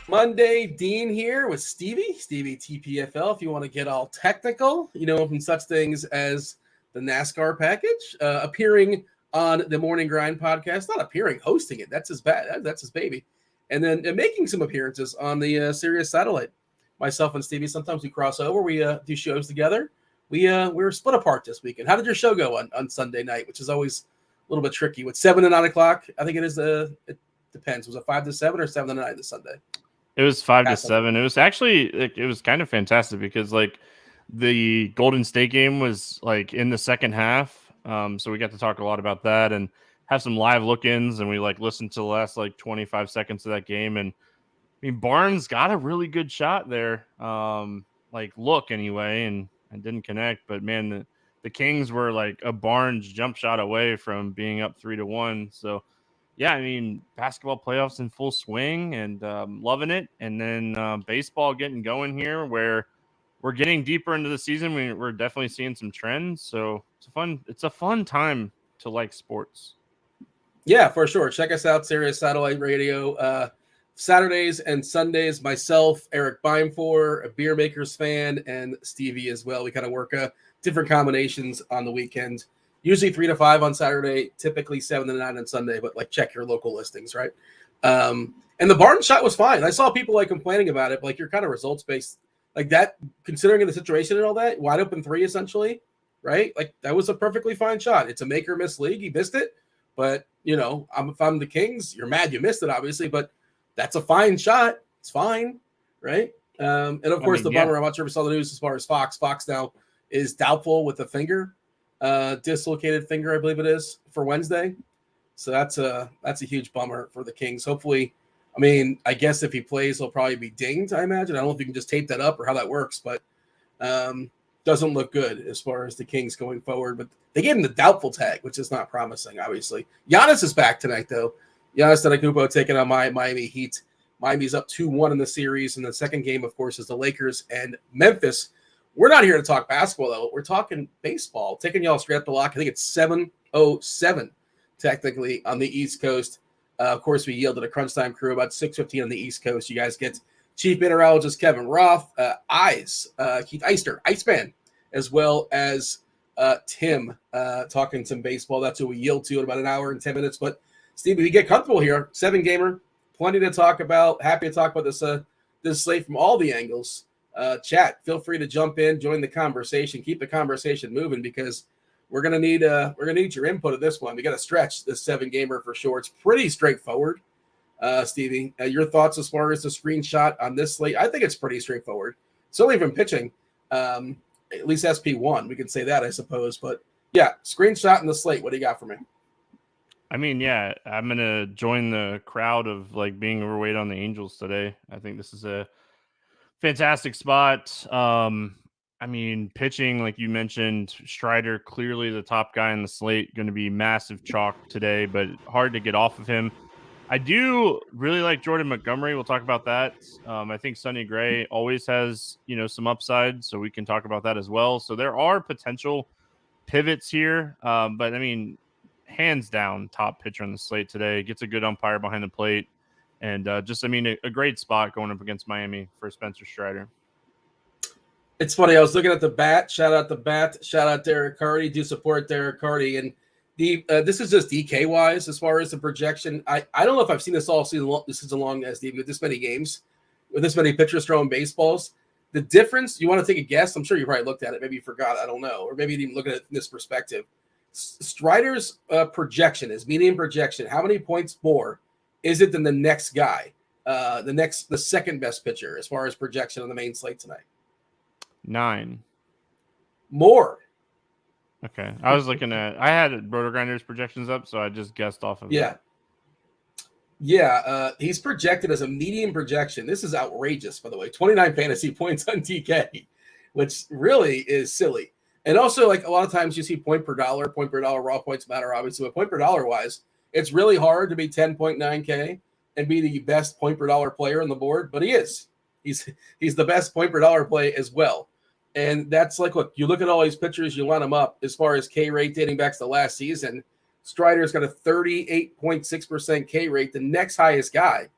Monday, Dean here with Stevie TPFL. If you want to get all technical, from such things as the NASCAR package, appearing on the Morning Grind podcast, not appearing, hosting it. That's his that's his baby. And then making some appearances on the Sirius satellite. Myself and Stevie, sometimes we cross over. We do shows together. We were split apart this weekend. How did your show go on Sunday night, which is always a little bit tricky? With 7 to 9 o'clock, I think it is. It depends. Was it 5 to 7 or 7 to 9 this Sunday? It was 5 to 7. It was actually it was kind of fantastic because the Golden State game was in the second half. So we got to talk a lot about that and have some live look-ins, and we listened to the last 25 seconds of that game. And I mean, Barnes got a really good shot there. Look anyway, and didn't connect, but man, the Kings were a Barnes jump shot away from being up 3-1. So yeah, I mean, basketball playoffs in full swing and loving it. And then baseball getting going here where we're getting deeper into the season. We're definitely seeing some trends. So it's a fun time to like sports. Yeah, for sure. Check us out, Sirius Satellite Radio. Saturdays and Sundays, myself, Eric Beimfor, a Beer Makers fan, and Stevie as well. We kind of work different combinations on the weekend. Usually 3 to 5 on Saturday, typically 7 to 9 on Sunday, but check your local listings, right? And the Barton shot was fine. I saw people complaining about it, but you're kind of results based that, considering the situation and all that, wide open 3 essentially, right? That was a perfectly fine shot. It's a make or miss league. He missed it, but if I'm the Kings, you're mad you missed it, obviously, but that's a fine shot. It's fine, right? And of course, bummer, I'm not sure if you saw the news as far as Fox. Fox now is doubtful with a finger. Dislocated finger, I believe it is, for Wednesday. So that's a huge bummer for the Kings. Hopefully, I mean, I guess if he plays, he'll probably be dinged, I imagine. I don't know if you can just tape that up or how that works, but doesn't look good as far as the Kings going forward. But they gave him the doubtful tag, which is not promising, obviously. Giannis is back tonight, though. Giannis Antetokounmpo taking on Miami Heat. Miami's up 2-1 in the series, and the second game, of course, is the Lakers and Memphis. We're not here to talk basketball, though. We're talking baseball. Taking y'all straight up the lock. I think it's 7:07, technically, on the East Coast. Of course, we yielded a crunch time crew about 6:15 on the East Coast. You guys get Chief Meteorologist Kevin Roth, Keith Eyster, Iceman, as well as Tim talking some baseball. That's what we yield to in about an hour and 10 minutes. But, Steve, we get comfortable here. 7-gamer, plenty to talk about. Happy to talk about this slate from all the angles. Chat, feel free to jump in, join the conversation, keep the conversation moving, because we're gonna need your input of this one. We got to stretch this 7-gamer for sure. It's pretty straightforward. Stevie, your thoughts as far as the screenshot on this slate? I think it's pretty straightforward. Certainly from pitching, at least SP1, we can say that, I suppose. But yeah, screenshot in the slate. What do you got for me? I mean, yeah, I'm gonna join the crowd of being overweight on the Angels today. I think this is a fantastic spot. I mean, pitching, like you mentioned, Strider, clearly the top guy in the slate, going to be massive chalk today, but hard to get off of him. I do really like Jordan Montgomery. We'll talk about that. I think Sonny Gray always has, some upside, so we can talk about that as well. So there are potential pivots here, but I mean, hands down, top pitcher on the slate today. Gets a good umpire behind the plate. And a great spot going up against Miami for Spencer Strider. It's funny. I was looking at the bat. Shout out the bat. Shout out Derek Carty. Do support Derek Carty. And this is just DK wise as far as the projection. I don't know if I've seen this all season long as with this many games, with this many pitchers throwing baseballs. The difference. You want to take a guess? I'm sure you probably looked at it. Maybe you forgot. I don't know, or maybe you didn't look at it from this perspective. Strider's projection is median projection. How many points more is it than the next guy, the second best pitcher as far as projection on the main slate tonight? 9 more. Okay, I was looking at. I had RotoGrinders projections up, so I just guessed off of that. Yeah. He's projected as a median projection. This is outrageous, by the way. 29 fantasy points on DK, which really is silly. And also, a lot of times you see point per dollar raw points matter, obviously, but point per dollar wise, it's really hard to be 10.9K and be the best point per dollar player on the board, but he is. He's the best point per dollar play as well. And that's look, you look at all these pitchers, you line them up as far as K rate dating back to the last season. Strider's got a 38.6% K rate. The next highest guy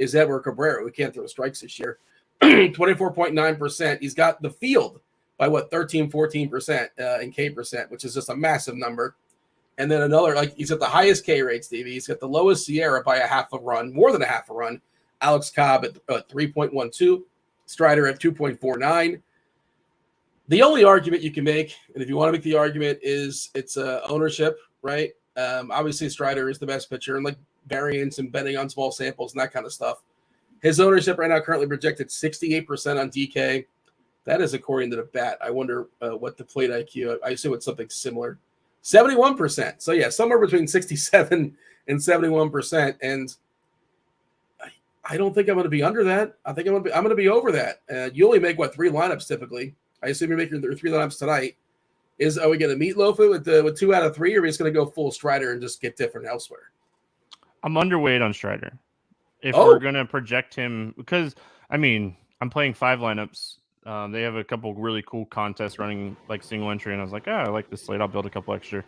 is Edward Cabrera. We can't throw strikes this year. 24.9%. He's got the field by 13-14% in K percent, which is just a massive number. And then another, like, he's at the highest K rate, Stevie. He's got the lowest Sierra by a half a run, more than a half a run. Alex Cobb at 3.12, Strider at 2.49. The only argument you can make, and if you want to make the argument, is it's ownership, right? Obviously, Strider is the best pitcher, and like variance and betting on small samples and that kind of stuff. His ownership right now currently projected 68% on DK. That is according to the bat. I wonder what the plate IQ. I assume it's something similar. 71%. So yeah, somewhere between 67 and 71%. And I don't think I'm going to be under that. I think I'm going to be over that. You only make 3 lineups typically. I assume you're making 3 lineups tonight. Are we going to meatloaf it with 2 out of 3, or are we just going to go full Strider and just get different elsewhere? I'm underweight on Strider. If we're going to project him, because I'm playing 5 lineups. They have a couple really cool contests running like single entry, and I was like, I like this slate. I'll build a couple extra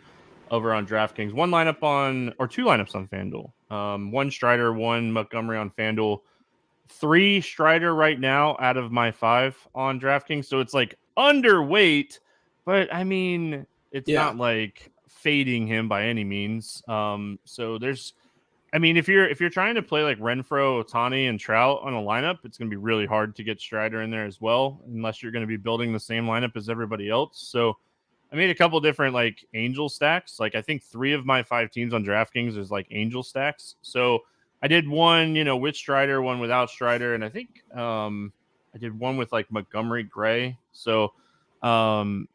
over on DraftKings. 2 lineups on FanDuel. 1 Strider, 1 Montgomery on FanDuel. 3 Strider right now out of my 5 on DraftKings. So it's like underweight, but it's not like fading him by any means. So there's, if you're trying to play like Renfroe, Ohtani, and Trout on a lineup, it's going to be really hard to get Strider in there as well, unless you're going to be building the same lineup as everybody else. So I made a couple different like Angel stacks. Like I think 3 of my 5 teams on DraftKings is like Angel stacks. So I did 1, with Strider, 1 without Strider, and I think I did 1 with like Montgomery Gray. So I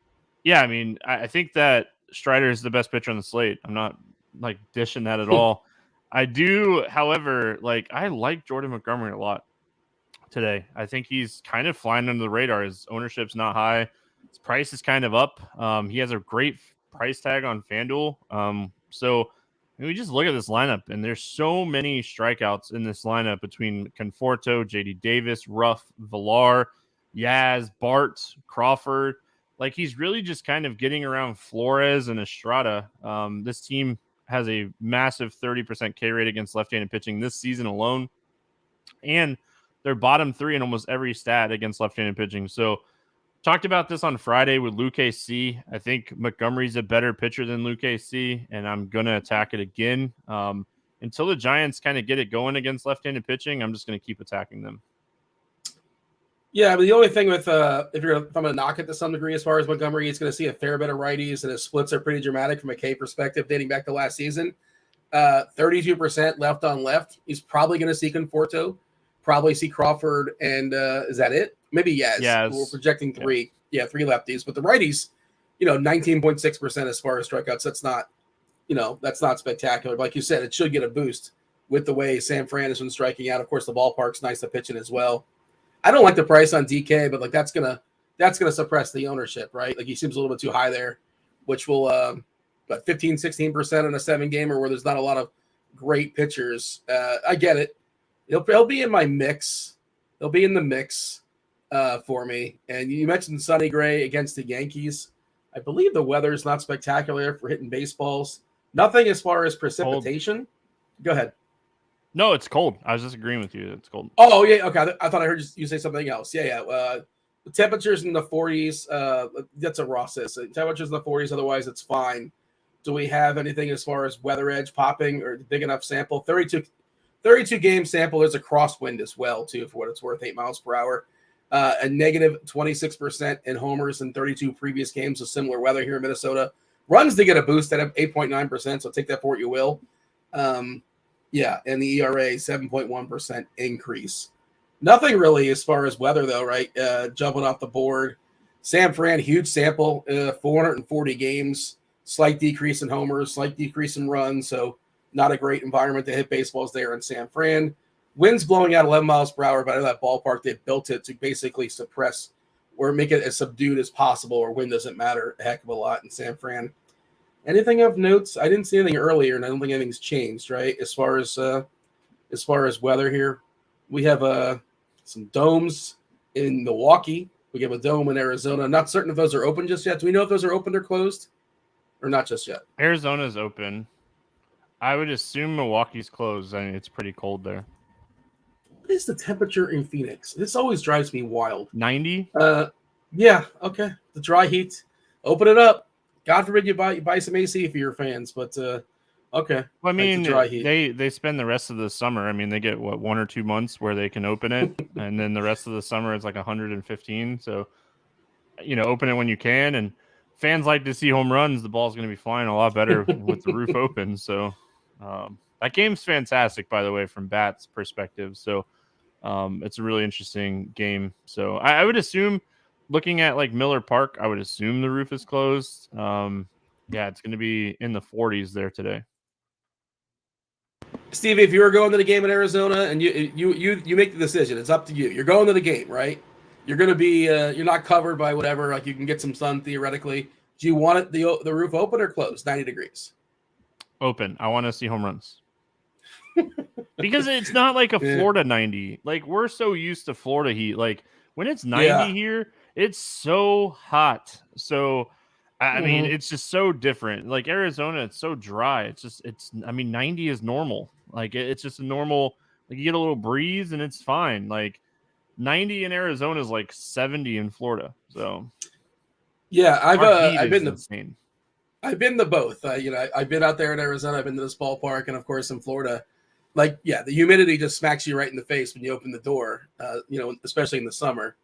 think that Strider is the best pitcher on the slate. I'm not like dishing that at all. I do, however, I like Jordan Montgomery a lot today. I think he's kind of flying under the radar. His ownership's not high. His price is kind of up. He has a great price tag on FanDuel. So we just look at this lineup, and there's so many strikeouts in this lineup between Conforto, JD Davis, Ruff, Villar, Yaz, Bart, Crawford. Like, he's really just kind of getting around Flores and Estrada. This team has a massive 30% K rate against left-handed pitching this season alone. And they're bottom 3 in almost every stat against left-handed pitching. So talked about this on Friday with Luke AC. I think Montgomery's a better pitcher than Luke AC, and I'm going to attack it again. Until the Giants kind of get it going against left-handed pitching, I'm just going to keep attacking them. Yeah, but the only thing with if I'm going to knock it to some degree as far as Montgomery, he's going to see a fair bit of righties, and his splits are pretty dramatic from a K perspective dating back to last season. 32% left on left. He's probably going to see Conforto, probably see Crawford, and is that it? Maybe Yaz. Yes. We're projecting 3. Yeah, 3 lefties. But the righties, 19.6% as far as strikeouts. That's not spectacular. But like you said, it should get a boost with the way Sam Fran has been striking out. Of course, the ballpark's nice to pitch in as well. I don't like the price on DK, but that's gonna suppress the ownership, right? Like, he seems a little bit too high there, which will 15-16% in a 7-gamer where there's not a lot of great pitchers. I get it. He'll be in my mix. He'll be in the mix for me. And you mentioned Sonny Gray against the Yankees. I believe the weather is not spectacular for hitting baseballs. Nothing as far as precipitation. Cold. Go ahead. No, it's cold. I was just agreeing with you. It's cold. Oh, yeah. Okay. I thought I heard you say something else. Yeah. The temperatures in the 40s. That's what Ross says. Temperatures in the 40s. Otherwise, it's fine. Do we have anything as far as weather edge popping or big enough sample? 32 game sample. There's a crosswind as well, too, for what it's worth, 8 miles per hour. A negative 26% in homers in 32 previous games of similar weather here in Minnesota. Runs to get a boost at 8.9%, so take that for what you will. Yeah, and the ERA, 7.1% increase. Nothing really as far as weather, though, right? Jumping off the board. Sam Fran, huge sample, 440 games, slight decrease in homers, slight decrease in runs, so not a great environment to hit baseballs there in San Fran. Winds blowing out 11 miles per hour, but in that ballpark, they built it to basically suppress or make it as subdued as possible, or wind doesn't matter a heck of a lot in San Fran. Anything of notes? I didn't see anything earlier, and I don't think anything's changed, right? As far as weather here, we have some domes in Milwaukee. We have a dome in Arizona. I'm not certain if those are open just yet. Do we know if those are opened or closed, or not just yet? Arizona's open. I would assume Milwaukee's closed. I mean, it's pretty cold there. is the temperature in Phoenix? This always drives me wild. 90. Yeah, okay. The dry heat. Open it up. God forbid you buy some AC for your fans, but okay. Well, I mean, dry heat. they spend the rest of the summer. I mean, they get 1 or 2 months where they can open it, and then the rest of the summer it's like 115. So, open it when you can. And fans like to see home runs. The ball's going to be flying a lot better with the roof open. So, that game's fantastic, by the way, from Bat's perspective. So, it's a really interesting game. So, I would assume, looking at like Miller Park, I would assume the roof is closed. Yeah, it's going to be in the 40s there today. Stevie, if you were going to the game in Arizona and you make the decision, it's up to you. You're going to the game, right? You're going to be you're not covered by whatever. Like you can get some sun theoretically. Do you want it the roof open or closed? 90 degrees. Open. I want to see home runs. Because it's not like a Florida 90. Like we're so used to Florida heat. Like when it's 90 here, it's so hot. So I mean, it's just so different. Like Arizona, it's so dry. I mean, 90 is normal. Like it's just a normal, like you get a little breeze and it's fine. Like 90 in Arizona is like 70 in Florida. So yeah, I've been insane. I've been to both. I've been out there in Arizona. I've been to this ballpark, and of course in Florida. Like, yeah, the humidity just smacks you right in the face when you open the door. Especially in the summer.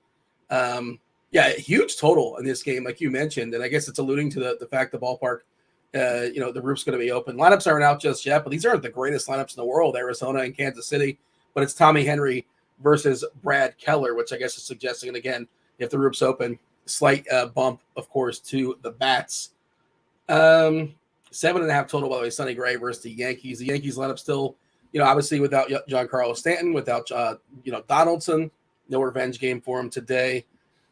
Yeah, huge total in this game, like you mentioned, and I guess it's alluding to the fact the ballpark, the roof's going to be open. Lineups aren't out just yet, but these aren't the greatest lineups in the world, Arizona and Kansas City. But it's Tommy Henry versus Brad Keller, which I guess is suggesting, and again, if the roof's open, slight bump, of course, to the bats. 7.5 total, by the way, Sonny Gray versus the Yankees. The Yankees lineup still, obviously without Giancarlo Stanton, without, Donaldson. No revenge game for him today.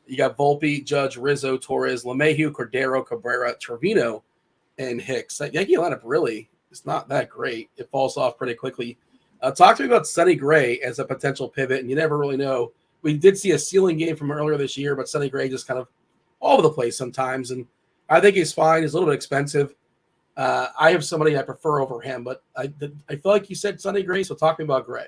You got Volpe, Judge, Rizzo, Torres, LeMahieu, Cordero, Cabrera, Trevino, and Hicks. That Yankee lineup really is not that great. It falls off pretty quickly. Talk to me about Sonny Gray as a potential pivot, and you never really know. We did see a ceiling game from earlier this year, but Sonny Gray just kind of all over the place sometimes, and I think he's fine. He's a little bit expensive. I have somebody I prefer over him, but I feel like you said Sonny Gray, so talk to me about Gray.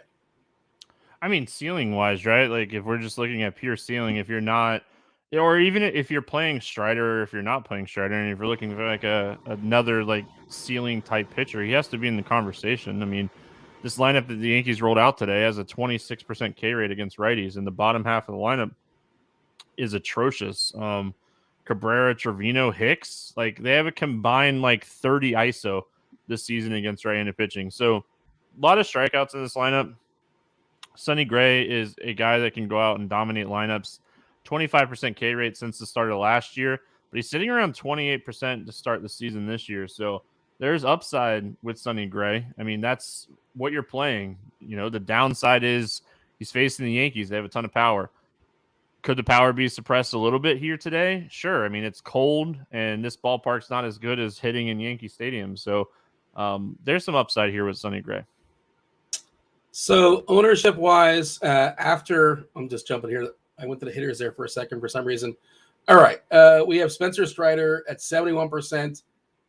I mean, ceiling wise, right? Like if we're just looking at pure ceiling, if you're not, or even if you're playing Strider, or if you're not playing Strider, and if you're looking for like another like ceiling type pitcher, he has to be in the conversation. I mean, this lineup that the Yankees rolled out today has a 26% K rate against righties, and the bottom half of the lineup is atrocious. Cabrera, Trevino, Hicks, like they have a combined like 30 ISO this season against right-handed pitching. So a lot of strikeouts in this lineup. Sonny Gray is a guy that can go out and dominate lineups. 25% K rate since the start of last year, but he's sitting around 28% to start the season this year. So there's upside with Sonny Gray. I mean, that's what you're playing. The downside is he's facing the Yankees. They have a ton of power. Could the power be suppressed a little bit here today? Sure. I mean, it's cold, and this ballpark's not as good as hitting in Yankee Stadium. So there's some upside here with Sonny Gray. So ownership-wise, after I'm just jumping here. I went to the hitters there for a second for some reason. All right. We have Spencer Strider at 71%.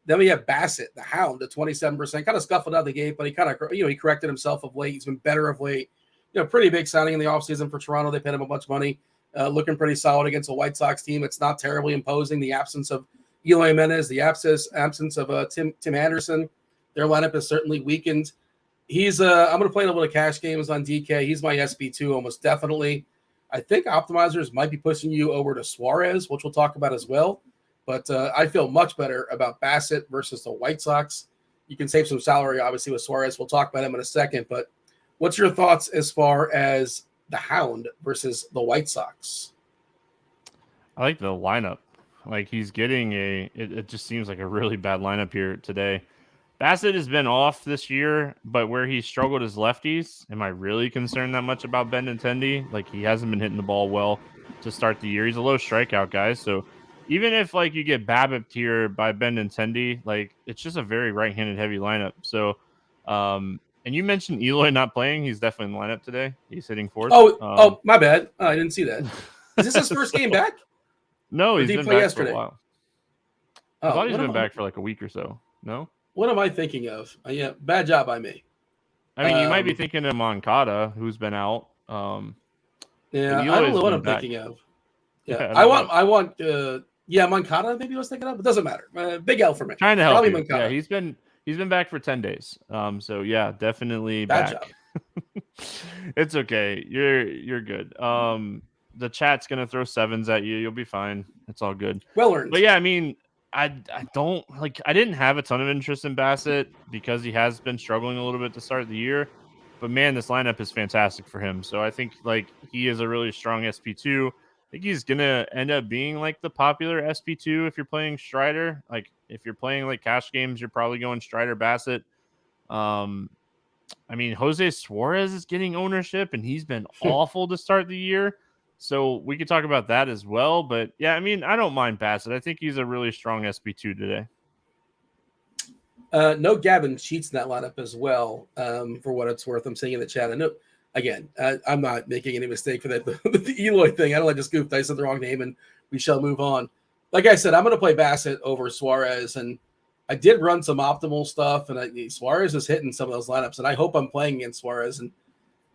Then we have Bassett, the Hound, at 27%. Kind of scuffled out the gate, but he kind of, he corrected himself of late. He's been better of late. Pretty big signing in the offseason for Toronto. They paid him a bunch of money. Looking pretty solid against a White Sox team. It's not terribly imposing. The absence of Eloy Jimenez, the absence of Tim Anderson. Their lineup is certainly weakened. He's I'm going to play a little bit of cash games on DK. He's my SB2 almost definitely. I think optimizers might be pushing you over to Suarez, which we'll talk about as well. But I feel much better about Bassett versus the White Sox. You can save some salary, obviously, with Suarez. We'll talk about him in a second. But what's your thoughts as far as the Hound versus the White Sox? I like the lineup. Like he's getting it just seems like a really bad lineup here today. Bassett has been off this year, but where he struggled is lefties. Am I really concerned that much about Benintendi? Like he hasn't been hitting the ball well to start the year. He's a low strikeout guy. So even if like you get BABIP'd here by Benintendi, like it's just a very right-handed heavy lineup. So, and you mentioned Eloy not playing. He's definitely in the lineup today. He's hitting fourth. Oh, my bad. I didn't see that. Is this his first game back? No, he's been back yesterday? For a while. I thought he's been back for like a week or so. No? What am I thinking of? Yeah, bad job by me. I mean, you might be thinking of Moncada, who's been out. Yeah, I Eloy don't has know what been I'm back. thinking of. Yeah, I I don't want, know. I want, yeah, Moncada. Maybe I was thinking of. It doesn't matter. Big L for me. Trying to help Probably you. Yeah, Moncada. he's been back for 10 days. So yeah, definitely Bad job. back. It's okay. You're good. The chat's gonna throw sevens at you. You'll be fine. It's all good. Well earned. But yeah, I mean, I don't like. I didn't have a ton of interest in Bassett because he has been struggling a little bit to start the year. But man, this lineup is fantastic for him. So I think like he is a really strong SP2. I think he's gonna end up being like the popular SP2 if you're playing Strider. Like if you're playing like cash games, you're probably going Strider Bassett. Um, I mean, Jose Suarez is getting ownership, and he's been awful to start the year. So we could talk about that as well. But yeah, I mean, I don't mind Bassett. I think he's a really strong SP2 today. No Gavin Sheets in that lineup as well. For what it's worth, I'm saying in the chat. I know. Again, I'm not making any mistake for that. The Eloy thing. I don't like to scoop. I said the wrong name, and we shall move on. Like I said, I'm going to play Bassett over Suarez, and I did run some optimal stuff, and Suarez is hitting some of those lineups, and I hope I'm playing against Suarez. And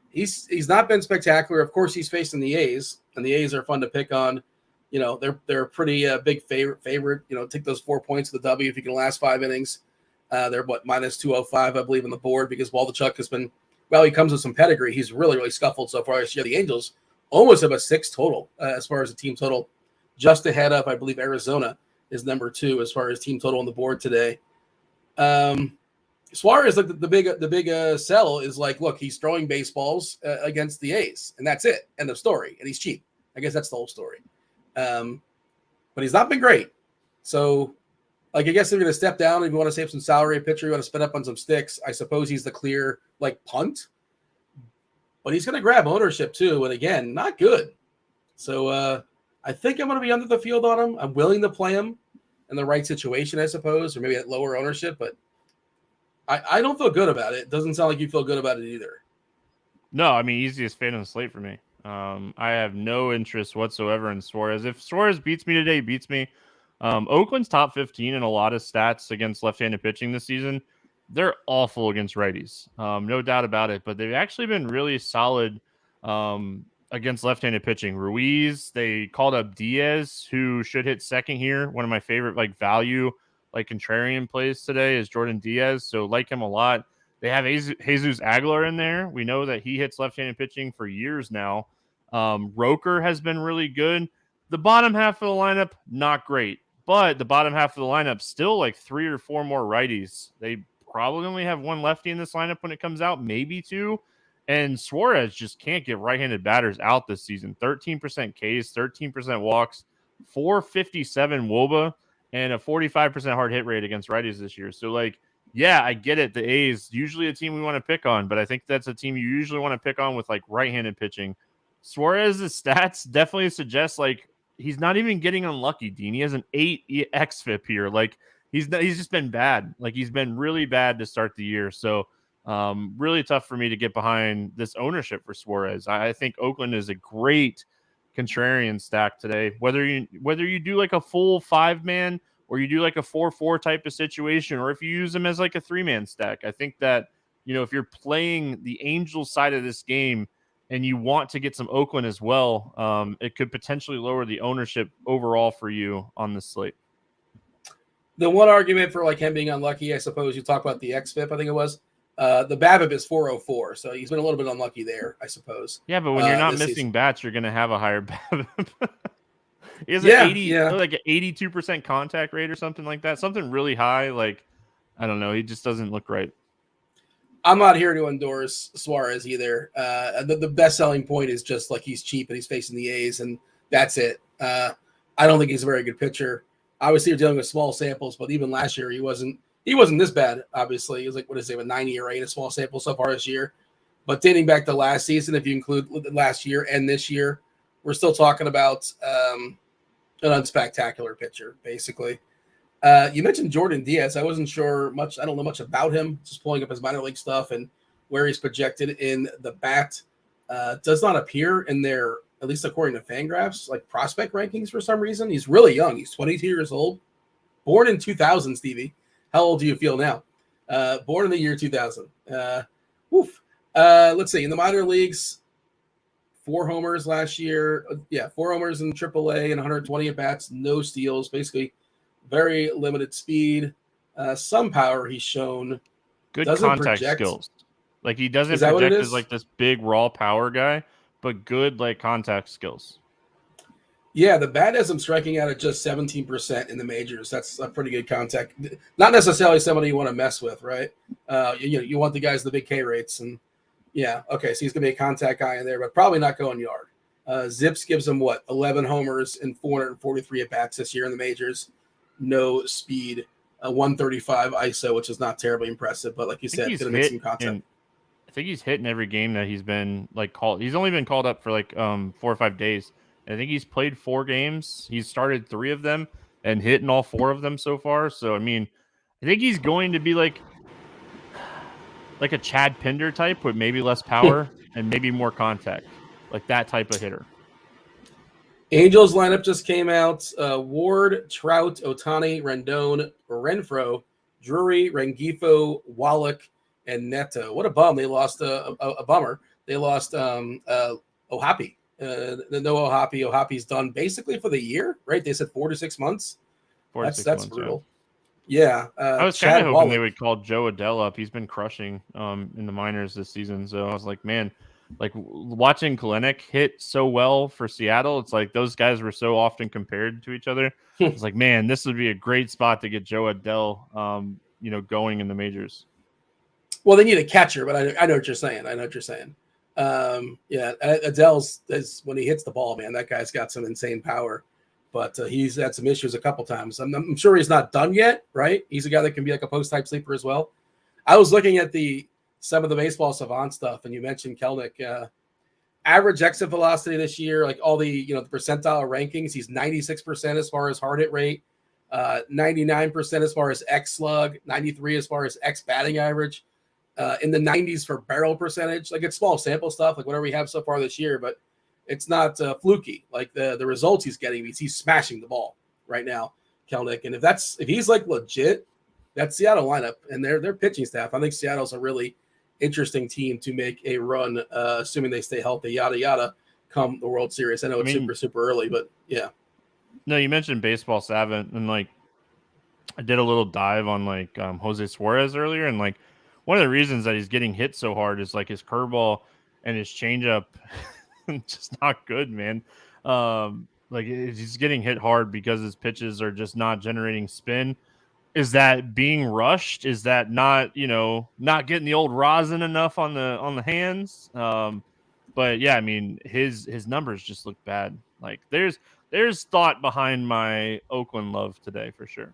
he's not been spectacular. Of course, he's facing the A's, and the A's are fun to pick on. You know, they're a pretty big favorite. You know, take those 4 points of the W if you can last 5 innings. They're minus 205, I believe, on the board because Waldichuk has been. Well, he comes with some pedigree. He's really scuffled so far this year. The Angels almost have a 6 total as far as the team total, just ahead of, I believe, Arizona is number 2 as far as team total on the board today. Suarez, like the big sell is like, look, he's throwing baseballs against the A's, and that's it. End of story. And he's cheap. I guess that's the whole story. But he's not been great. So, like, I guess if you're going to step down, if you want to save some salary, pitcher, you want to spend up on some sticks, I suppose he's the clear, like, punt. But he's going to grab ownership, too. And, again, not good. So, I think I'm going to be under the field on him. I'm willing to play him in the right situation, I suppose, or maybe at lower ownership. But I don't feel good about it. It doesn't sound like you feel good about it either. No, I mean, easiest fade on the slate for me. I have no interest whatsoever in Suarez. If Suarez beats me today, he beats me. Oakland's top 15 in a lot of stats against left-handed pitching this season. They're awful against righties, no doubt about it. But they've actually been really solid against left-handed pitching. Ruiz, they called up Diaz, who should hit second here. One of my favorite like value, like contrarian plays today is Jordan Diaz. So like him a lot. They have Jesus Aguilar in there. We know that he hits left-handed pitching for years now. Roker has been really good. The bottom half of the lineup, not great. But the bottom half of the lineup, still like 3 or 4 more righties. They probably only have 1 lefty in this lineup when it comes out, maybe 2. And Suarez just can't get right-handed batters out this season. 13% Ks, 13% walks, 457 WOBA, and a 45% hard hit rate against righties this year. So, like, yeah, I get it. The A's, usually a team we want to pick on, but I think that's a team you usually want to pick on with, like, right-handed pitching. Suarez's stats definitely suggest, like, he's not even getting unlucky, Dean. He has an 8 xFIP here. Like, he's just been bad. Like, he's been really bad to start the year. So, really tough for me to get behind this ownership for Suarez. I think Oakland is a great contrarian stack today. Whether you do like a full 5-man or you do like a 4-4 type of situation, or if you use them as like a 3-man stack, I think that, you know, if you're playing the Angels side of this game and you want to get some Oakland as well, it could potentially lower the ownership overall for you on the slate. The one argument for like him being unlucky, I suppose you talk about the xFIP, I think it was. The BABIP is 404, so he's been a little bit unlucky there, I suppose. Yeah, but when you're not missing season. bats, you're going to have a higher BABIP. He has like an 82% contact rate or something like that. Something really high. Like, I don't know. He just doesn't look right. I'm not here to endorse Suarez either. The best selling point is just like he's cheap and he's facing the A's, and that's it. I don't think he's a very good pitcher. Obviously, you're dealing with small samples, but even last year he wasn't this bad. Obviously, he was like, what is it, a 90 or 8, a small sample so far this year. But dating back to last season, if you include last year and this year, we're still talking about an unspectacular pitcher, basically. You mentioned Jordan Diaz. I wasn't sure much. I don't know much about him. Just pulling up his minor league stuff and where he's projected in the bat. Does not appear in their, at least according to Fangraphs, like prospect rankings for some reason. He's really young. He's 22 years old. Born in 2000, Stevie. How old do you feel now? Born in the year 2000. Let's see. In the minor leagues, 4 homers last year. 4 homers in AAA and 120 at bats, no steals. Basically, very limited speed. Some power he's shown. Good Doesn't contact project. skills. Like he doesn't Is that what it project is? as like this big raw power guy, but good like contact skills. Yeah, the bat has him striking out at just 17% in the majors. That's a pretty good contact. Not necessarily somebody you want to mess with, right? You want the guys with the big K rates, and okay, so he's gonna be a contact guy in there, but probably not going yard. Zips gives him 11 homers and 443 at bats this year in the majors. No speed, 135 ISO, which is not terribly impressive, but like you said, gonna make some contact. I think he's hit in every game that he's been like called. He's only been called up for like 4 or 5 days. I think he's played 4 games. He's started 3 of them and hit in all 4 of them so far. So I mean, I think he's going to be like a Chad Pinder type with maybe less power and maybe more contact, like that type of hitter. Angels lineup just came out. Ward, Trout, Ohtani, Rendon, Renfroe, Drury, Rengifo, Wallach, and Neto. What a bum. They lost a bummer. They lost Ohapi. No Ohapi. Ohapi's done basically for the year, right? They said 4 to 6 months. That's brutal. Yeah. I was kind of hoping they would call Joe Adell up. He's been crushing in the minors this season. So I was like, man, like watching Kalenic hit so well for Seattle. It's like those guys were so often compared to each other. It's like, man, this would be a great spot to get Joe Adell, going in the majors. Well, they need a catcher, but I know what you're saying. Adele's is when he hits the ball, man, that guy's got some insane power, but he's had some issues a couple times. I'm sure he's not done yet, right? He's a guy that can be like a post-type sleeper as well. I was looking at some of the baseball savant stuff, and you mentioned Kelenic. Average exit velocity this year, like all the the percentile rankings, he's 96% as far as hard hit rate, 99% as far as X slug, 93 as far as X batting average. In the 90s for barrel percentage. Like it's small sample stuff, like whatever we have so far this year, but it's not fluky. Like the results he's getting, he's smashing the ball right now, Kelenic. And if he's like legit, that Seattle lineup and their pitching staff, I think Seattle's a really interesting team to make a run, assuming they stay healthy, yada yada, come the World Series. I know it's super early, but yeah. No, you mentioned baseball savant, and like I did a little dive on like Jose Suarez earlier, and like one of the reasons that he's getting hit so hard is like his curveball and his changeup just not good, man. Like he's getting hit hard because his pitches are just not generating spin. Is that being rushed? Is that not getting the old rosin enough on the hands? But yeah, I mean his numbers just look bad. Like there's thought behind my Oakland love today for sure.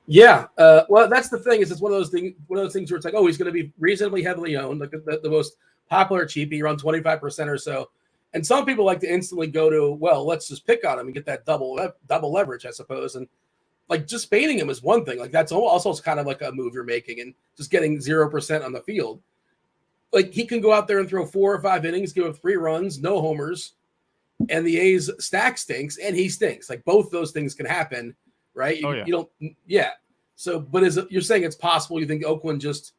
Yeah, well, that's the thing. Is it's one of those things where it's like, oh, he's going to be reasonably heavily owned, like the most popular cheapie, around 25% or so. And some people like to instantly go to, well, let's just pick on him and get that double leverage, I suppose. And like just baiting him is one thing. Like that's also kind of like a move you're making, and just getting 0% on the field. Like he can go out there and throw 4 or 5 innings, give up 3 runs, no homers, and the A's stack stinks and he stinks. Like both those things can happen. Right? You don't, yeah. So, but you're saying it's possible you think Oakland just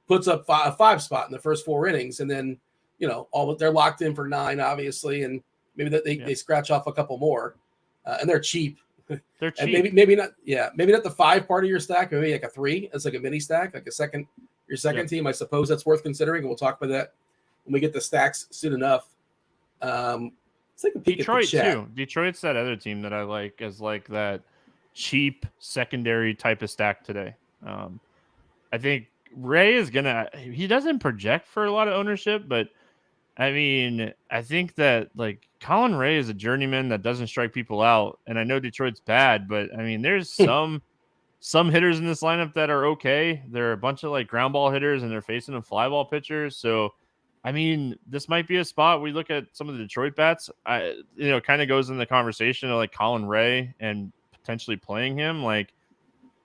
puts up a 5 spot in the first 4 innings, and then they're locked in for 9, obviously, and maybe that they scratch off a couple more, and they're cheap. They're cheap. And maybe not. Yeah, maybe not the 5 part of your stack. Maybe like a 3 as like a mini stack, like your second team. I suppose that's worth considering. And we'll talk about that when we get the stacks soon enough. It's like a peek Detroit at the chat. too. Detroit's that other team that I like as like that cheap secondary type of stack today. I think Ray is he doesn't project for a lot of ownership, but I mean, I think that like Colin Ray is a journeyman that doesn't strike people out. And I know Detroit's bad, but I mean, there's some hitters in this lineup that are okay. There are a bunch of like ground ball hitters and they're facing a fly ball pitchers. So, I mean, this might be a spot we look at some of the Detroit bats. Kind of goes in the conversation of like Colin Ray and potentially playing him. Like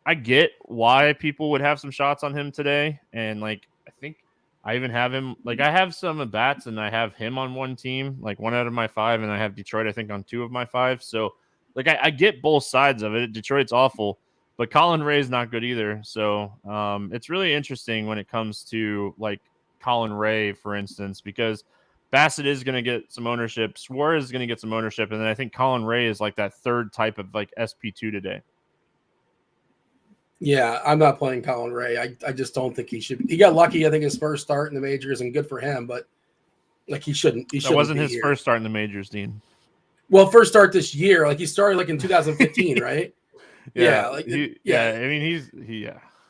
I get why people would have some shots on him today. And like, I think I even have him, like I have some at bats and I have him on one team, like 1 out of my 5. And I have Detroit, I think on 2 of my 5. So like, I get both sides of it. Detroit's awful, but Colin Ray's not good either. So it's really interesting when it comes to like Colin Ray, for instance, because Bassett is going to get some ownership. Suarez is going to get some ownership. And then I think Colin Ray is like that third type of like SP2 today. Yeah, I'm not playing Colin Ray. I just don't think he should. He got lucky, I think, his first start in the majors, and good for him. But like he shouldn't. That wasn't his first start in the majors, Dean. Well, first start this year. Like he started like in 2015, right? Yeah. I mean,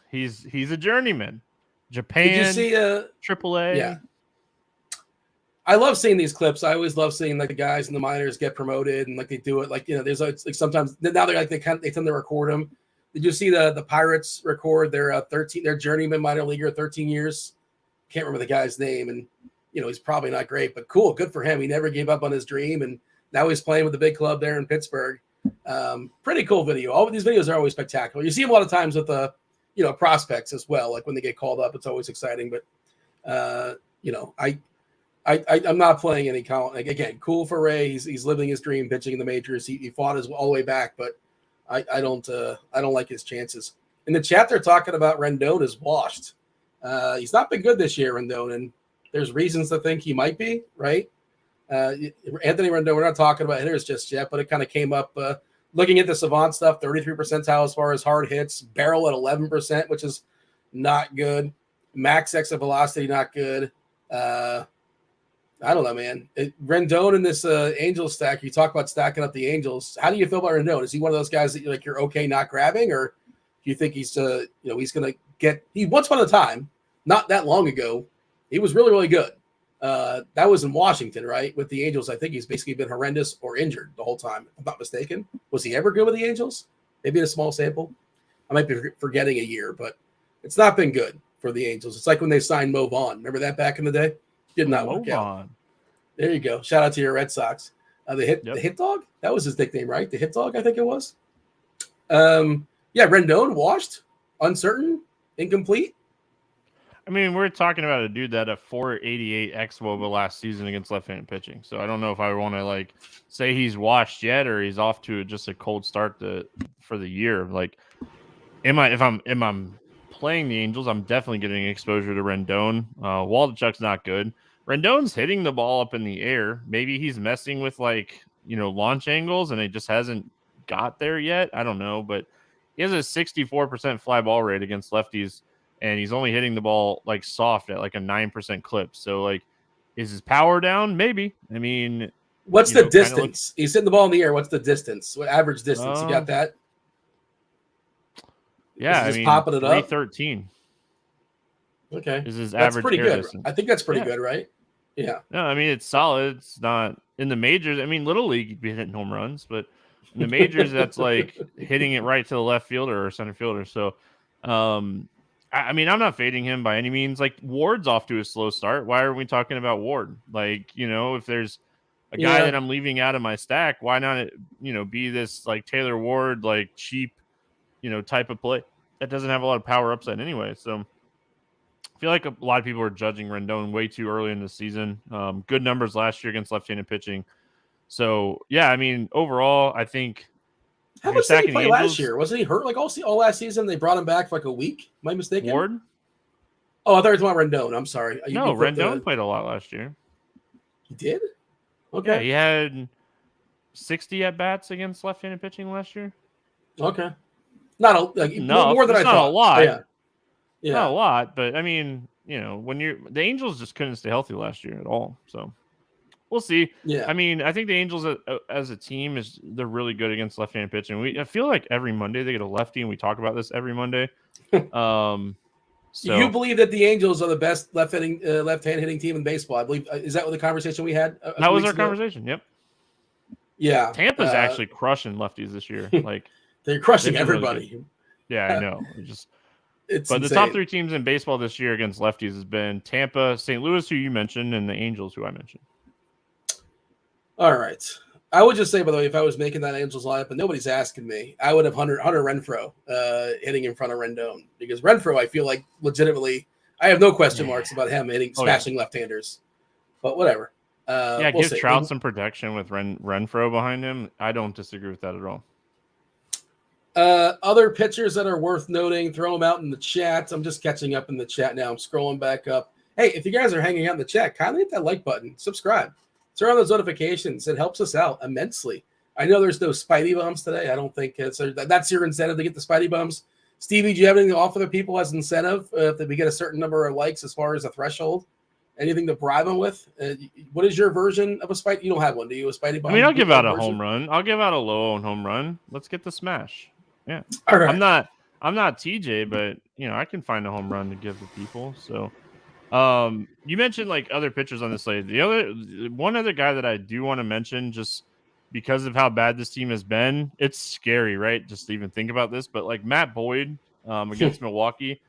he's a journeyman. Japan. Did you see AAA? Yeah. I love seeing these clips. I always love seeing like the guys in the minors get promoted and like they do it. Like, there's like sometimes now they're like they tend to record them. Did you see the Pirates record their their journeyman minor leaguer 13 years? Can't remember the guy's name, and he's probably not great, but cool, good for him. He never gave up on his dream, and now he's playing with the big club there in Pittsburgh. Pretty cool video. All of these videos are always spectacular. You see them a lot of times with the prospects as well. Like when they get called up, it's always exciting. But I'm not playing any Colin. Like, again, cool for Ray. He's living his dream, pitching in the majors. He fought his all the way back, but I don't like his chances. In the chat, they're talking about Rendon is washed. He's not been good this year, Rendon, and there's reasons to think he might be, right? Anthony Rendon, we're not talking about hitters just yet, but it kind of came up looking at the Savant stuff, 33 percentile as far as hard hits, barrel at 11%, which is not good. Max exit velocity, not good. I don't know, man. Rendon in this Angels stack, you talk about stacking up the Angels. How do you feel about Rendon? Is he one of those guys that you're okay not grabbing, or do you think he's he's going to get – he once upon a time, not that long ago, he was really, really good. That was in Washington, right? With the Angels, I think he's basically been horrendous or injured the whole time, if I'm not mistaken. Was he ever good with the Angels? Maybe in a small sample. I might be forgetting a year, but it's not been good for the Angels. It's like when they signed Mo Vaughn. Remember that back in the day? Did not work out. There you go. Shout out to your Red Sox. The hit dog? That was his nickname, right? The hit dog, I think it was. Rendon, washed, uncertain, incomplete. I mean, we're talking about a dude that had a 488 xWOBA last season against left-handed pitching. So I don't know if I want to say he's washed yet or he's off to just a cold start for the year. Like, am I playing the Angels? I'm definitely getting exposure to Rendon. Waldichuk's not good. Rendon's hitting the ball up in the air. Maybe he's messing with launch angles and it just hasn't got there yet. I don't know, but he has a 64% fly ball rate against lefties, and he's only hitting the ball soft at a 9% clip. So is his power down? Maybe. I mean, what's the distance? He's hitting the ball in the air. What's the distance? What average distance? You got that? Yeah, I mean, popping it up. 313. Okay, is his that's average pretty good. Distance. I think that's pretty good, right? Yeah. No, I mean, it's solid. It's not in the majors. I mean, Little League, you'd be hitting home runs, but in the majors, that's hitting it right to the left fielder or center fielder. So, I mean, I'm not fading him by any means. Ward's off to a slow start. Why are we talking about Ward? If there's a guy that I'm leaving out of my stack, why not, be this Taylor Ward, cheap, type of play that doesn't have a lot of power upside anyway. So I feel like a lot of people are judging Rendon way too early in the season. Good numbers last year against left-handed pitching. So, yeah, I mean, overall, I think. How much did he play last year? Wasn't he hurt all last season? They brought him back for a week. Am I mistaken? Ward? Oh, I thought you were talking about Rendon. I'm sorry. No, Rendon played a lot last year. He did? Okay. Yeah, he had 60 at-bats against left-handed pitching last year. Okay. More than I thought. Not a lot. Yeah. Not a lot, but I mean, when the Angels just couldn't stay healthy last year at all. So we'll see. Yeah. I mean, I think the Angels as a team they're really good against left-handed pitching. I feel like every Monday they get a lefty, and we talk about this every Monday. So you believe that the Angels are the best left-hand hitting team in baseball? I believe. Is that what the conversation we had? That was our conversation. Yep. Yeah. Tampa's actually crushing lefties this year. They're crushing everybody. Really yeah, I know. But the top three teams in baseball this year against lefties has been Tampa, St. Louis, who you mentioned, and the Angels, who I mentioned. All right. I would just say, by the way, if I was making that Angels lineup and nobody's asking me, I would have Hunter Renfroe hitting in front of Rendon, because Renfroe, I feel like legitimately, I have no question marks about him smashing left-handers. But whatever. Give Trout some protection with Renfroe behind him. I don't disagree with that at all. Other pitchers that are worth noting, throw them out in the chat. I'm just catching up in the chat now. I'm scrolling back up. Hey, if you guys are hanging out in the chat, kindly hit that like button, subscribe, turn on those notifications. It helps us out immensely. I know there's no Spidey bumps today. I don't think that's your incentive to get the Spidey bumps. Stevie, do you have anything to offer the people as incentive if we get a certain number of likes as far as a threshold? Anything to bribe them with? What is your version of a Spidey? You don't have one, do you? A Spidey bump? I mean, I'll give out a home run. I'll give out a low home run. Let's get the smash. Yeah. All right. I'm not TJ, but I can find a home run to give the people. So, you mentioned like other pitchers on this slate. One other guy that I do want to mention, just because of how bad this team has been, it's scary, right? Just to even think about this, but like Matt Boyd against Milwaukee.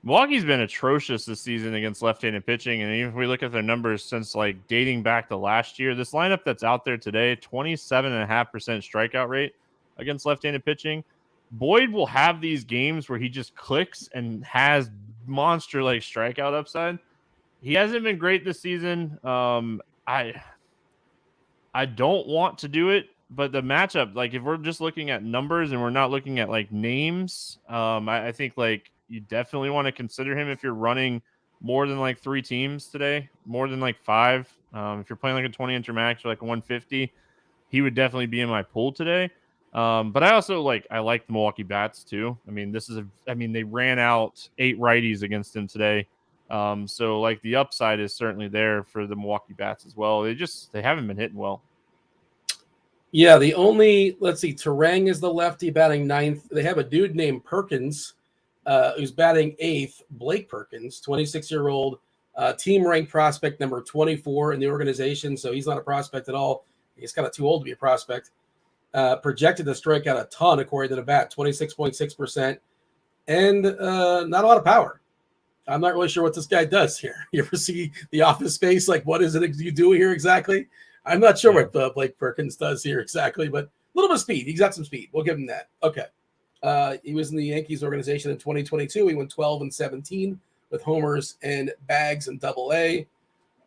Milwaukee's been atrocious this season against left-handed pitching, and even if we look at their numbers since like dating back to last year, this lineup that's out there today, 27.5% strikeout rate against left-handed pitching. Boyd will have these games where he just clicks and has monster like strikeout upside. He hasn't been great this season. I don't want to do it, but the matchup, like if we're just looking at numbers and we're not looking at like names, I think like you definitely want to consider him if you're running more than like 3 teams today, more than like 5. If you're playing like a 20-incher max or like a 150, he would definitely be in my pool today. But I also I like the Milwaukee bats too. I mean, they ran out 8 righties against him today. So like the upside is certainly there for the Milwaukee bats as well. They haven't been hitting well. Yeah, Terang is the lefty batting 9th. They have a dude named Perkins who's batting 8th, Blake Perkins, 26-year-old, team ranked prospect number 24 in the organization. So he's not a prospect at all. He's kind of too old to be a prospect. Projected to strike out a ton according to the bat, 26.6%, and not a lot of power. I'm not really sure what this guy does here. You ever see The Office Space? Like, what is it you do here exactly? I'm not sure what Blake Perkins does here exactly, but a little bit of speed. He's got some speed. We'll give him that. Okay. He was in the Yankees organization in 2022. He went 12-17 with homers and bags in Double-A.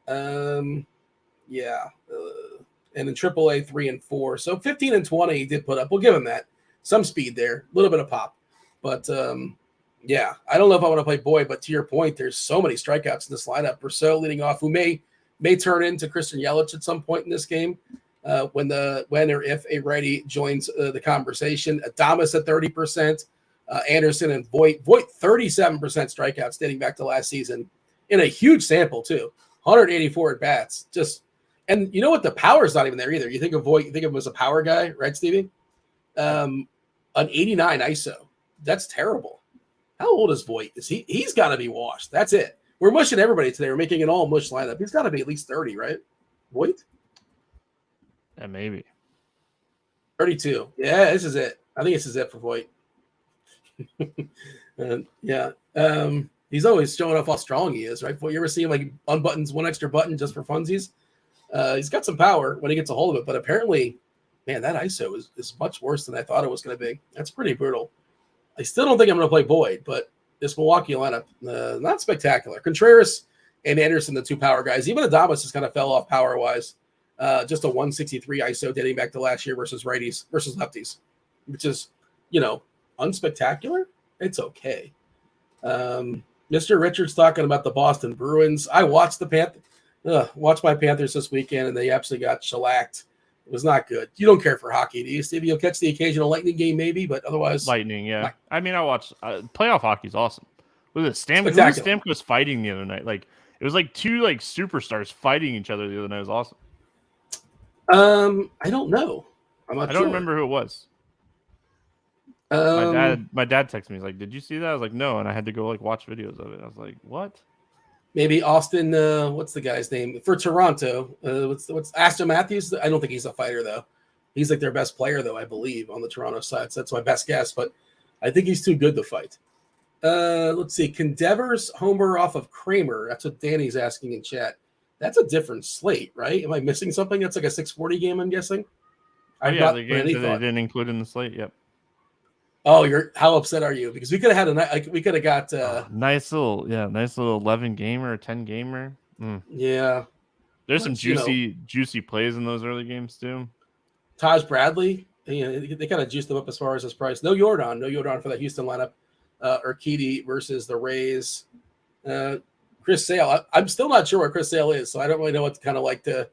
And in Triple-A, 3-4. So 15-20 he did put up. We'll give him that. Some speed there, a little bit of pop. But I don't know if I want to play Boyd, but to your point, there's so many strikeouts in this lineup. Rousseau leading off, who may turn into Christian Yelich at some point in this game. When or if a righty joins the conversation. Adames at 30%, Anderson and Voit 37% strikeouts dating back to last season in a huge sample too, 184 at bats. And you know what? The power's not even there either. You think of Voit, you think of him as a power guy, right, Stevie? An 89 ISO. That's terrible. How old is Voit? He's got to be washed. That's it. We're mushing everybody today. We're making an all mush lineup. He's got to be at least 30, right? Voit? Yeah, maybe 32. Yeah, this is it. I think this is it for Voit. He's always showing off how strong he is, right? You ever see him like unbuttons one extra button just for funsies? He's got some power when he gets a hold of it, but apparently, man, that ISO is much worse than I thought it was going to be. That's pretty brutal. I still don't think I'm going to play Boyd, but this Milwaukee lineup, not spectacular. Contreras and Anderson, the 2 power guys. Even Adames just kind of fell off power-wise. Just a 163 ISO dating back to last year versus righties versus lefties, which is, unspectacular. It's okay. Mr. Richards talking about the Boston Bruins. I watched watched my Panthers this weekend, and they absolutely got shellacked. It was not good. You don't care for hockey, do you, Stevie? You'll catch the occasional Lightning game maybe, but otherwise. Lightning, yeah. I mean, I watch playoff hockey's awesome. Look at this. Stamkos was fighting the other night. Like, it was like 2 like superstars fighting each other the other night. It was awesome. I don't know. I don't remember who it was. My dad texted me. He's like, "Did you see that?" I was like, "No," and I had to go like watch videos of it. I was like, "What?" Maybe Austin. What's the guy's name for Toronto? What's Aston Matthews? I don't think he's a fighter though. He's like their best player though, I believe, on the Toronto side. So that's my best guess, but I think he's too good to fight. Let's see. Can Devers homer off of Kramer? That's what Danny's asking in chat. That's a different slate, right? Am I missing something? That's like a 640 game, I'm guessing. The game that they didn't include in the slate. Yep. Oh, how upset are you? Because we could have had we could have got nice little 11 gamer, 10 gamer. Yeah. There's some juicy plays in those early games too. Taj Bradley, they kind of juiced him up as far as his price. No Jordan for that Houston lineup. Urquidy versus the Rays. Chris Sale. I'm still not sure what Chris Sale is, so I don't really know what to kind of like to.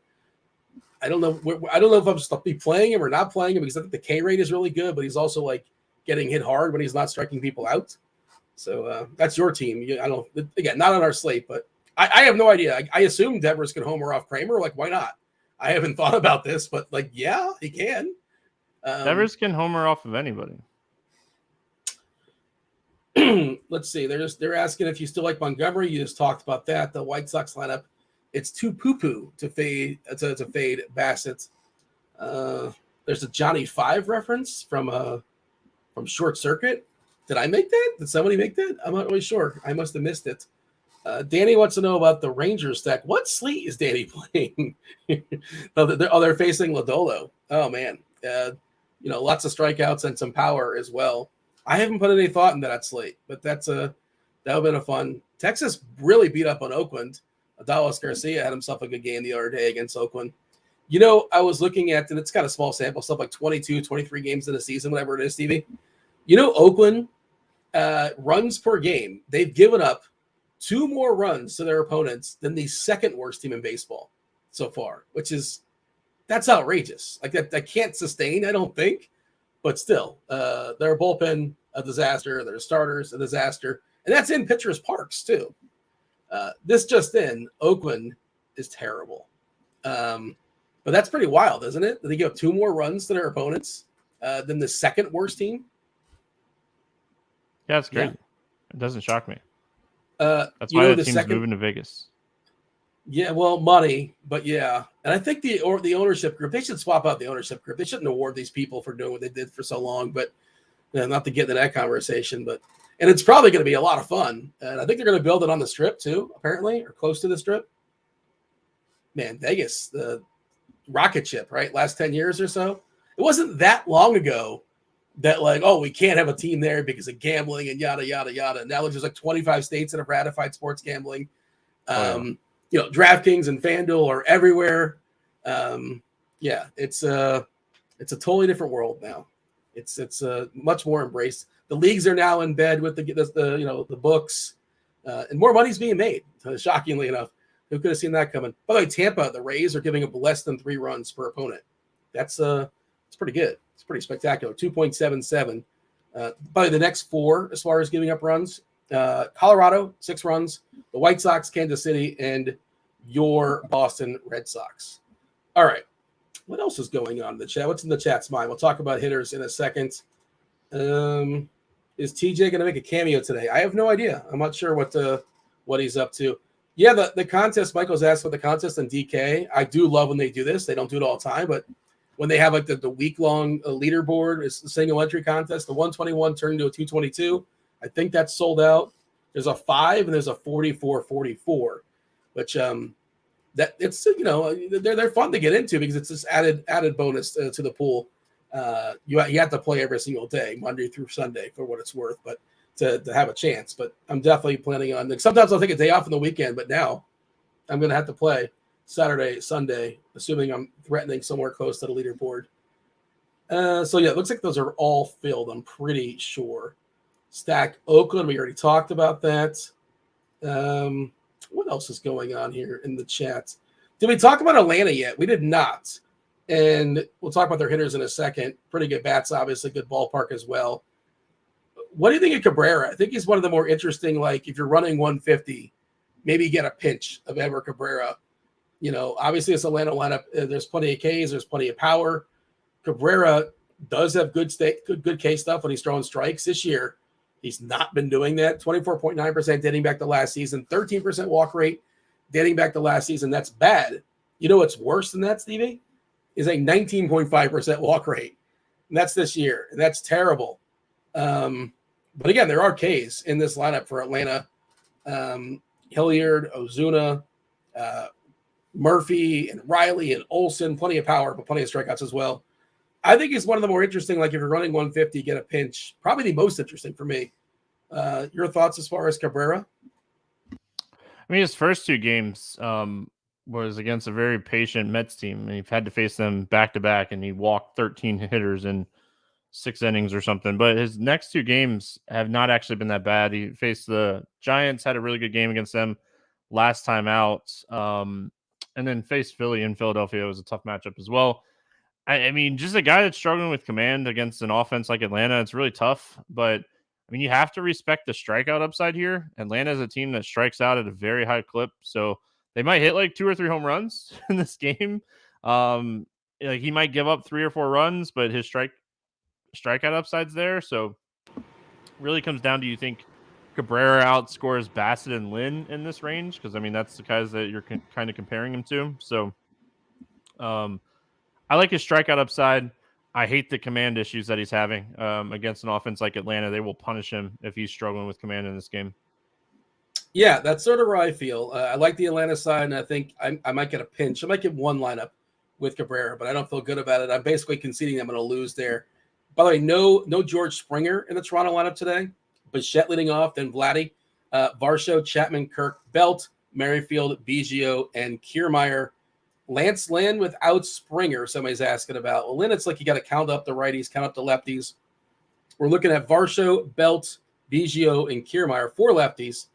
I don't know. I don't know if I'm just be playing him or not playing him because I think the K rate is really good, but he's also like getting hit hard when he's not striking people out. So that's your team. I don't. Again, not on our slate, but I have no idea. I assume Devers can homer off Kramer. Like, why not? I haven't thought about this, but like, yeah, he can. Devers can homer off of anybody. Let's see. They're asking if you still like Montgomery. You just talked about that. The White Sox lineup. It's too poo-poo to fade Bassett. There's a Johnny 5 reference from Short Circuit. Did I make that? Did somebody make that? I'm not really sure. I must have missed it. Danny wants to know about the Rangers stack. What slate is Danny playing? They're facing Lodolo. Oh man, lots of strikeouts and some power as well. I haven't put any thought into that slate, but that would have been a fun. Texas really beat up on Oakland. Adalis Garcia had himself a good game the other day against Oakland. I was looking at, and it's got a small sample, stuff like 22, 23 games in a season, whatever it is, Stevie. Oakland runs per game. They've given up 2 more runs to their opponents than the second worst team in baseball so far, that's outrageous. Like that can't sustain, I don't think. But still, their bullpen, a disaster. Their starters, a disaster. And that's in pitchers' parks, too. This just in, Oakland is terrible. But that's pretty wild, isn't it? That they give up 2 more runs to their opponents than the second worst team? Yeah, it's great. Yeah. It doesn't shock me. That's why the team's moving to Vegas. Yeah, well, money, but yeah. And I think the ownership group, they should swap out the ownership group. They shouldn't award these people for doing what they did for so long, but not to get into that conversation. And it's probably going to be a lot of fun. And I think they're going to build it on the Strip too, apparently, or close to the Strip. Man, Vegas, the rocket ship, right? Last 10 years or so. It wasn't that long ago that we can't have a team there because of gambling and yada, yada, yada. Now there's like 25 states that have ratified sports gambling. DraftKings and Fanduel are everywhere. It's a totally different world now. It's much more embraced. The leagues are now in bed with the books, and more money's being made. Shockingly enough, who could have seen that coming? By the way, Tampa, the Rays are giving up less than 3 runs per opponent. It's pretty good. It's pretty spectacular. 2.77. By the next 4 as far as giving up runs. Colorado, 6 runs. The White Sox, Kansas City, and your Boston Red Sox. All right. What else is going on in the chat? What's in the chat's mind? We'll talk about hitters in a second. Is TJ going to make a cameo today? I have no idea. I'm not sure what he's up to. Yeah, the contest, Michael's asked for the contest in DK. I do love when they do this. They don't do it all the time, but when they have the week-long leaderboard, it's the single entry contest. The 121 turned into a 222. I think that's sold out. There's a 5 and there's a 44-44, which that it's they're fun to get into because it's this added bonus to the pool. You have to play every single day, Monday through Sunday, for what it's worth, but to have a chance. But I'm definitely planning on. Sometimes I'll take a day off on the weekend, but now I'm going to have to play Saturday, Sunday, assuming I'm threatening somewhere close to the leaderboard. So yeah, it looks like those are all filled. I'm pretty sure. Stack Oakland, we already talked about that. What else is going on here in the chat? Did we talk about Atlanta yet? We did not. And we'll talk about their hitters in a second. Pretty good bats, obviously, good ballpark as well. What do you think of Cabrera? I think he's one of the more interesting, if you're running 150, maybe get a pinch of Edward Cabrera. Obviously it's Atlanta lineup. There's plenty of Ks. There's plenty of power. Cabrera does have good K stuff when he's throwing strikes this year. He's not been doing that. 24.9% dating back to last season. 13% walk rate dating back to last season. That's bad. You know what's worse than that, Stevie? Is a 19.5% walk rate. And that's this year. And that's terrible. But again, there are Ks in this lineup for Atlanta. Hilliard, Ozuna, Murphy, and Riley, and Olsen. Plenty of power, but plenty of strikeouts as well. I think it's one of the more interesting, if you're running 150, get a pinch. Probably the most interesting for me. Your thoughts as far as Cabrera? I mean, his first 2 games was against a very patient Mets team, and he had to face them back-to-back, and he walked 13 hitters in 6 innings or something. But his next 2 games have not actually been that bad. He faced the Giants, had a really good game against them. last time out. And then faced Philly in Philadelphia. It was a tough matchup as well. I mean, just a guy that's struggling with command against an offense like Atlanta, it's really tough. But, I mean, you have to respect the strikeout upside here. Atlanta is a team that strikes out at a very high clip. So they might hit like 2 or 3 home runs in this game. Like he might give up 3 or 4 runs, but his strikeout upside's there. So really comes down to, you think Cabrera outscores Bassett and Lynn in this range? Because, I mean, that's the guys that you're kind of comparing him to. So I like his strikeout upside. I hate the command issues that he's having against an offense like Atlanta. They will punish him if he's struggling with command in this game. Yeah, that's sort of where I feel. I like the Atlanta side, and I think I might get a pinch. I might get one lineup with Cabrera, but I don't feel good about it. I'm basically conceding I'm going to lose there. By the way, no George Springer in the Toronto lineup today. Bichette leading off, then Vladdy, Varsho, Chapman, Kirk, Belt, Merrifield, Biggio, and Kiermaier. Lance Lynn without Springer, somebody's asking about. Well, Lynn, it's like you got to count up the righties, count up the lefties. We're looking at Varsho, Belt, Biggio, and Kiermaier, 4 lefties.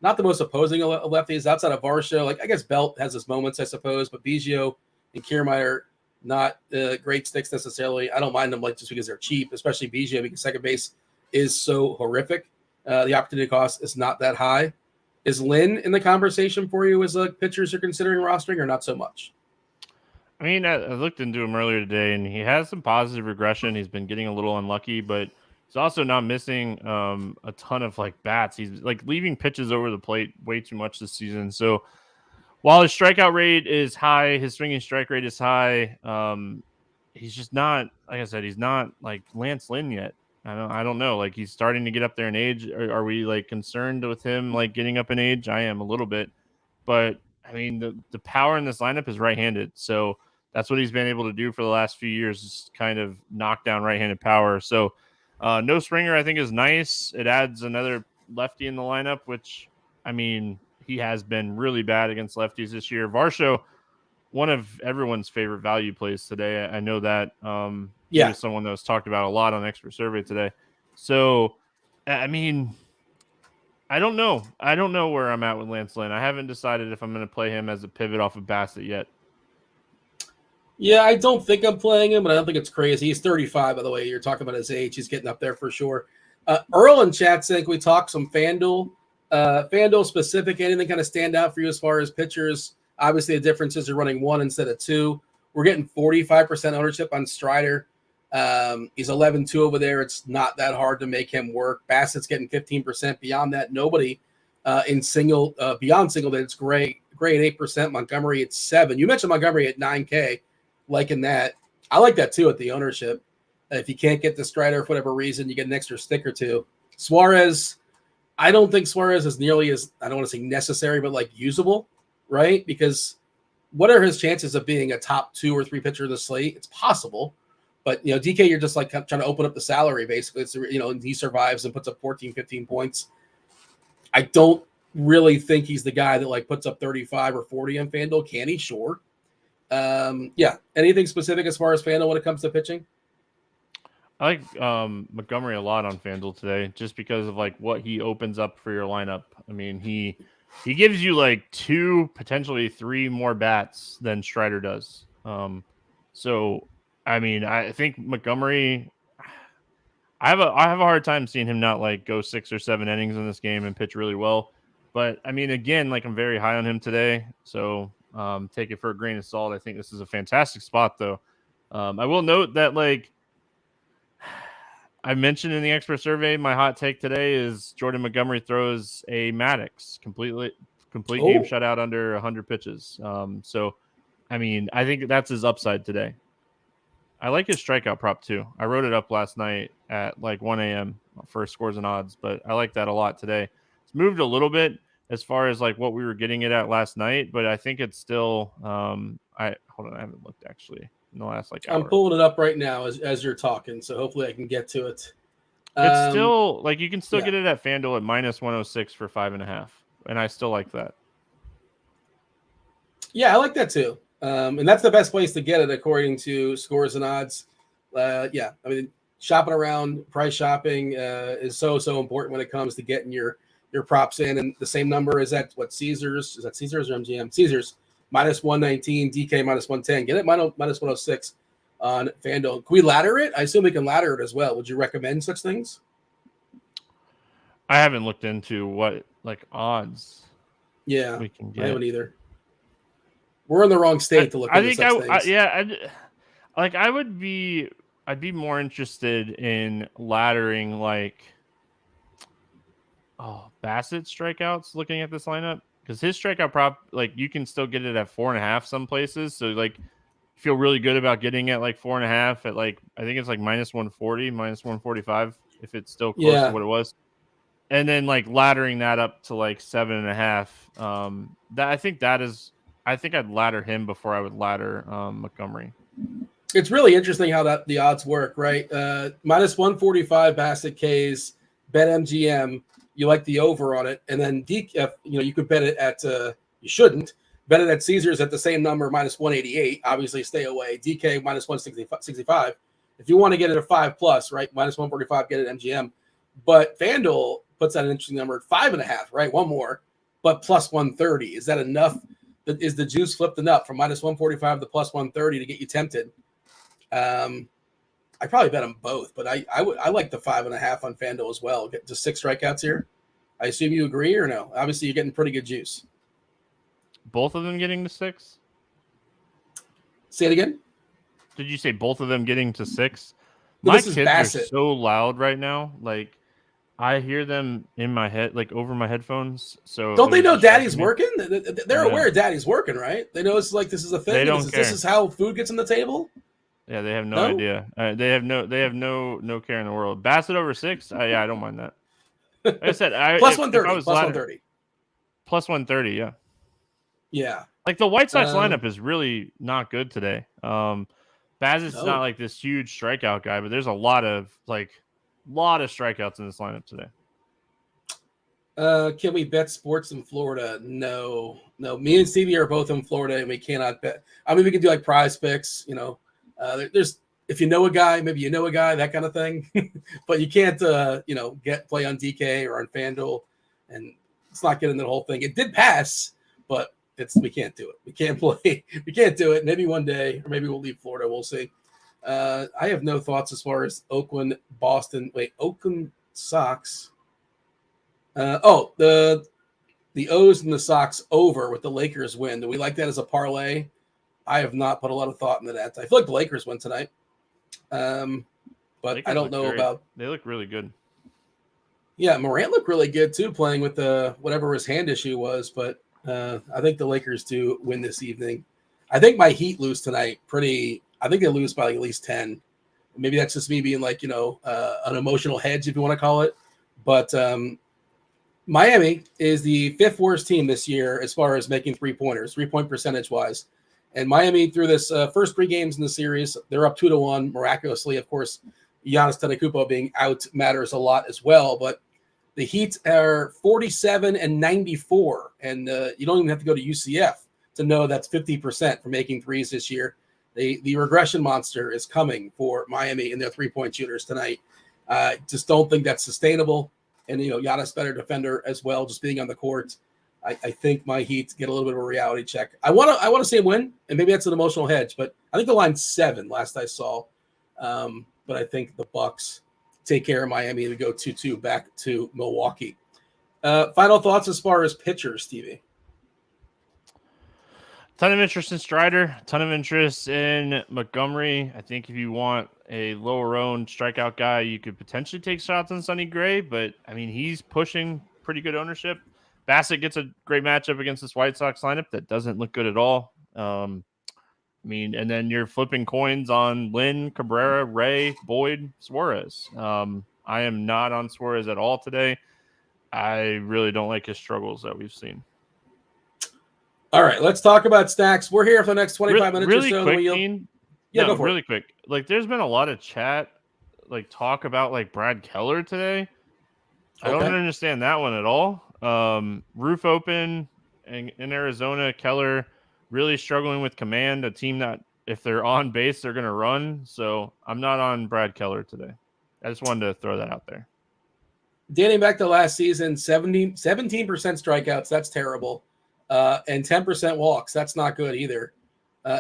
Not the most opposing lefties outside of Varsho. Like, I guess Belt has his moments, I suppose, but Biggio and Kiermaier, not great sticks necessarily. I don't mind them, like, just because they're cheap, especially Biggio, because second base is so horrific. The opportunity cost is not that high. Is Lynn in the conversation for you as pitchers you're considering rostering, or not so much? I mean, I looked into him earlier today, and he has some positive regression. He's been getting a little unlucky, but he's also not missing a ton of like bats. He's like leaving pitches over the plate way too much this season. So while his strikeout rate is high, his swinging strike rate is high. He's just not, like I said, he's not like Lance Lynn yet. I don't know. Like, he's starting to get up there in age. Are we like concerned with him like getting up in age? I am a little bit, but I mean the power in this lineup is right-handed, so that's what he's been able to do for the last few years, is kind of knock down right-handed power. So no Springer, I think, is nice. It adds another lefty in the lineup, which, I mean, he has been really bad against lefties this year. Varsho, one of everyone's favorite value plays today. I know that. He was someone that was talked about a lot on Expert Survey today. So, I mean, I don't know. I don't know where I'm at with Lance Lynn. I haven't decided if I'm going to play him as a pivot off of Bassett yet. Yeah, I don't think I'm playing him, but I don't think it's crazy. He's 35, by the way. You're talking about his age. He's getting up there for sure. Earl in chat saying, we talk some Fanduel. Fanduel specific, anything kind of stand out for you as far as pitchers? Obviously, the difference is you're running 1 instead of 2. We're getting 45% ownership on Strider. He's 11-2 over there. It's not that hard to make him work. Bassett's getting 15%. Beyond that, nobody in single, beyond single, that it's great at 8%. Montgomery at 7. You mentioned Montgomery at 9K. Liking that. I like that too at the ownership. If you can't get the Strider for whatever reason, you get an extra stick or two. Suarez, I don't think Suarez is nearly as, I don't want to say necessary, but like usable, right? Because what are his chances of being a top 2 or 3 pitcher of the slate? It's possible. But, you know, DK, you're just like trying to open up the salary, basically. It's, you know, and he survives and puts up 14, 15 points. I don't really think he's the guy that like puts up 35 or 40 on FanDuel. Can he? Sure. Yeah. Anything specific as far as FanDuel when it comes to pitching? I like Montgomery a lot on FanDuel today, just because of like what he opens up for your lineup. I mean, he gives you like 2, potentially 3 more bats than Strider does. So I mean, I think Montgomery, I have a hard time seeing him not like go 6 or 7 innings in this game and pitch really well. But I mean, again, like, I'm very high on him today, so take it for a grain of salt. I think this is a fantastic spot, though. I will note that, like I mentioned in the expert survey, my hot take today is Jordan Montgomery throws a Maddox complete game shutout under 100 pitches. So, I mean, I think that's his upside today. I like his strikeout prop too. I wrote it up last night at like 1 a.m. for scores and odds, but I like that a lot today. It's moved a little bit as far as like what we were getting it at last night, but I think it's still hold on, I haven't looked actually in the last like hour. I'm pulling it up right now as you're talking, so hopefully I can get to it. It's still like you can still get it at FanDuel at -106 for 5.5, and I still like that. Yeah, I like that too. And that's the best place to get it according to scores and odds. Yeah, I mean, shopping around, price shopping is so important when it comes to getting your your props in, and the same number is at what Caesars? Is that Caesars or MGM? Caesars minus 119, DK minus 110. Get it minus 106 on FanDuel. Can we ladder it? I assume we can ladder it as well. Would you recommend such things? I haven't looked into what like odds. Yeah, we can get. I haven't either. We're in the wrong state to look into such things. I'd be more interested in laddering like Bassett strikeouts. Looking at this lineup, because his strikeout prop, like you can still get it at 4.5 some places. So like feel really good about getting at like 4.5 at like I think it's like minus 140, minus 145 if it's still close to what it was. And then like laddering that up to like 7.5. I think I'd ladder him before I would ladder Montgomery. It's really interesting how the odds work, right? Minus 145 Bassett K's, bet MGM. You like the over on it, and then DF. You could bet it at. You shouldn't bet it at Caesars at the same number, minus 188. Obviously, stay away. DK minus 165. If you want to get it at 5+, right? Minus 145, get it at MGM. But FanDuel puts out an interesting number at 5.5, right? One more, but plus 130. Is that enough? Is the juice flipped enough from minus 145 to plus 130 to get you tempted? I probably bet them both, but I like the 5.5 on FanDuel as well. Get just 6 strikeouts here. I assume you agree or no? Obviously, you're getting pretty good juice. Both of them getting to 6? Say it again. Did you say both of them getting to 6? No, my kids are so loud right now. Like I hear them in my head, like over my headphones. So don't they know Daddy's working? They're aware Daddy's working, right? They know it's like this is a thing. They don't care. This is how food gets on the table. Yeah, they have no idea. They have no care in the world. Bassett over 6. I don't mind that. Like I said, plus 130. Plus 130. Plus 130. Yeah. Yeah. Like the White Sox lineup is really not good today. Bassett's not like this huge strikeout guy, but there's a lot of strikeouts in this lineup today. Can we bet sports in Florida? No. Me and Stevie are both in Florida, and we cannot bet. I mean, we can do like prize picks, there's if you know a guy, maybe you know a guy, that kind of thing. But you can't, play on DK or on FanDuel, and it's not getting the whole thing. It did pass, but we can't do it. We can't play. We can't do it. Maybe one day, or maybe we'll leave Florida. We'll see. I have no thoughts as far as Oakland, Boston. Wait, Oakland Sox. The O's and the Sox over with the Lakers win. Do we like that as a parlay? I have not put a lot of thought into that. I feel like the Lakers win tonight. But Lakers I don't know about. They look really good. Yeah, Morant looked really good too, playing with whatever his hand issue was. But I think the Lakers do win this evening. I think my Heat lose tonight. I think they lose by like at least 10. Maybe that's just me being like an emotional hedge, if you want to call it. But Miami is the 5th worst team this year as far as making 3-pointers, 3-point percentage wise. And Miami, through this first 3 games in the series, they're up 2-1. Miraculously, of course, Giannis Antetokounmpo being out matters a lot as well. But the Heat are 47-94, and you don't even have to go to UCF to know that's 50% for making threes this year. The regression monster is coming for Miami and their 3-point shooters tonight. Just don't think that's sustainable. And Giannis better defender as well, just being on the court. I think my Heat get a little bit of a reality check. I want to see him win, and maybe that's an emotional hedge, but I think the line's 7 last I saw. But I think the Bucks take care of Miami and we go 2-2 back to Milwaukee. Final thoughts as far as pitchers, Stevie? Ton of interest in Strider, ton of interest in Montgomery. I think if you want a lower-owned strikeout guy, you could potentially take shots on Sonny Gray, but I mean, he's pushing pretty good ownership. Bassett gets a great matchup against this White Sox lineup that doesn't look good at all. And then you're flipping coins on Lynn, Cabrera, Ray, Boyd, Suarez. I am not on Suarez at all today. I really don't like his struggles that we've seen. All right, let's talk about stacks. We're here for the next 25 minutes really or so. Quick, go for really it. Quick. Like, there's been a lot of chat, like talk about like Brad Keller today. I don't understand that one at all. Roof open in Arizona. Keller really struggling with command. A team that if they're on base, they're going to run. So I'm not on Brad Keller today. I just wanted to throw that out there. dating back to last season, 17% strikeouts. That's terrible. And 10% walks. That's not good either.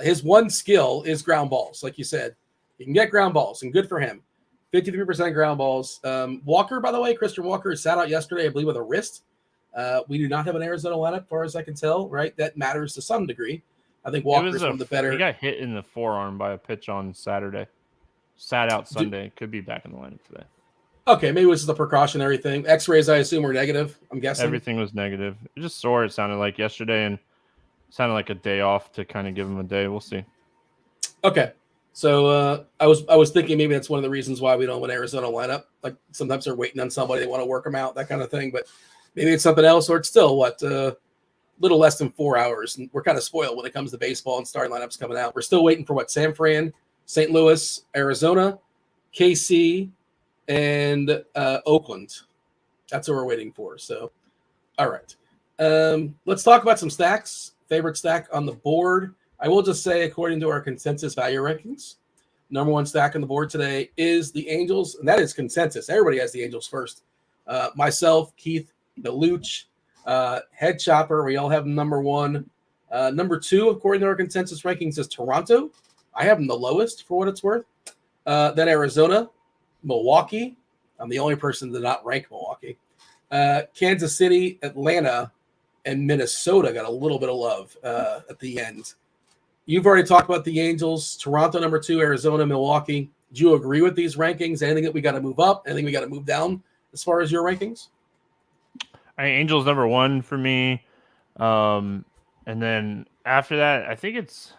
His one skill is ground balls. Like you said, he can get ground balls, and good for him. 53% ground balls. Walker, by the way, Christian Walker sat out yesterday, I believe, with a wrist. We do not have an Arizona lineup, as far as I can tell, right? That matters to some degree. I think Walker's one of the better. He got hit in the forearm by a pitch on Saturday. Sat out Sunday. Could be back in the lineup today. Okay, maybe it was just a precautionary thing. X-rays, I assume, were negative, I'm guessing. Everything was negative. It just sore, it sounded like yesterday, and sounded like a day off to kind of give him a day. We'll see. Okay. So I was thinking maybe that's one of the reasons why we don't win Arizona lineup. Like sometimes they're waiting on somebody, they want to work them out, that kind of thing. But maybe it's something else, or it's still little less than 4 hours. And we're kind of spoiled when it comes to baseball and starting lineups coming out. We're still waiting for San Fran, St. Louis, Arizona, KC, and Oakland. That's what we're waiting for. So, all right. Let's talk about some stacks. Favorite stack on the board. I will just say, according to our consensus value rankings, number one stack on the board today is the Angels, and that is consensus. Everybody has the Angels first. Myself, Keith, the Luch, Head Chopper, we all have number one. Number two, according to our consensus rankings, is Toronto. I have them the lowest for what it's worth. Then Arizona, Milwaukee. I'm the only person to not rank Milwaukee. Kansas City, Atlanta, and Minnesota got a little bit of love at the end. You've already talked about the Angels, Toronto number two, Arizona, Milwaukee. Do you agree with these rankings? Anything that we got to move up? Anything we got to move down as far as your rankings? Angels number one for me. And then after that, I think it's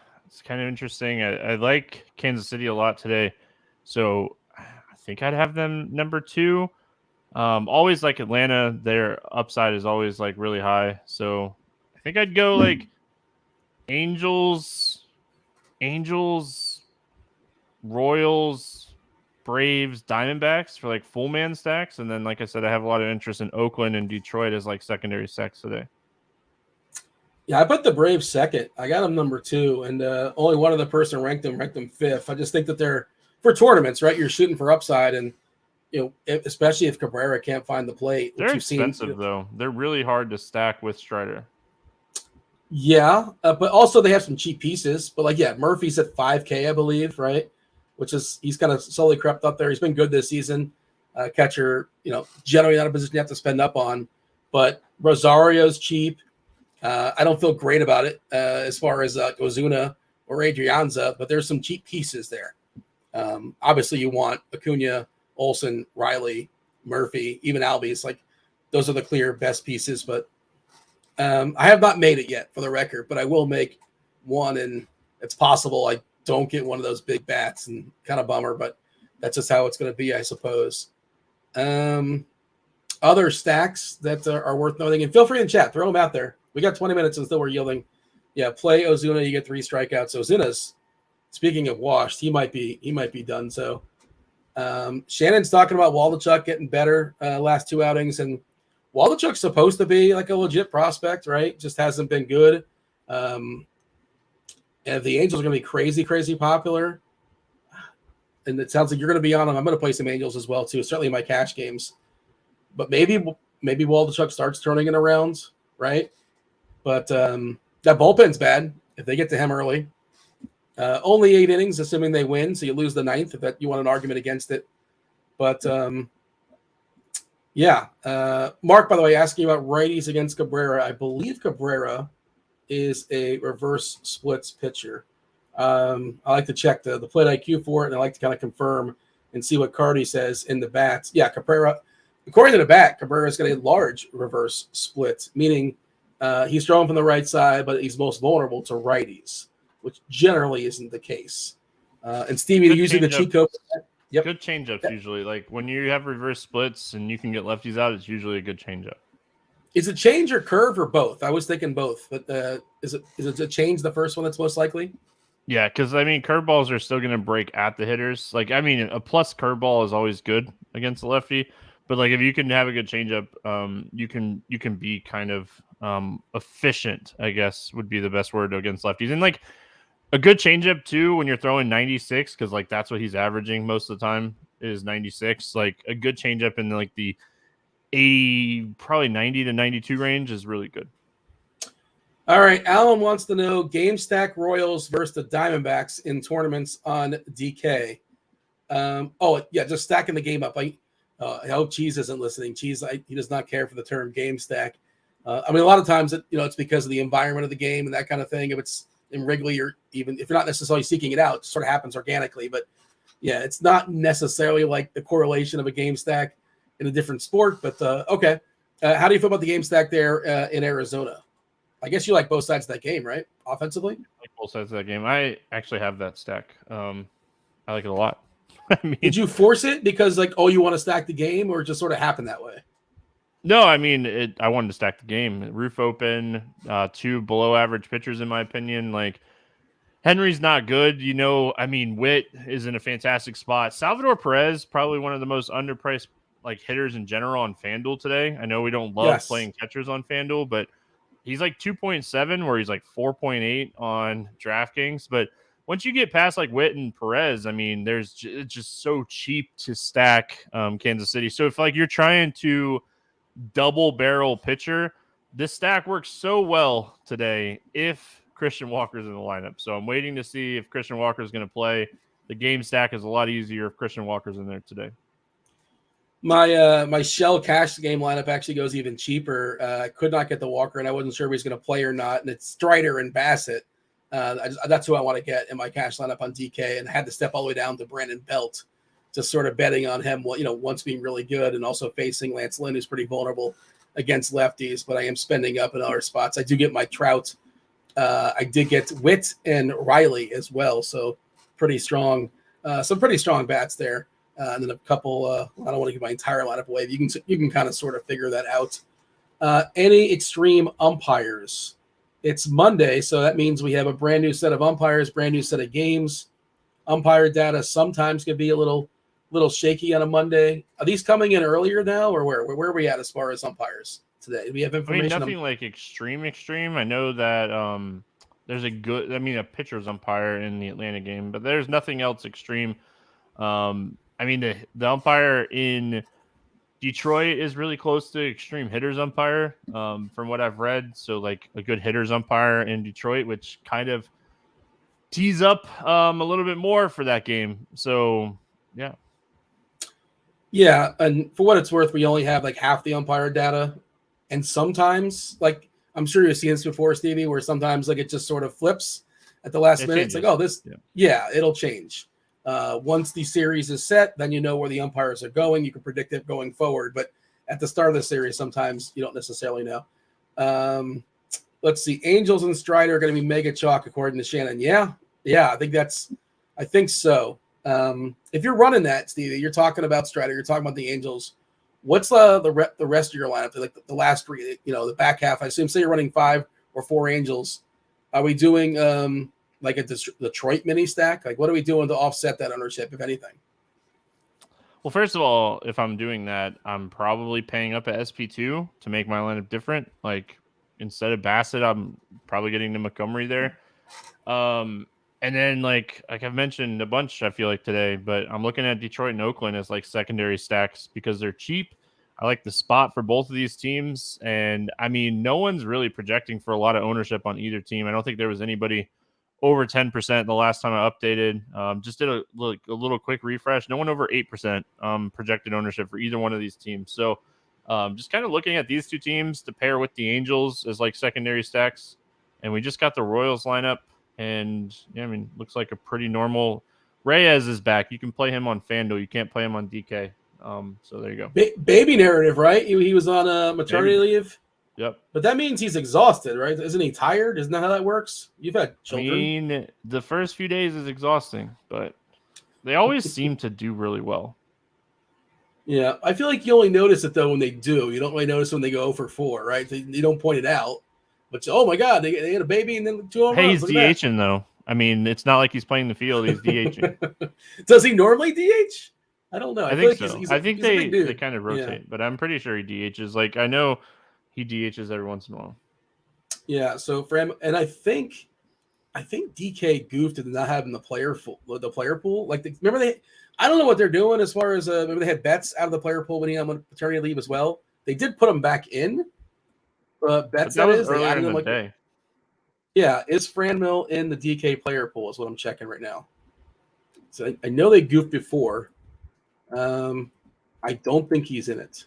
kind of interesting. I like Kansas City a lot today. So I think I'd have them number two. Always like Atlanta. Their upside is always like really high. So I think I'd go like Angels, Royals, Braves, Diamondbacks for like full man stacks. And then, like I said, I have a lot of interest in Oakland and Detroit as like secondary stacks today. Yeah, I put the Braves second. I got them number two, and only one other person ranked them fifth. I just think that they're for tournaments, right? You're shooting for upside, and especially if Cabrera can't find the plate. They're expensive though. They're really hard to stack with Strider. Yeah, but also they have some cheap pieces. But Murphy's at $5K, I believe, right? Which is he's kind of slowly crept up there. He's been good this season. Catcher, generally not a position you have to spend up on. But Rosario's cheap. I don't feel great about it as far as Ozuna or Adrianza, but there's some cheap pieces there. Obviously, you want Acuna, Olsen, Riley, Murphy, even Albies. Like those are the clear best pieces. But I have not made it yet, for the record. But I will make one, and it's possible I don't get one of those big bats, and kind of bummer. But that's just how it's going to be, I suppose. Other stacks that are worth noting, and feel free in chat, throw them out there. We got 20 minutes and still we're yielding. Yeah, play Ozuna, you get 3 strikeouts. Ozuna's, speaking of washed, he might be done. So Shannon's talking about Waldichuk getting better last 2 outings, and Waldichuk's supposed to be like a legit prospect, right? Just hasn't been good. And the Angels are going to be crazy, crazy popular. And it sounds like you're going to be on them. I'm going to play some Angels as well too, certainly in my cash games. But maybe Waldichuk starts turning it around, right? But that bullpen's bad if they get to him early. Only 8 innings, assuming they win, so you lose the 9th if that you want an argument against it. But Mark, by the way, asking about righties against Cabrera. I believe Cabrera is a reverse splits pitcher. I like to check the plate IQ for it, and I like to kind of confirm and see what Cardi says in the bats. Yeah, Cabrera, according to the bat, Cabrera's got a large reverse split, meaning he's throwing from the right side, but he's most vulnerable to righties, which generally isn't the case. And Stevie, usually the cheat code. Yep. Good changeups usually. Like when you have reverse splits and you can get lefties out, it's usually a good changeup. Is it change or curve or both? I was thinking both, but is it a change the first one that's most likely? Yeah, because curveballs are still going to break at the hitters. A plus curveball is always good against a lefty, but if you can have a good changeup, you can be kind of efficient, I guess would be the best word against lefties. And a good changeup too when you're throwing 96, because that's what he's averaging most of the time is 96. A good changeup in the probably 90 to 92 range is really good. All right, Alan wants to know game stack Royals versus the Diamondbacks in tournaments on DK. Just stacking the game up. I hope Cheese isn't listening. Cheese, he does not care for the term game stack. A lot of times it's because of the environment of the game and that kind of thing. If it's in Wrigley, or even if you're not necessarily seeking it out, it sort of happens organically. But yeah, it's not necessarily like the correlation of a game stack in a different sport. But okay, how do you feel about the game stack there in Arizona? I guess you like both sides of that game, right? Offensively? I like both sides of that game. I actually have that stack. I like it a lot. Did you force it because you want to stack the game, or it just sort of happened that way? No, I wanted to stack the game. Roof open, 2 below average pitchers, in my opinion. Like, Henry's not good. Witt is in a fantastic spot. Salvador Perez, probably one of the most underpriced hitters in general on Fanduel today. I know we don't love playing catchers on Fanduel, but he's 2.7, where he's 4.8 on DraftKings. But once you get past Witt and Perez, it's just so cheap to stack Kansas City. So if you're trying to double barrel pitcher, this stack works so well today if Christian Walker's in the lineup. So I'm waiting to see if Christian Walker is going to play. The game stack is a lot easier if Christian Walker's in there today. My shell cash game lineup actually goes even cheaper. I could not get the Walker, and I wasn't sure if he's going to play or not. And it's Strider and Bassett. That's who I want to get in my cash lineup on DK, and I had to step all the way down to Brandon Belt, just sort of betting on him. Once being really good, and also facing Lance Lynn, who's pretty vulnerable against lefties. But I am spending up in other spots. I do get my Trout. I did get Witt and Riley as well, so pretty strong. Some pretty strong bats there. And then a couple, I don't want to give my entire lineup away. You can kind of sort of figure that out. Any extreme umpires? It's Monday, so that means we have a brand new set of umpires, brand new set of games. Umpire data sometimes can be a little shaky on a Monday. Are these coming in earlier now, or where are we at as far as umpires today? Do we have information? Nothing extreme. I know that there's a pitcher's umpire in the Atlanta game, but there's nothing else extreme. The umpire in Detroit is really close to extreme hitters umpire, from what I've read. So a good hitters umpire in Detroit, which kind of tees up a little bit more for that game. So yeah. Yeah, and for what it's worth, we only have half the umpire data, and sometimes I'm sure you've seen this before, Stevie, where sometimes it just sort of flips at the last minute. Changes. It's it'll change. Once the series is set, then you know where the umpires are going. You can predict it going forward, but at the start of the series, sometimes you don't necessarily know. Let's see. Angels and Strider are going to be mega chalk according to Shannon. Yeah, I think so. If you're running that, Stevie, you're talking about Strider, you're talking about the Angels. What's the rest of your lineup? The last three, the back half. I assume, say you're running 5 or 4 Angels. Are we doing a Detroit mini stack? What are we doing to offset that ownership, if anything? Well, first of all, if I'm doing that, I'm probably paying up at SP2 to make my lineup different. Instead of Bassett, I'm probably getting to Montgomery there. And then I've mentioned a bunch, I feel like today, but I'm looking at Detroit and Oakland as secondary stacks because they're cheap. I like the spot for both of these teams. And no one's really projecting for a lot of ownership on either team. I don't think there was anybody over 10% the last time I updated. Just did a little quick refresh. No one over 8% projected ownership for either one of these teams. So just kind of looking at these two teams to pair with the Angels as secondary stacks. And we just got the Royals lineup. And looks like a pretty normal. Reyes is back. You can play him on Fanduel. You can't play him on DK. So there you go. Baby narrative, right? He was on maternity leave. Yep. But that means he's exhausted, right? Isn't he tired? Isn't that how that works? You've had children. The first few days is exhausting, but they always seem to do really well. Yeah, I feel like you only notice it though when they do. You don't really notice when they go 0 for 4, right? You don't point it out. But oh my God, they had a baby and then 2 home runs. He's DHing though. It's not like he's playing the field. He's DHing. Does he normally DH? I don't know. I think so. I think they kind of rotate, but I'm pretty sure he DHs. I know he DHs every once in a while. Yeah. So for him, and I think DK goofed in not having the player pool. Remember I don't know what they're doing as far as remember they had bets out of the player pool when he on maternity leave as well. They did put him back in. Bets that was is. They earlier added in him the like day. Yeah, is Franmil in the DK player pool is what I'm checking right now. So I know they goofed before. I don't think he's in it.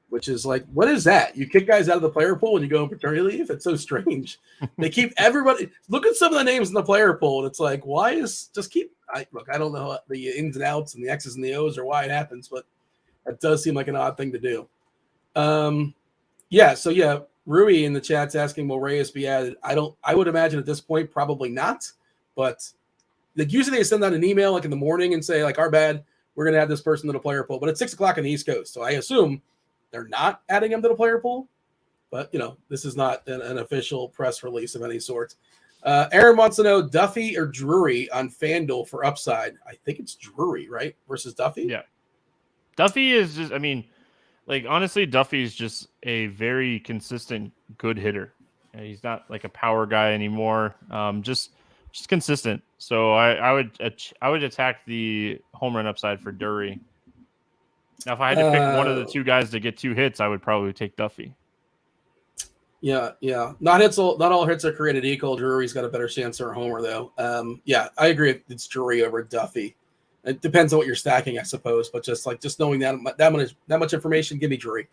Which is like, what is that? You kick guys out of the player pool when you go on paternity leave? It's so strange. They keep everybody. Look at some of the names in the player pool, and it's like, why is just keep? Look, I don't know the ins and outs and the X's and the O's or why it happens, but that does seem like an odd thing to do. So Rui in the chat's asking, will Reyes be added? I would imagine at this point probably not, but like usually they send out an email like in the morning and say like, our bad, we're gonna add this person to the player pool, but it's 6 o'clock on the East Coast, so I assume they're not adding him to the player pool. But this is not an official press release of any sort. Aaron wants to know Duffy or Drury on FanDuel for upside. I think it's Drury, right? Versus Duffy? Yeah. Duffy is just, honestly, Duffy's just a very consistent, good hitter. He's not like a power guy anymore. Just consistent. So I would attack the home run upside for Drury. Now, if I had to pick one of the two guys to get 2 hits, I would probably take Duffy. Yeah. Not all hits are created equal. Drury's got a better chance for a homer, though. I agree. It's Drury over Duffy. It depends on what you're stacking, I suppose. But just knowing that much information, give me Drury.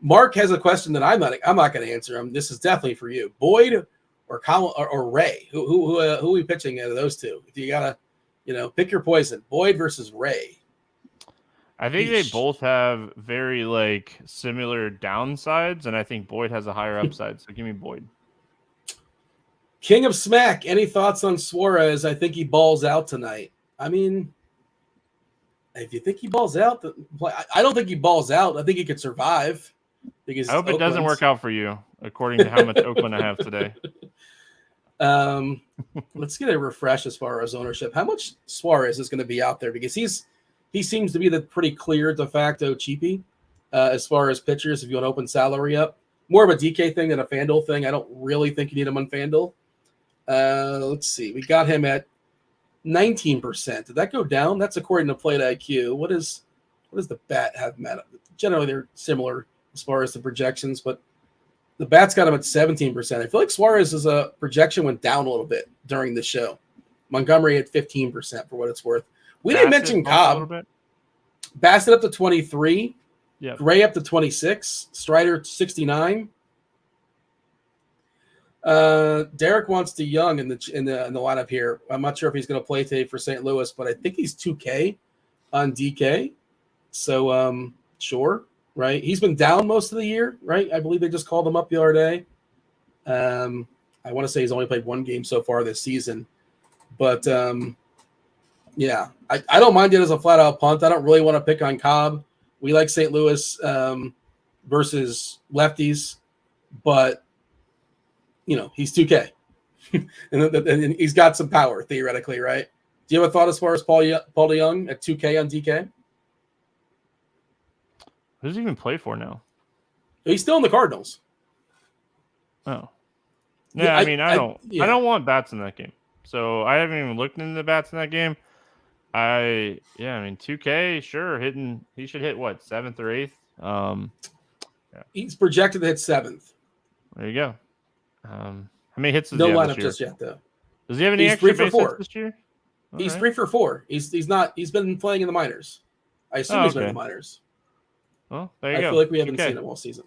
Mark has a question that I'm not going to answer. This is definitely for you. Boyd or Colin or Ray. Who are we pitching out of those two? If you gotta, pick your poison. Boyd versus Ray. I think they both have very similar downsides, and I think Boyd has a higher upside. So give me Boyd. King of Smack. Any thoughts on Suarez? I think he balls out tonight. I mean, if you think he balls out, I don't think he balls out. I think he could survive. Because I hope it doesn't work out for you, according to how much Oakland I have today. Let's get a refresh as far as ownership. How much Suarez is going to be out there? Because he seems to be the pretty clear de facto cheapie as far as pitchers. If you want to open salary up, more of a DK thing than a FanDuel thing. I don't really think you need him on FanDuel. Let's see. We got him at 19%. Did that go down? That's according to Plate IQ. What does the bat have him at? Generally, they're similar as far as the projections, but the bat's got him at 17%. I feel like Suarez's projection went down a little bit during the show. Montgomery at 15% for what it's worth. We didn't mention Cobb. Bassett up to 23. Yeah. Gray up to 26. Strider 69. Derek wants DeYoung in the lineup here. I'm not sure if he's going to play today for St. Louis, but I think he's 2K on DK. So sure, right? He's been down most of the year, right? I believe they just called him up the other day. I want to say he's only played 1 game so far this season, but yeah, I don't mind it as a flat out punt. I don't really want to pick on Cobb. We like St. Louis versus lefties, but he's 2K and he's got some power theoretically, right? Do you have a thought as far as Paul DeYoung at 2K on DK? Who does he even play for now? He's still in the Cardinals. Oh, yeah. I don't want bats in that game, so I haven't even looked into the bats in that game. 2K, sure, he should hit what, 7th or 8th. Yeah. He's projected to hit 7th. There you go. How many hits does he have lineup this year? just yet though? Does he have any extra base hits this year? He's 3 for 4. He's been playing in the minors. I assume he's been in the minors. Well, there you go. I feel like we haven't seen him all season.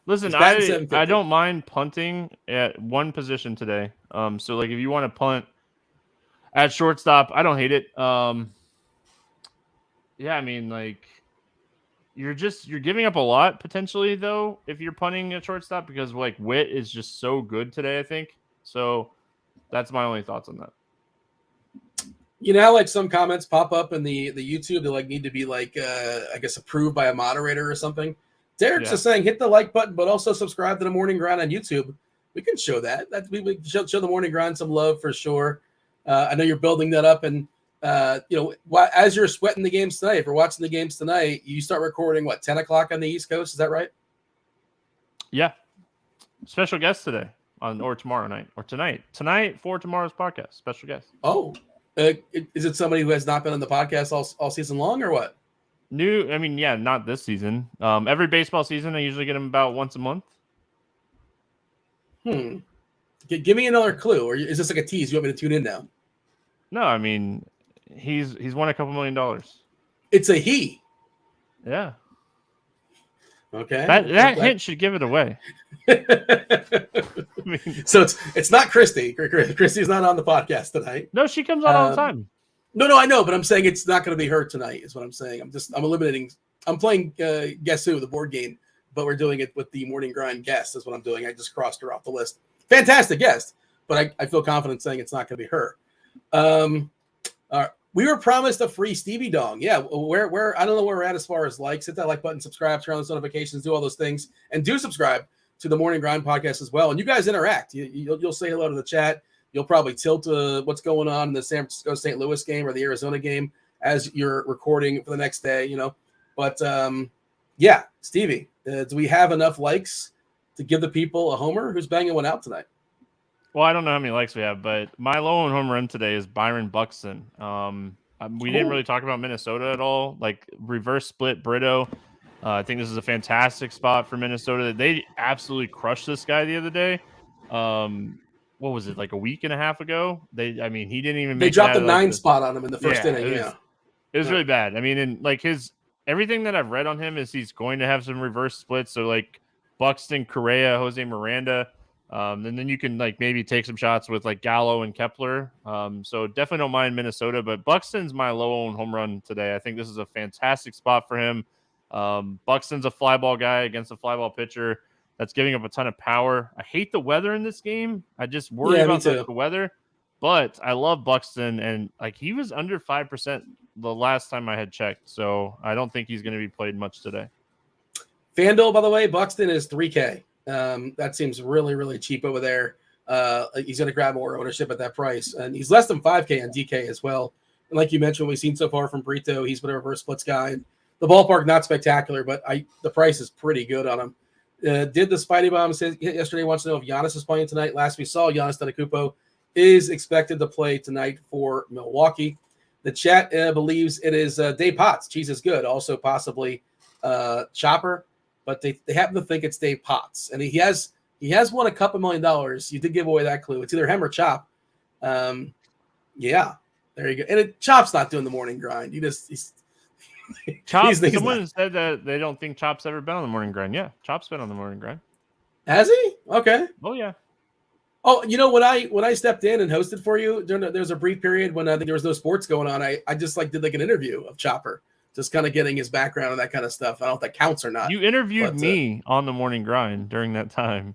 Listen, I don't mind punting at one position today. So if you want to punt at shortstop, I don't hate it. You're giving up a lot potentially though if you're punting at shortstop because Witt is just so good today, I think. So that's my only thoughts on that. Some comments pop up in the YouTube that need to be I guess approved by a moderator or something. Derek's just saying hit the like button, but also subscribe to the Morning Grind on YouTube. We can show that. We show the Morning Grind some love for sure. I know you're building that up, and as you're sweating the games tonight, if we're watching the games tonight, you start recording 10 o'clock on the East Coast. Is that right? Yeah. Special guest today or tomorrow night or tonight for tomorrow's podcast. Special guest. Oh, is it somebody who has not been on the podcast all season long or what? I mean, yeah, not this season. Every baseball season, I usually get him about once a month. Give me another clue, or is this like a tease? You want me to tune in now? No, I mean, he's won a couple $1 million. It's a he. Yeah. Okay. That hint should give it away. So it's not Christy. Christy's not on the podcast tonight. No, she comes on all the time. No, I know, but I'm saying it's not going to be her tonight. Is what I'm saying. I'm eliminating. I'm playing Guess Who, the board game, but we're doing it with the morning grind guest. Is what I'm doing. I just crossed her off the list. Fantastic guest, but I feel confident saying it's not going to be her. We were promised a free Stevie Dong. Yeah, where I don't know where we're at as far as likes. Hit that like button, subscribe, turn on those notifications, do all those things, and do subscribe to the Morning Grind podcast as well. And you guys interact. You'll say hello to the chat. You'll probably tilt what's going on in the San Francisco St. Louis game or the Arizona game as you're recording for the next day. But yeah, Stevie, do we have enough likes to give the people a homer? Who's banging one out tonight? Well, I don't know how many likes we have, but my low on home run today is Byron Buxton. We didn't really talk about Minnesota at all. Like reverse split Brito. I think this is a fantastic spot for Minnesota. They absolutely crushed this guy the other day. What was it, like a week and a half ago? He didn't even. They dropped a 9 spot on him in the first inning. It was really bad. I mean, and like everything that I've read on him is he's going to have some reverse splits. So like Buxton, Correa, Jose Miranda. And then you can like maybe take some shots with like Gallo and Kepler. So definitely don't mind Minnesota, but Buxton's my low on home run today. I think this is a fantastic spot for him. Buxton's a fly ball guy against a fly ball pitcher that's giving up a ton of power. I hate the weather in this game. I just worry about the weather, but I love Buxton, and like he was under 5% the last time I had checked. So I don't think he's going to be played much today. Fanduel, by the way, Buxton is $3K. That seems really, really cheap over there. He's going to grab more ownership at that price. And he's less than 5K on DK as well. And like you mentioned, we've seen so far from Brito, he's been a reverse splits guy. And the ballpark, not spectacular, but the price is pretty good on him. Did the Spidey Bomb say yesterday wants to know if Giannis is playing tonight? Last we saw, Giannis Antetokounmpo is expected to play tonight for Milwaukee. The chat believes it is Dave Potts. Cheese is good. Also possibly Chopper. But they happen to think it's Dave Potts, and he has won a couple $1 million. You did give away that clue. It's either him or Chop. Yeah, there you go. And Chop's not doing the morning grind. Chop. Someone said that they don't think Chop's ever been on the morning grind. Yeah, Chop's been on the morning grind. Has he? Okay. Oh yeah. Oh, when I stepped in and hosted for you, there was a brief period when I think there was no sports going on. I just did like an interview of Chopper. Just kind of getting his background and that kind of stuff. I don't know if that counts or not. You interviewed me on the morning grind during that time.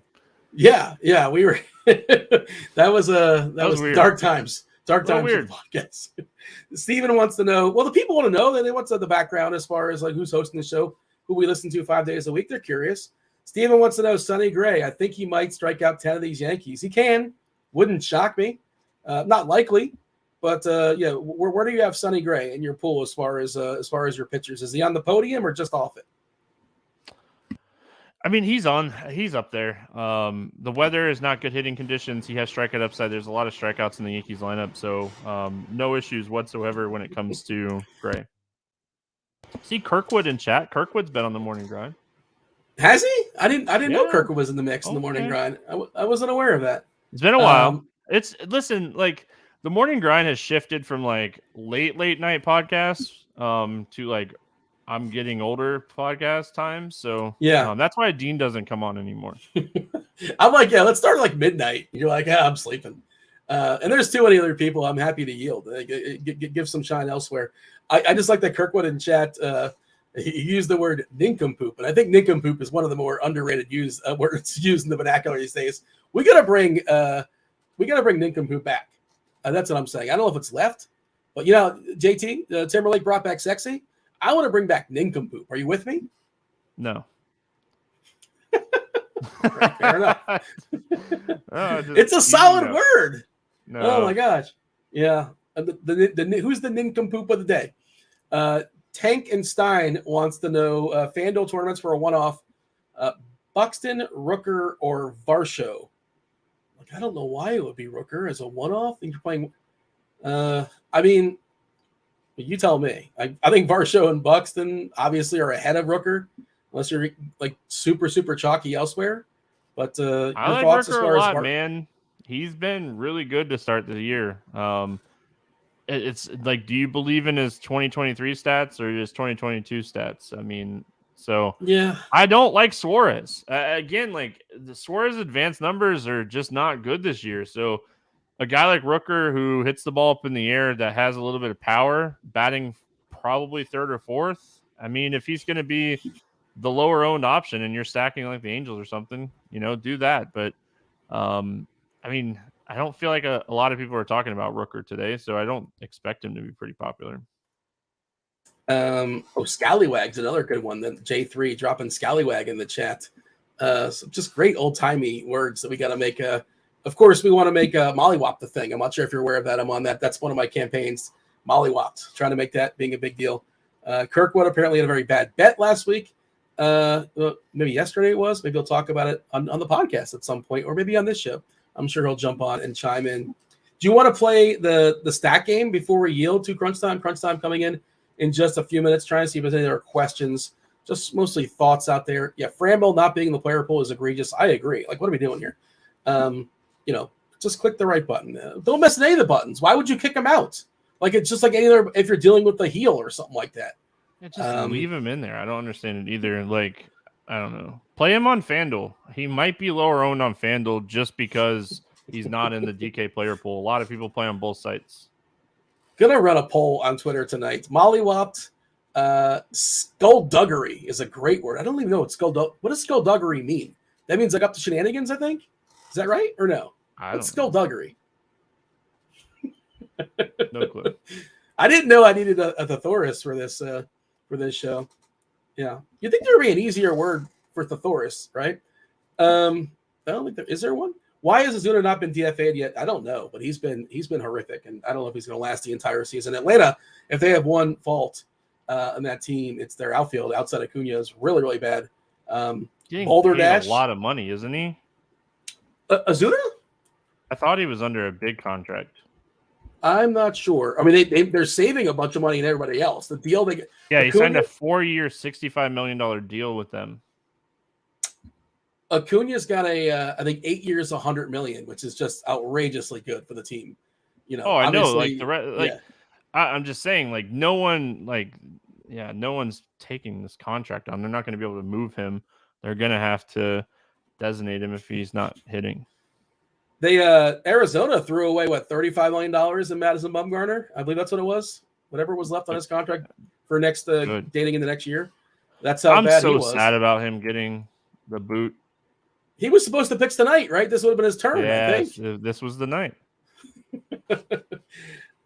Yeah, we were. that was dark times. Dark times weird. For the podcast. Steven wants to know. Well, the people want to know. They want the background as far as like who's hosting the show, who we listen to 5 days a week. They're curious. Steven wants to know Sonny Gray. I think he might strike out 10 of these Yankees. He can. Wouldn't shock me. Not likely. But yeah, where do you have Sonny Gray in your pool as far as your pitchers? Is he on the podium or just off it? I mean, he's up there. The weather is not good hitting conditions. He has strikeout upside. There's a lot of strikeouts in the Yankees lineup, so no issues whatsoever when it comes to Gray. See Kirkwood in chat. Kirkwood's been on the morning grind. Has he? I didn't know Kirkwood was in the mix in the morning grind. I wasn't aware of that. It's been a while. The morning grind has shifted from like late night podcasts to like I'm getting older podcast time. So yeah, that's why Dean doesn't come on anymore. I'm like, yeah, let's start like midnight. You're like, yeah, I'm sleeping. And there's too many other people. I'm happy to yield. Give some shine elsewhere. I just like that Kirkwood in chat. He used the word nincompoop, and I think nincompoop is one of the more underrated words used in the vernacular these days. We gotta bring nincompoop back. That's what I'm saying. I don't know if it's left, but JT Timberlake brought back sexy. I want to bring back nincompoop. Are you with me? No. Right, fair enough. It's a solid word. No. Oh my gosh. Yeah. Who's the nincompoop of the day? Tank and Stein wants to know FanDuel tournaments for a one-off. Buxton, Rooker, or Varsho. I don't know why it would be Rooker as a one-off. I think you're playing. I mean, You tell me. I think Varsho and Buxton obviously are ahead of Rooker, unless you're like super, super chalky elsewhere. But your I like thoughts as Rooker a far as lot, man. He's been really good to start the year. It's like, do you believe in his 2023 stats or his 2022 stats? I mean, so yeah, I don't like Suarez. Again, like the Suarez advanced numbers are just not good this year. So a guy like Rooker who hits the ball up in the air that has a little bit of power, batting probably third or fourth. I mean, if he's going to be the lower owned option and you're stacking like the Angels or something, do that. But I mean, I don't feel like a lot of people are talking about Rooker today, so I don't expect him to be pretty popular. Scallywag's another good one. Then J3 dropping Scallywag in the chat. So just great old timey words that we got to make. Of course, we want to make Mollywop the thing. I'm not sure if you're aware of that. I'm on that. That's one of my campaigns. Mollywop, trying to make that being a big deal. Kirkwood apparently had a very bad bet last week. Maybe yesterday it was. Maybe he'll talk about it on the podcast at some point, or maybe on this show. I'm sure he'll jump on and chime in. Do you want to play the stack game before we yield to Crunch Time? Crunch Time coming in just a few minutes, trying to see if there's any other questions. Just mostly thoughts out there. Yeah, Frambo not being in the player pool is egregious. I agree. Like, what are we doing here? Just click the right button. Don't mess with any of the buttons. Why would you kick them out? Like, it's just like any other, if you're dealing with the heel or something like that. Just leave him in there. I don't understand it either. Like, I don't know. Play him on FanDuel. He might be lower owned on FanDuel just because he's not in the DK player pool. A lot of people play on both sites. Gonna run a poll on Twitter tonight. Mollywopped. Skullduggery is a great word. I don't even know what does skullduggery mean? That means like up to shenanigans, I think. Is that right or no? What's skullduggery? No clue. I didn't know I needed a thesaurus for this show. Yeah, you think there would be an easier word for thesaurus, right? I don't think is there one. Why has Ozuna not been DFA'd yet? I don't know, but he's been horrific, and I don't know if he's going to last the entire season. Atlanta, if they have one fault in that team, it's their outfield. Outside of Cunha is really, really bad. Boulder Dash, a lot of money, isn't he? Ozuna? I thought he was under a big contract. I'm not sure. I mean, they're saving a bunch of money and everybody else. The deal they get. Yeah, he signed a 4-year, $65 million deal with them. Acuna's got I think 8 years, $100 million, which is just outrageously good for the team. I know. Like I'm just saying, like no one's taking this contract on. They're not going to be able to move him. They're going to have to designate him if he's not hitting. They Arizona threw away $35 million in Madison Bumgarner. I believe that's what it was. Whatever was left on his contract for next dating in the next year. That's how bad he was. I'm so sad about him getting the boot. He was supposed to pitch tonight, right? This would have been his turn, I think. This was the night.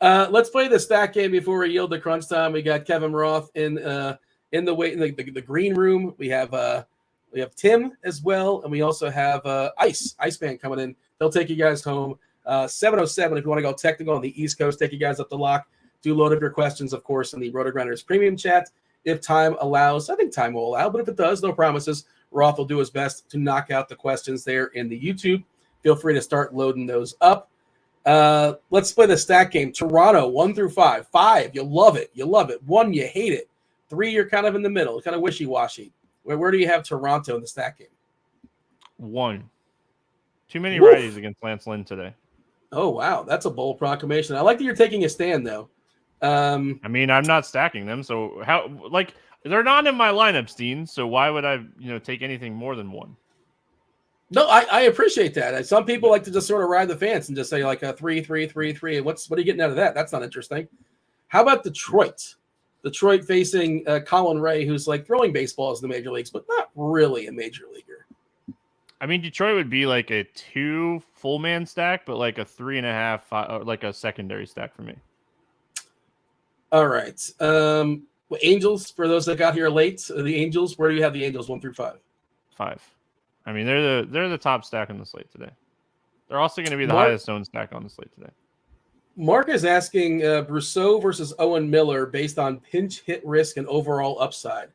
Let's play the stack game before we yield to crunch time. We got Kevin Roth in the green room. We have Tim as well, and we also have Iceman coming in. They'll take you guys home. 7:07 if you want to go technical on the East Coast, take you guys up the lock. Do load up your questions, of course, in the RotoGrinders premium chat if time allows. I think time will allow, but if it does, no promises. Roth will do his best to knock out the questions there in the YouTube. Feel free to start loading those up. Let's play the stack game. Toronto, 1 through 5. 5, you love it. 1, you hate it. 3, you're kind of in the middle, kind of wishy-washy. Where do you have Toronto in the stack game? 1. Too many righties against Lance Lynn today. Oh, wow. That's a bold proclamation. I like that you're taking a stand, though. I mean, I'm not stacking them, so they're not in my lineup, Steen, so why would I, take anything more than 1? No, I appreciate that. Some people like to just sort of ride the fence and just say like a 3, 3, 3, 3. What are you getting out of that? That's not interesting. How about Detroit? Detroit facing Colin Ray, who's like throwing baseballs in the major leagues, but not really a major leaguer. I mean, Detroit would be like a 2 full man stack, but like a 3.5, like a secondary stack for me. All right. Angels, for those that got here late, the Angels, where do you have the Angels 1 through 5? 5. I mean, they're the top stack on the slate today. They're also going to be the highest owned stack on the slate today. Mark is asking Brousseau versus Owen Miller based on pinch hit risk and overall upside.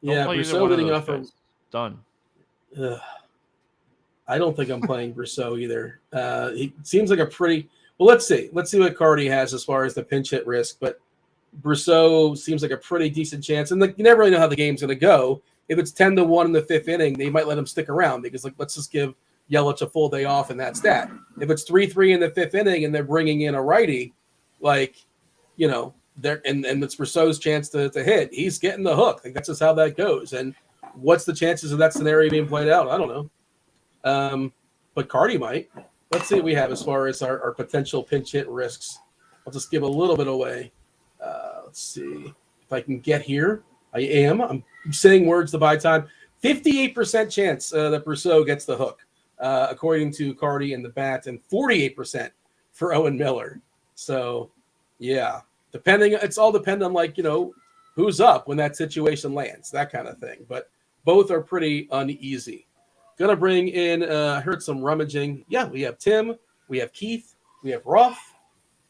Brousseau leading off from done. I don't think I'm playing Brousseau either. He seems like a pretty well. Let's see what card he has as far as the pinch hit risk. But Brousseau seems like a pretty decent chance. And like, you never really know how the game's going to go. If it's 10-1 in the 5th inning, they might let him stick around because, like, let's just give Yelich a full day off and that's that. If it's 3-3 in the 5th inning and they're bringing in a righty, like, you know, and it's Brousseau's chance to hit, he's getting the hook. Like, that's just how that goes. And what's the chances of that scenario being played out? I don't know. But Cardi might. Let's see what we have as far as our potential pinch hit risks. I'll just give a little bit away. Let's see if I can get here. I'm saying words to buy time. 58% chance that Brousseau gets the hook, according to Cardi and the bat, and 48% for Owen Miller. So, yeah, it's all dependent on, like, you know, who's up when that situation lands, that kind of thing. But both are pretty uneasy. Gonna bring in, I heard some rummaging. Yeah, we have Tim, we have Keith, we have Roth.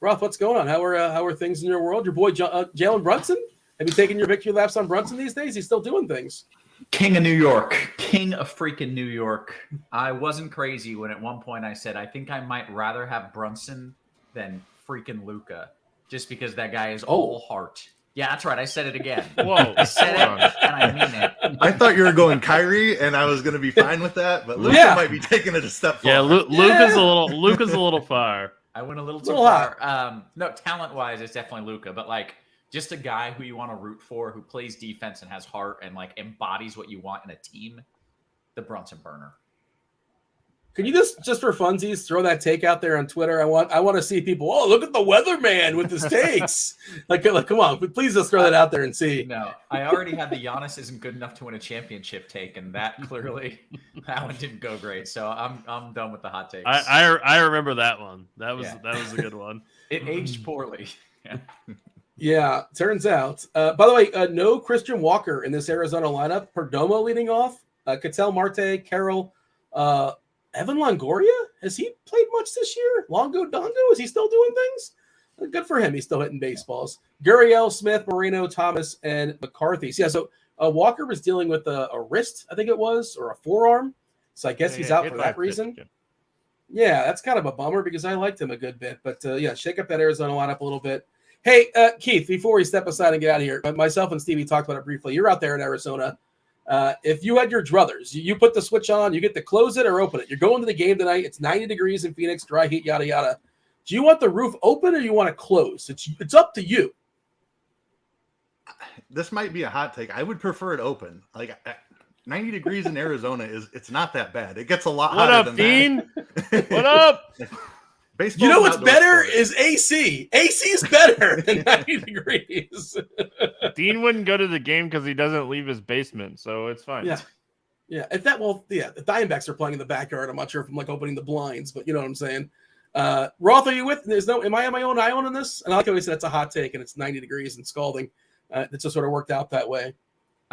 Roth, what's going on? How are things in your world? Your boy Jalen Brunson? Have you taken your victory laps on Brunson these days? He's still doing things. King of New York. King of freaking New York. I wasn't crazy when at one point I said I think I might rather have Brunson than freaking Luka, just because that guy is all heart. Yeah, that's right. I said it again. Whoa. I said it, and I mean it. I thought you were going Kyrie, and I was going to be fine with that, but Luka might be taking it a step far. Yeah, Luka's a little far. I went a little too far. No, talent-wise, it's definitely Luka, but like just a guy who you want to root for, who plays defense and has heart and like embodies what you want in a team, the Brunson burner. Could you just for funsies throw that take out there on Twitter? I want to see people. Oh, look at the weatherman with his takes. like, come on, please just throw that out there and see. No, I already had the Giannis isn't good enough to win a championship take, and that clearly that one didn't go great. So I'm done with the hot takes. I remember that one. That was a good one. It aged poorly. Yeah, turns out. By the way, no Christian Walker in this Arizona lineup. Perdomo leading off. Ketel Marte, Carroll. Evan Longoria, has he played much this year? Longo Dongo, is he still doing things? Good for him. He's still hitting baseballs. Gurriel, Smith, Moreno, Thomas, and McCarthy. So, yeah, so Walker was dealing with a wrist, I think it was, or a forearm. So I guess he's out for that reason. Yeah, that's kind of a bummer because I liked him a good bit. But, yeah, shake up that Arizona lineup a little bit. Hey, Keith, before we step aside and get out of here, myself and Stevie talked about it briefly. You're out there in Arizona. If you had your druthers, you put the switch on, you get to close it or open it. You're going to the game tonight. It's 90 degrees in Phoenix, dry heat, yada, yada. Do you want the roof open or you want it closed? It's up to you. This might be a hot take. I would prefer it open. Like 90 degrees in Arizona it's not that bad. It gets a lot hotter than Dean? that. What up? Baseball, you know what's better is AC. AC is better than 90 degrees. Dean wouldn't go to the game because he doesn't leave his basement, so it's fine. Yeah. Yeah. The Diamondbacks are playing in the backyard. I'm not sure if I'm like opening the blinds, but you know what I'm saying. Roth, are you with? Am I on my own island in this? And I like how he said it's a hot take and it's 90 degrees and scalding. It just sort of worked out that way.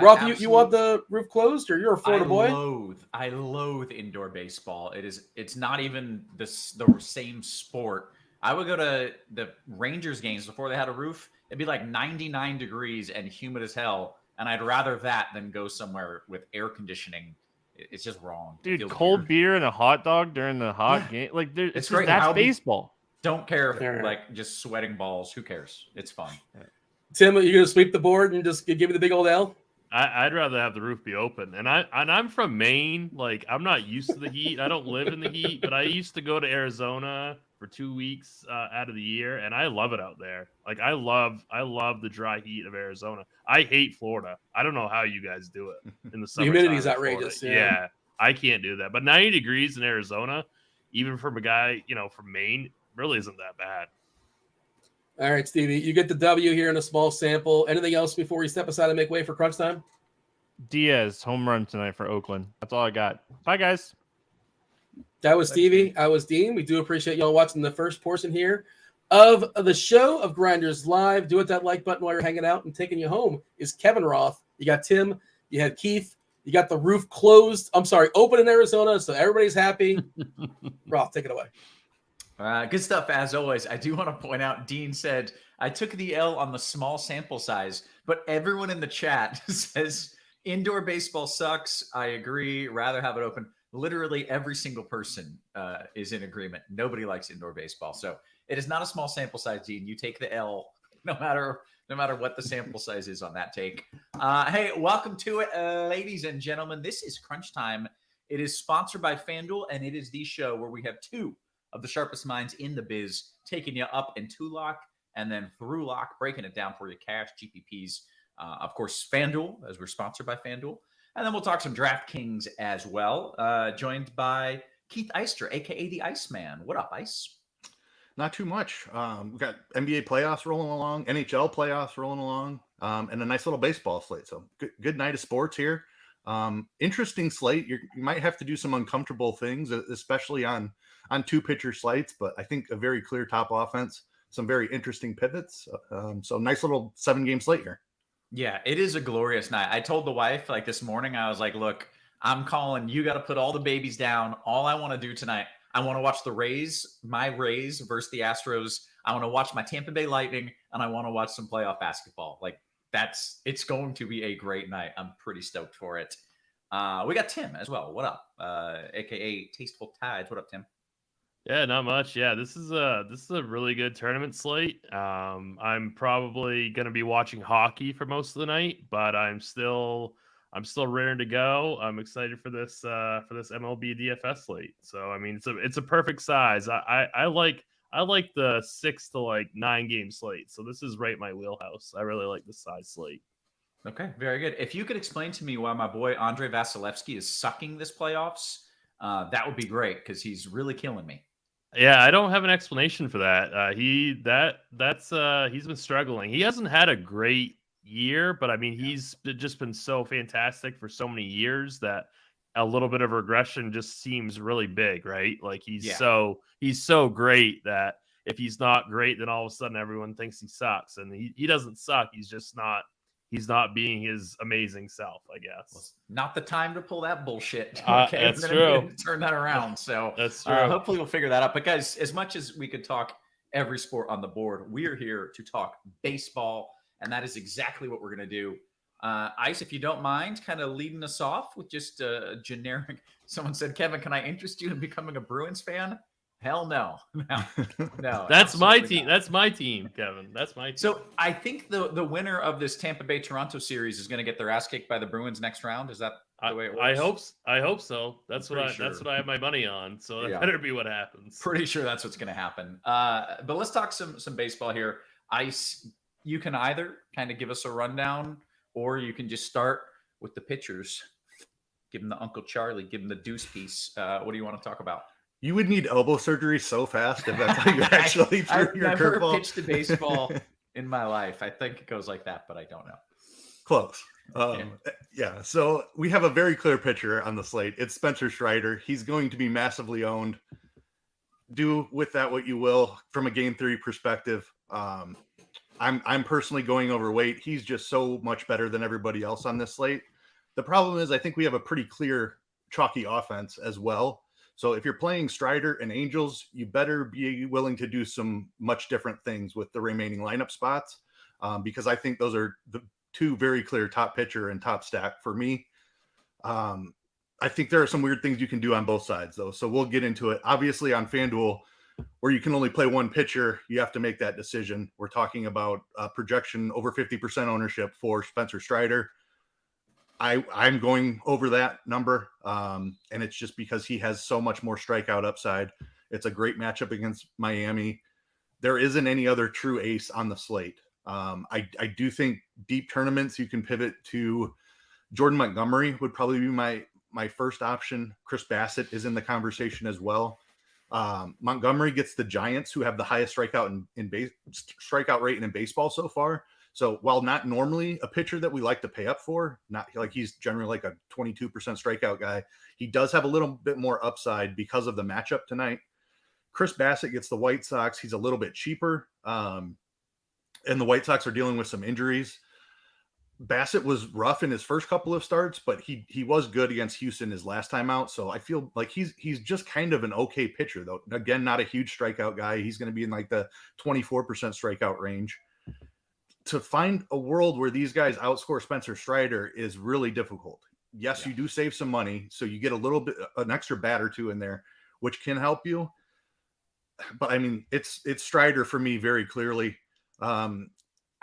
Roth, you want the roof closed, or you're a Florida boy? I loathe indoor baseball. It's not even the same sport. I would go to the Rangers games before they had a roof. It'd be like 99 degrees and humid as hell, and I'd rather that than go somewhere with air conditioning. It's just wrong. Dude, cold beer and a hot dog during the hot game. Like, it's great. That's baseball. Don't care if like just sweating balls. Who cares? It's fun. Tim, are you going to sweep the board and just give me the big old L? I'd rather have the roof be open. And I'm from Maine. Like, I'm not used to the heat. I don't live in the heat, but I used to go to Arizona for 2 weeks out of the year, and I love it out there. Like, I love the dry heat of Arizona. I hate Florida. I don't know how you guys do it in the summer. The humidity is outrageous. Yeah, I can't do that. But 90 degrees in Arizona, even from a guy, from Maine, really isn't that bad. All right, Stevie, you get the W here in a small sample. Anything else before we step aside and make way for crunch time? Diaz, home run tonight for Oakland. That's all I got. Bye, guys. That was Stevie. I was Dean. We do appreciate y'all watching the first portion here of the show of Grinders Live. Do hit that like button while you're hanging out, and taking you home is Kevin Roth. You got Tim. You had Keith. You got the roof closed. Open in Arizona, so everybody's happy. Roth, take it away. Good stuff, as always. I do want to point out, Dean said, I took the L on the small sample size, but everyone in the chat says indoor baseball sucks. I agree. Rather have it open. Literally every single person is in agreement. Nobody likes indoor baseball. So it is not a small sample size, Dean. You take the L no matter what the sample size is on that take. Hey, welcome to it, ladies and gentlemen. This is Crunch Time. It is sponsored by Fanduel, and it is the show where we have two of the sharpest minds in the biz taking you up into lock and then through lock, breaking it down for you, cash, GPPs. Of course, Fanduel, as we're sponsored by Fanduel. And then we'll talk some DraftKings as well, joined by Keith Eyster, a.k.a. the Iceman. What up, Ice? Not too much. We've got NBA playoffs rolling along, NHL playoffs rolling along, and a nice little baseball slate. So good night of sports here. Interesting slate. You might have to do some uncomfortable things, especially on two pitcher slates, but I think a very clear top offense, some very interesting pivots. So nice little 7-game slate here. Yeah, it is a glorious night. I told the wife like this morning, I was like, look, I'm calling, you got to put all the babies down. All I want to do tonight, I want to watch the Rays, my Rays versus the Astros. I want to watch my Tampa Bay Lightning, and I want to watch some playoff basketball. Like it's going to be a great night. I'm pretty stoked for it. We got Tim as well. What up? AKA TastefulTides. What up, Tim? Yeah, not much. Yeah, this is a really good tournament slate. I'm probably going to be watching hockey for most of the night, but I'm still ready to go. I'm excited for this MLB DFS slate. So I mean, it's a perfect size. I like the 6 to 9 game slate. So this is right in my wheelhouse. I really like the size slate. Okay, very good. If you could explain to me why my boy Andre Vasilevsky is sucking this playoffs, that would be great because he's really killing me. Yeah, I don't have an explanation for that. He's been struggling. He hasn't had a great year, but I mean, he's just been so fantastic for so many years that a little bit of regression just seems really big, right? Like he's so great that if he's not great, then all of a sudden everyone thinks he sucks, and he doesn't suck. He's just not. He's not being his amazing self, I guess. Well, not the time to pull that bullshit. Okay, that's true. Turn that around. So that's true. Hopefully we'll figure that out. But guys, as much as we could talk every sport on the board, we are here to talk baseball, and that is exactly what we're going to do. Ice, if you don't mind, kind of leading us off with just a generic. Someone said, "Kevin, can I interest you in becoming a Bruins fan?" Hell no. No. That's my team. Not. That's my team, Kevin. That's my team. So I think the winner of this Tampa Bay Toronto series is going to get their ass kicked by the Bruins next round. Is that the way it works? I hope so. That's what I have my money on. So that better be what happens. Pretty sure that's what's going to happen. But let's talk some baseball here. Ice, you can either kind of give us a rundown, or you can just start with the pitchers. Give him the Uncle Charlie. Give him the deuce piece. What do you want to talk about? You would need elbow surgery so fast if that's how you actually threw your curveball. I've never pitched a baseball in my life. I think it goes like that, but I don't know. Close. Yeah. So we have a very clear pitcher on the slate. It's Spencer Strider. He's going to be massively owned. Do with that what you will. From a game theory perspective, I'm personally going overweight. He's just so much better than everybody else on this slate. The problem is I think we have a pretty clear chalky offense as well. So if you're playing Strider and Angels, you better be willing to do some much different things with the remaining lineup spots, because I think those are the two very clear top pitcher and top stack for me. I think there are some weird things you can do on both sides, though. So we'll get into it. Obviously, on FanDuel, where you can only play one pitcher, you have to make that decision. We're talking about projection over 50% ownership for Spencer Strider. I'm going over that number, and it's just because he has so much more strikeout upside. It's a great matchup against Miami. There isn't any other true ace on the slate. I do think deep tournaments you can pivot to Jordan Montgomery would probably be my first option. Chris Bassett is in the conversation as well. Montgomery gets the Giants, who have the highest strikeout rate in baseball so far. So while not normally a pitcher that we like to pay up for, not like he's generally like a 22% strikeout guy, he does have a little bit more upside because of the matchup tonight. Chris Bassett gets the White Sox. He's a little bit cheaper. And the White Sox are dealing with some injuries. Bassett was rough in his first couple of starts, but he was good against Houston his last time out. So I feel like he's just kind of an okay pitcher, though. Again, not a huge strikeout guy. He's going to be in like the 24% strikeout range. To find a world where these guys outscore Spencer Strider is really difficult. Yes, you do save some money, so you get a little bit, an extra bat or two in there, which can help you. But I mean, it's Strider for me very clearly.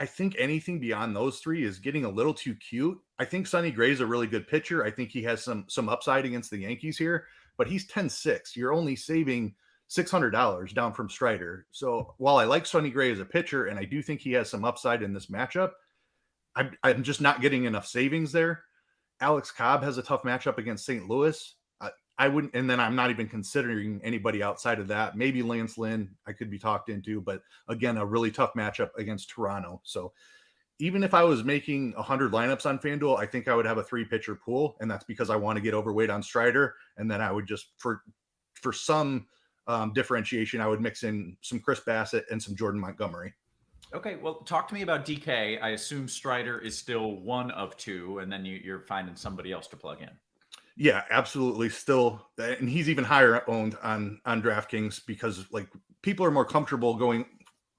I think anything beyond those three is getting a little too cute. I think Sonny Gray's a really good pitcher. I think he has some upside against the Yankees here, but he's 10-6. You're only saving $600 down from Strider. So while I like Sonny Gray as a pitcher, and I do think he has some upside in this matchup, I'm just not getting enough savings there. Alex Cobb has a tough matchup against St. Louis. I wouldn't, and then I'm not even considering anybody outside of that. Maybe Lance Lynn I could be talked into, but again, a really tough matchup against Toronto. So even if I was making 100 lineups on FanDuel, I think I would have a 3-pitcher pool, and that's because I want to get overweight on Strider, and then I would just for some differentiation, I would mix in some Chris Bassett and some Jordan Montgomery. Okay, well, talk to me about DK. I assume Strider is still one of two, and then you're finding somebody else to plug in. Yeah, absolutely. Still, and he's even higher owned on DraftKings because like people are more comfortable going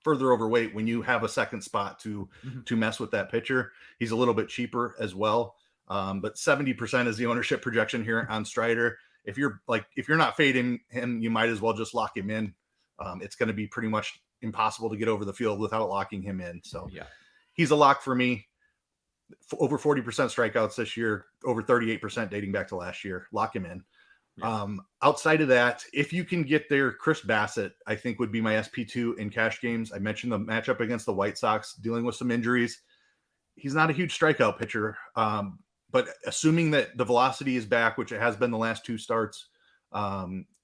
further overweight when you have a second spot to mess with that pitcher. He's a little bit cheaper as well, but 70% is the ownership projection here on Strider. If you're not fading him, you might as well just lock him in. It's going to be pretty much impossible to get over the field without locking him in. So yeah, he's a lock for me. Over 40% strikeouts this year, over 38% dating back to last year. Lock him in. Yeah. Outside of that, if you can get there, Chris Bassett, I think would be my SP2 in cash games. I mentioned the matchup against the White Sox, dealing with some injuries. He's not a huge strikeout pitcher, but assuming that the velocity is back, which it has been the last 2 starts,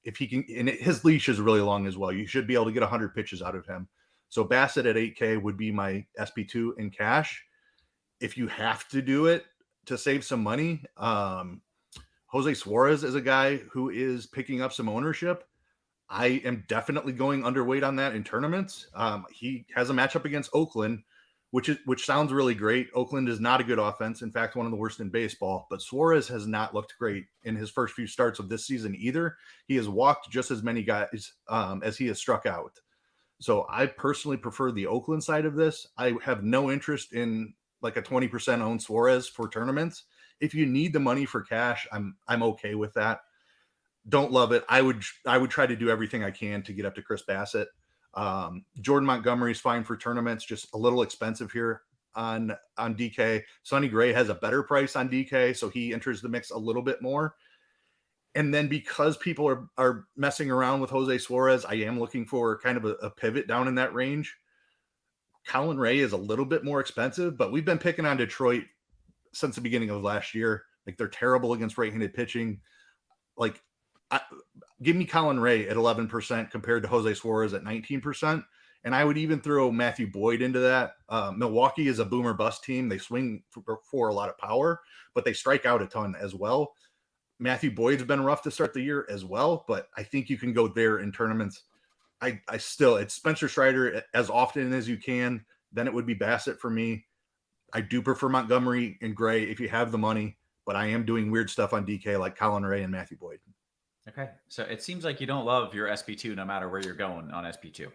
if he can, and his leash is really long as well, you should be able to get 100 pitches out of him. So Bassett at 8K would be my SP2 in cash. If you have to do it to save some money, Jose Suarez is a guy who is picking up some ownership. I am definitely going underweight on that in tournaments. He has a matchup against Oakland, which sounds really great. Oakland is not a good offense. In fact, one of the worst in baseball. But Suarez has not looked great in his first few starts of this season either. He has walked just as many guys as he has struck out. So I personally prefer the Oakland side of this. I have no interest in like a 20% owned Suarez for tournaments. If you need the money for cash, I'm okay with that. Don't love it. I would try to do everything I can to get up to Chris Bassett. Jordan Montgomery is fine for tournaments, just a little expensive here on DK. Sonny Gray has a better price on DK, so he enters the mix a little bit more. And then because people are messing around with Jose Suarez, I am looking for kind of a pivot down in that range. Colin Ray is a little bit more expensive, but we've been picking on Detroit since the beginning of last year. Like, they're terrible against right-handed pitching. Like, give me Colin Ray at 11% compared to Jose Suarez at 19%. And I would even throw Matthew Boyd into that. Milwaukee is a boomer bust team. They swing for a lot of power, but they strike out a ton as well. Matthew Boyd's been rough to start the year as well, but I think you can go there in tournaments. It's Spencer Strider as often as you can. Then it would be Bassett for me. I do prefer Montgomery and Gray if you have the money, but I am doing weird stuff on DK like Colin Ray and Matthew Boyd. Okay. So it seems like you don't love your SP2 no matter where you're going on SP2.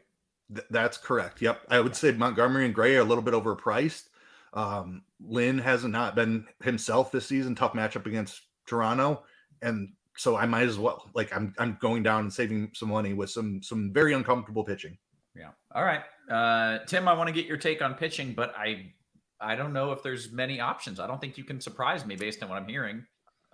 That's correct. Yep. I would say Montgomery and Gray are a little bit overpriced. Lynn has not been himself this season. Tough matchup against Toronto. And so I might as well, like, I'm going down and saving some money with some very uncomfortable pitching. Yeah. All right. Tim, I want to get your take on pitching, but I don't know if there's many options. I don't think you can surprise me based on what I'm hearing.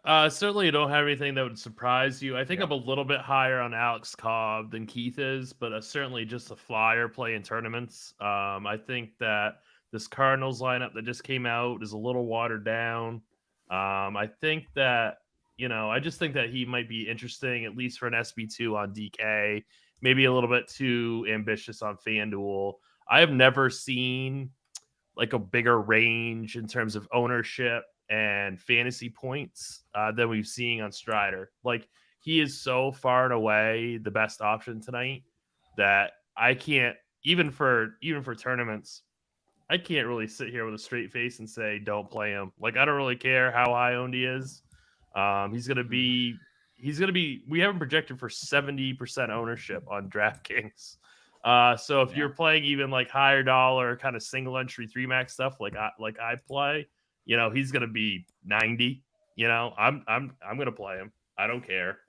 Certainly you don't have anything that would surprise you. I think I'm a little bit higher on Alex Cobb than Keith is, but certainly just a flyer play in tournaments. I think that this Cardinals lineup that just came out is a little watered down. I think that, I just think that he might be interesting, at least for an SB2 on DK, maybe a little bit too ambitious on FanDuel. I have never seen like a bigger range in terms of ownership and fantasy points than we've seen on Strider. Like, he is so far and away the best option tonight that I can't, even for tournaments, I can't really sit here with a straight face and say, don't play him. Like, I don't really care how high owned he is. He's going to be, we have him projected for 70% ownership on DraftKings. So if you're playing even like higher dollar kind of single entry 3-max stuff, like I play, he's going to be 90, I'm going to play him. I don't care.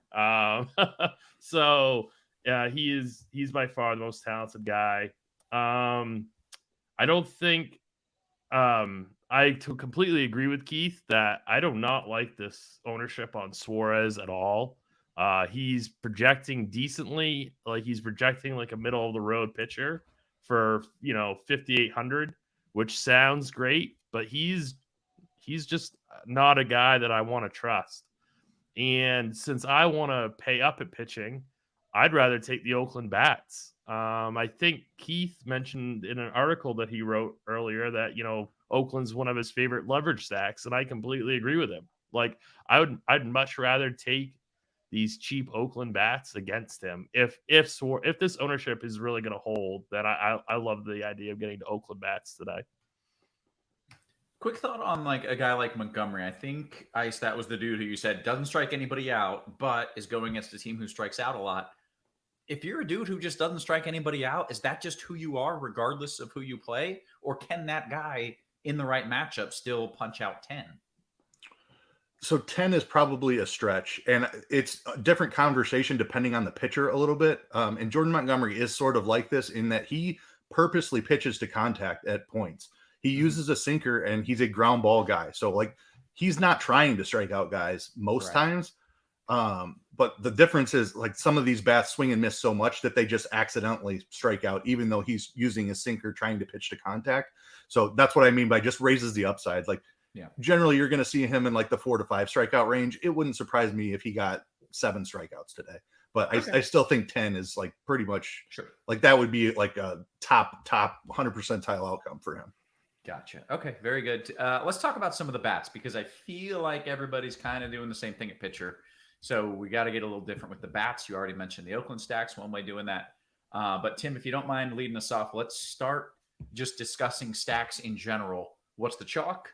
So yeah, he's by far the most talented guy. I don't think completely agree with Keith that I do not like this ownership on Suarez at all. He's projecting decently, like he's projecting like a middle of the road pitcher for 5,800, which sounds great, but he's just not a guy that I want to trust. And since I want to pay up at pitching, I'd rather take the Oakland Bats. I think Keith mentioned in an article that he wrote earlier that, Oakland's one of his favorite leverage stacks, and I completely agree with him. Like I'd much rather take these cheap Oakland Bats against him. If this ownership is really going to hold, then I love the idea of getting to Oakland Bats today. Quick thought on like a guy like Montgomery. I think Ice, that was the dude who you said doesn't strike anybody out, but is going against a team who strikes out a lot. If you're a dude who just doesn't strike anybody out, is that just who you are regardless of who you play? Or can that guy in the right matchup still punch out 10? So 10 is probably a stretch, and it's a different conversation depending on the pitcher a little bit. And Jordan Montgomery is sort of like this in that he purposely pitches to contact at points. He uses a sinker and he's a ground ball guy. So like he's not trying to strike out guys most times. But the difference is like some of these bats swing and miss so much that they just accidentally strike out, even though he's using a sinker trying to pitch to contact. So that's what I mean by just raises the upside. Like generally you're going to see him in like the 4 to 5 strikeout range. It wouldn't surprise me if he got 7 strikeouts today. But I still think 10 is like pretty much like that would be like a top 100 percentile outcome for him. Gotcha. Okay, very good. Let's talk about some of the bats because I feel like everybody's kind of doing the same thing at pitcher. So we got to get a little different with the bats. You already mentioned the Oakland stacks, one way doing that. But Tim, if you don't mind leading us off, let's start just discussing stacks in general. What's the chalk?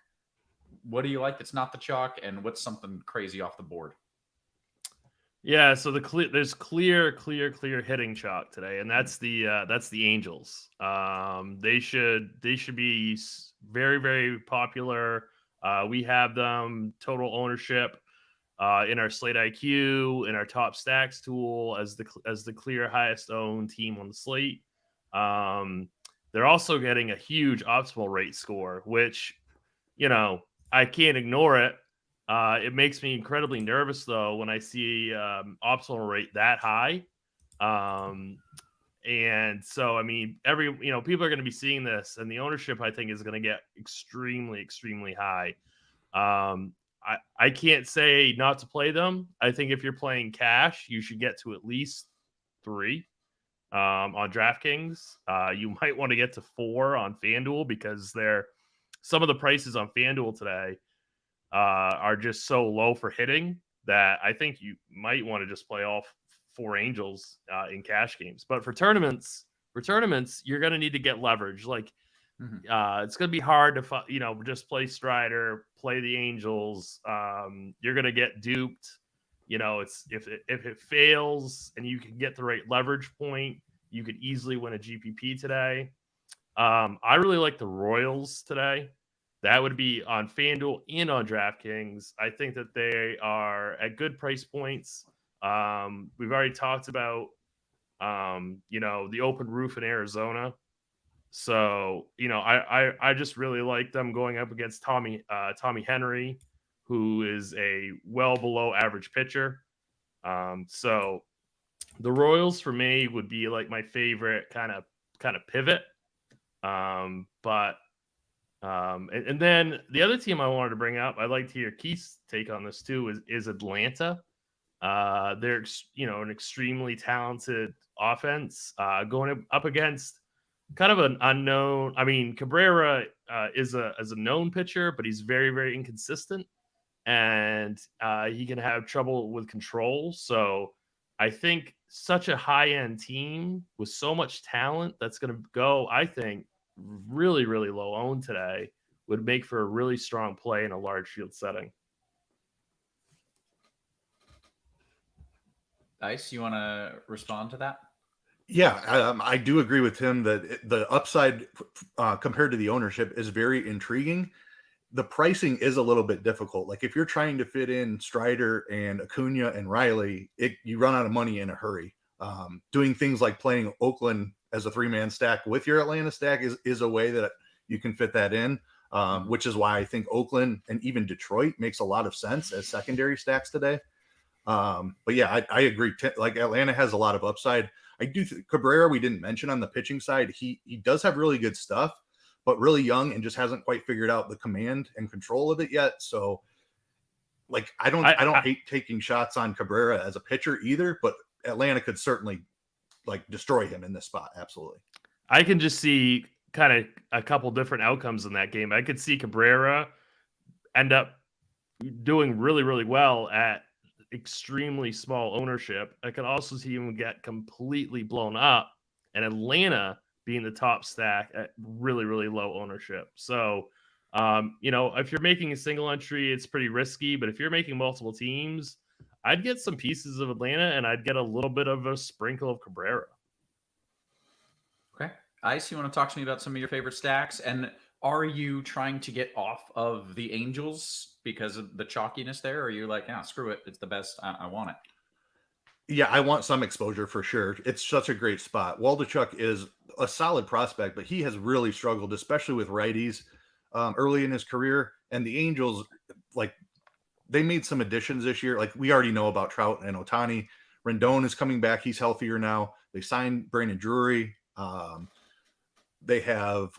What do you like that's not the chalk? And what's something crazy off the board? Yeah, so there's clear hitting chalk today, and that's the Angels. They should be very, very popular. We have them total ownership in our Slate IQ, in our top stacks tool as the clear highest owned team on the slate. They're also getting a huge optimal rate score, which I can't ignore it. It makes me incredibly nervous, though, when I see optimal rate that high. And so, I mean, people are going to be seeing this, and the ownership, I think, is going to get extremely, extremely high. I can't say not to play them. I think if you're playing cash, you should get to at least 3 on DraftKings. You might want to get to 4 on FanDuel because some of the prices on FanDuel today are just so low for hitting that I think you might want to just play all 4 Angels in cash games. But for tournaments, you're going to need to get leverage. Like it's going to be hard to just play Strider, play the Angels. You're going to get duped. If it fails and you can get the right leverage point, you could easily win a GPP today. I really like the Royals today. That would be on FanDuel and on DraftKings. I think that they are at good price points. We've already talked about, the open roof in Arizona. So, I just really like them going up against Tommy Henry, who is a well below average pitcher. So the Royals for me would be like my favorite kind of pivot. And then the other team I wanted to bring up, I'd like to hear Keith's take on this too, is Atlanta. They're an extremely talented offense going up against kind of an unknown. I mean, Cabrera is a known pitcher, but he's very, very inconsistent, and he can have trouble with control. So I think such a high-end team with so much talent that's going to go, I think, really, really low owned today would make for a really strong play in a large field setting. Ice, you want to respond to that? Yeah, I do agree with Tim that the upside compared to the ownership is very intriguing. The pricing is a little bit difficult. Like if you're trying to fit in Strider and Acuna and Riley, you run out of money in a hurry. Doing things like playing Oakland as a 3-man stack with your Atlanta stack is a way that you can fit that in. which is why I think Oakland and even Detroit makes a lot of sense as secondary stacks today. But yeah, I agree. Like Atlanta has a lot of upside. I do Cabrera, we didn't mention on the pitching side. He does have really good stuff, but really young and just hasn't quite figured out the command and control of it yet. So like I don't hate taking shots on Cabrera as a pitcher either, but Atlanta could certainly like destroy him in this spot. Absolutely. I can just see kind of a couple different outcomes in that game. I could see Cabrera end up doing really, really well at extremely small ownership. I could also see him get completely blown up, and Atlanta being the top stack at really, really low ownership. So, if you're making a single entry, it's pretty risky, but if you're making multiple teams, I'd get some pieces of Atlanta and I'd get a little bit of a sprinkle of Cabrera. Okay. Ice, you want to talk to me about some of your favorite stacks? And are you trying to get off of the Angels because of the chalkiness there? Or are you like, screw it. It's the best. I want it. Yeah, I want some exposure for sure. It's such a great spot. Waldichuk is a solid prospect, but he has really struggled, especially with righties early in his career. And the Angels, like, they made some additions this year. Like, we already know about Trout and Ohtani. Rendon is coming back. He's healthier now. They signed Brandon Drury. They have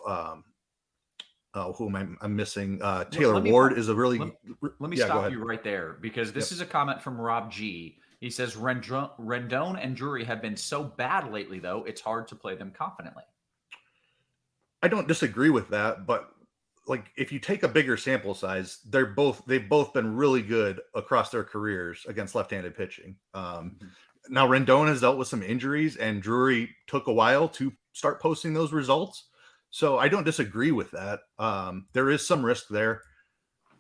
who am I missing? Taylor Ward is a really. Let me stop you right there, because this is a comment from Rob G. He says Rendon and Drury have been so bad lately, though it's hard to play them confidently. I don't disagree with that, but like if you take a bigger sample size, they've both been really good across their careers against left-handed pitching. Now Rendon has dealt with some injuries, and Drury took a while to start posting those results. So I don't disagree with that. There is some risk there.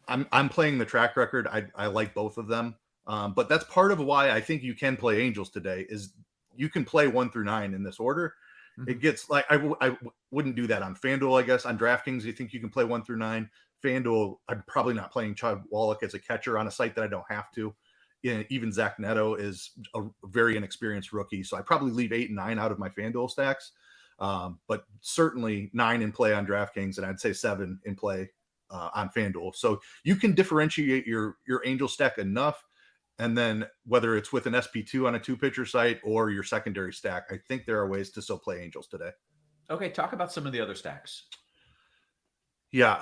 I'm playing the track record. I like both of them. But that's part of why I think you can play Angels today is you can play 1 through 9 in this order. Mm-hmm. It gets like, I wouldn't do that on Fanduel, I guess. On DraftKings, you think you can play 1 through 9. Fanduel, I'm probably not playing Chad Wallach as a catcher on a site that I don't have to. Even Zach Neto is a very inexperienced rookie. So I probably leave 8 and 9 out of my Fanduel stacks. But certainly 9 in play on DraftKings, and I'd say 7 in play on Fanduel. So you can differentiate your Angel stack enough. And then whether it's with an SP2 on a 2-pitcher site or your secondary stack, I think there are ways to still play Angels today. Okay, talk about some of the other stacks. Yeah.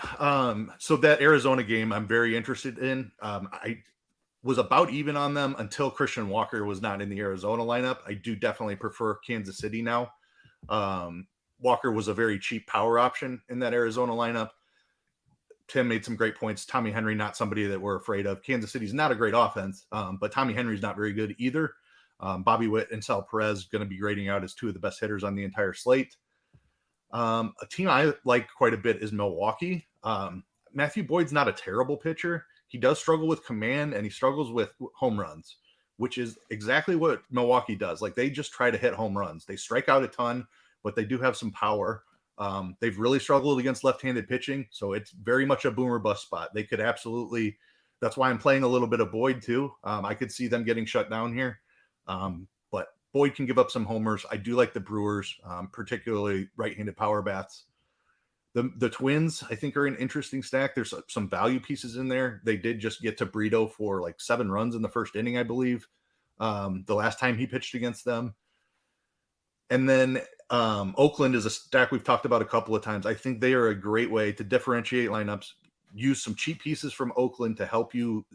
So that Arizona game I'm very interested in. I was about even on them until Christian Walker was not in the Arizona lineup. I do definitely prefer Kansas City now. Walker was a very cheap power option in that Arizona lineup. Tim made some great points. Tommy Henry, not somebody that we're afraid of. Kansas City's not a great offense, but Tommy Henry's not very good either. Bobby Witt and Sal Perez going to be grading out as 2 of the best hitters on the entire slate. A team I like quite a bit is Milwaukee. Matthew Boyd's not a terrible pitcher. He does struggle with command, and he struggles with home runs, which is exactly what Milwaukee does. Like, they just try to hit home runs. They strike out a ton, but they do have some power. They've really struggled against left-handed pitching, so it's very much a boomer bust spot. They could absolutely, that's why I'm playing a little bit of Boyd too. I could see them getting shut down here. But Boyd can give up some homers. I do like the Brewers, particularly right-handed power bats. The Twins, I think, are an interesting stack. There's some value pieces in there. They did just get to Brito for like 7 runs in the first inning, I believe, the last time he pitched against them. And then Oakland is a stack we've talked about a couple of times. I think they are a great way to differentiate lineups, use some cheap pieces from Oakland to help you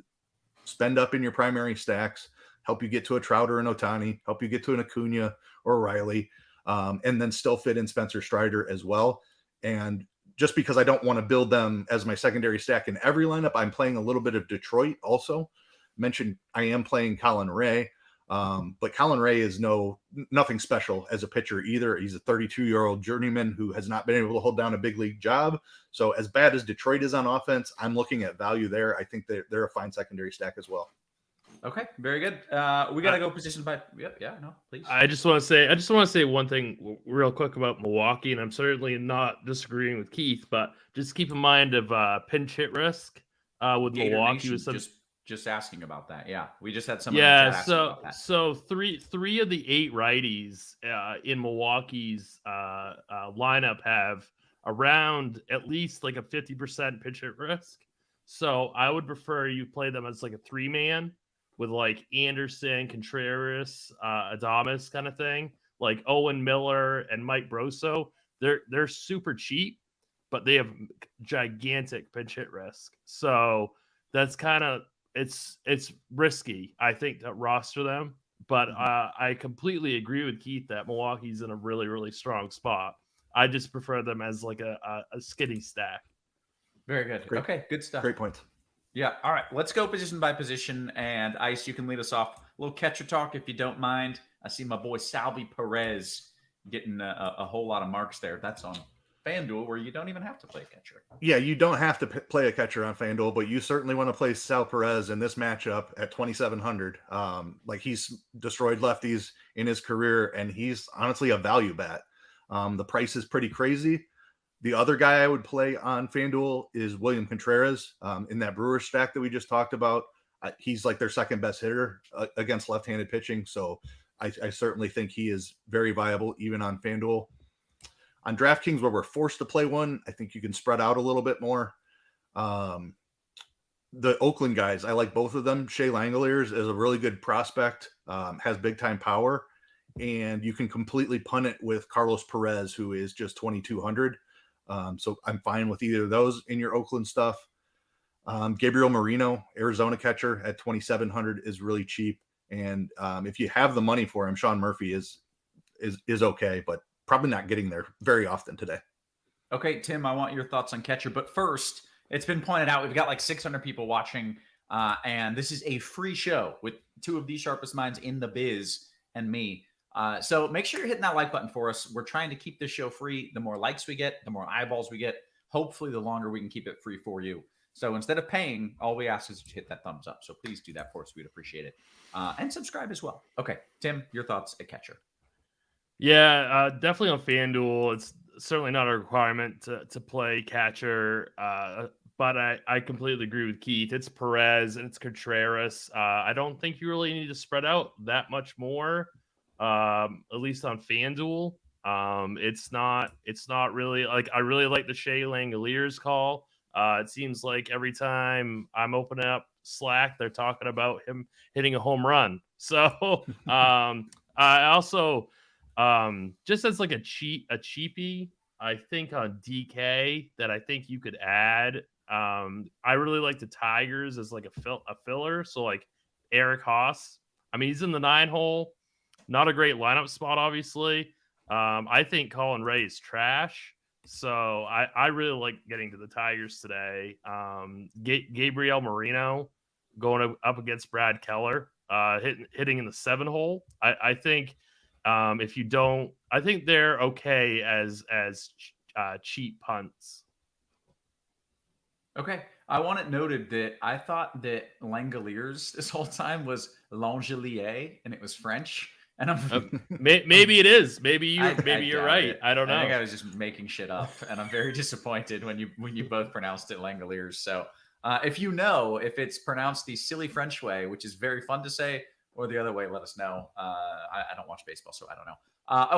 spend up in your primary stacks, help you get to a Trout or an Ohtani, help you get to an Acuna or a Riley, and then still fit in Spencer Strider as well. And just because I don't want to build them as my secondary stack in every lineup, I'm playing a little bit of Detroit also. Mentioned I am playing Colin Ray. But Colin Ray is nothing special as a pitcher either. He's a 32-year-old journeyman who has not been able to hold down a big league job. So as bad as Detroit is on offense, I'm looking at value there. I think they're a fine secondary stack as well. Okay, very good. We got to go position by. Yep, yeah, no, please. I just want to say one thing real quick about Milwaukee, and I'm certainly not disagreeing with Keith, but just keep in mind of pinch hit risk with Gator Milwaukee Nation with some. Just asking about that. Yeah, we just had some. So three of the 8 righties in Milwaukee's lineup have around at least like a 50% pitch hit risk. So I would prefer you play them as like a 3-man with like Anderson, Contreras, Adames kind of thing, like Owen Miller and Mike Brosso. They're super cheap, but they have gigantic pinch hit risk. So that's kind of it's risky, I think, to roster them. But I completely agree with Keith that Milwaukee's in a really, really strong spot. I just prefer them as like a skinny stack. Very good. Great. Okay, good stuff. Great points. Yeah. All right. Let's go position by position. And Ice, you can lead us off. A little catcher talk if you don't mind. I see my boy Salvi Perez getting a whole lot of marks there. That's on FanDuel, where you don't even have to play catcher. Yeah, you don't have to play a catcher on FanDuel, but you certainly want to play Sal Perez in this matchup at 2,700. Like, he's destroyed lefties in his career, and he's honestly a value bet. The price is pretty crazy. The other guy I would play on FanDuel is William Contreras in that Brewers stack that we just talked about. He's like their second best hitter against left-handed pitching, so I certainly think he is very viable even on FanDuel. On DraftKings, where we're forced to play one, I think you can spread out a little bit more. The Oakland guys, I like both of them. Shea Langoliers is a really good prospect, has big-time power, and you can completely punt it with Carlos Perez, who is just 2,200. So I'm fine with either of those in your Oakland stuff. Gabriel Moreno, Arizona catcher at 2,700 is really cheap. And if you have the money for him, Sean Murphy is okay, but probably not getting there very often today. Okay, Tim, I want your thoughts on catcher. But first, it's been pointed out we've got like 600 people watching, and this is a free show with two of the sharpest minds in the biz and me. So make sure you're hitting that like button for us. We're trying to keep this show free. The more likes we get, the more eyeballs we get. Hopefully, the longer we can keep it free for you. So instead of paying, all we ask is to hit that thumbs up. So please do that for us. We'd appreciate it. And subscribe as well. Okay, Tim, your thoughts at catcher. Yeah, definitely on FanDuel. It's certainly not a requirement to play catcher, but I completely agree with Keith. It's Perez and it's Contreras. I don't think you really need to spread out that much more. At least on FanDuel. It's not really like, I really like the Shea Langoliers call. It seems like every time I'm opening up Slack, they're talking about him hitting a home run. So I also just as like a cheapie, I think on DK that I think you could add. I really like the Tigers as like a filler. So like Eric Haas. I mean, he's in the 9 hole. Not a great lineup spot, obviously. I think Colin Ray is trash. So I really like getting to the Tigers today. Gabriel Moreno going up against Brad Keller, hitting in the 7 hole. I think if you don't, I think they're okay as cheap punts. Okay. I want it noted that I thought that Langoliers this whole time was Langelier, and it was French. And maybe it is. Maybe you're right. It. I don't know. I think I was just making shit up, and I'm very disappointed when you both pronounced it Langoliers. So if you know if it's pronounced the silly French way, which is very fun to say, or the other way, let us know. I don't watch baseball, so I don't know.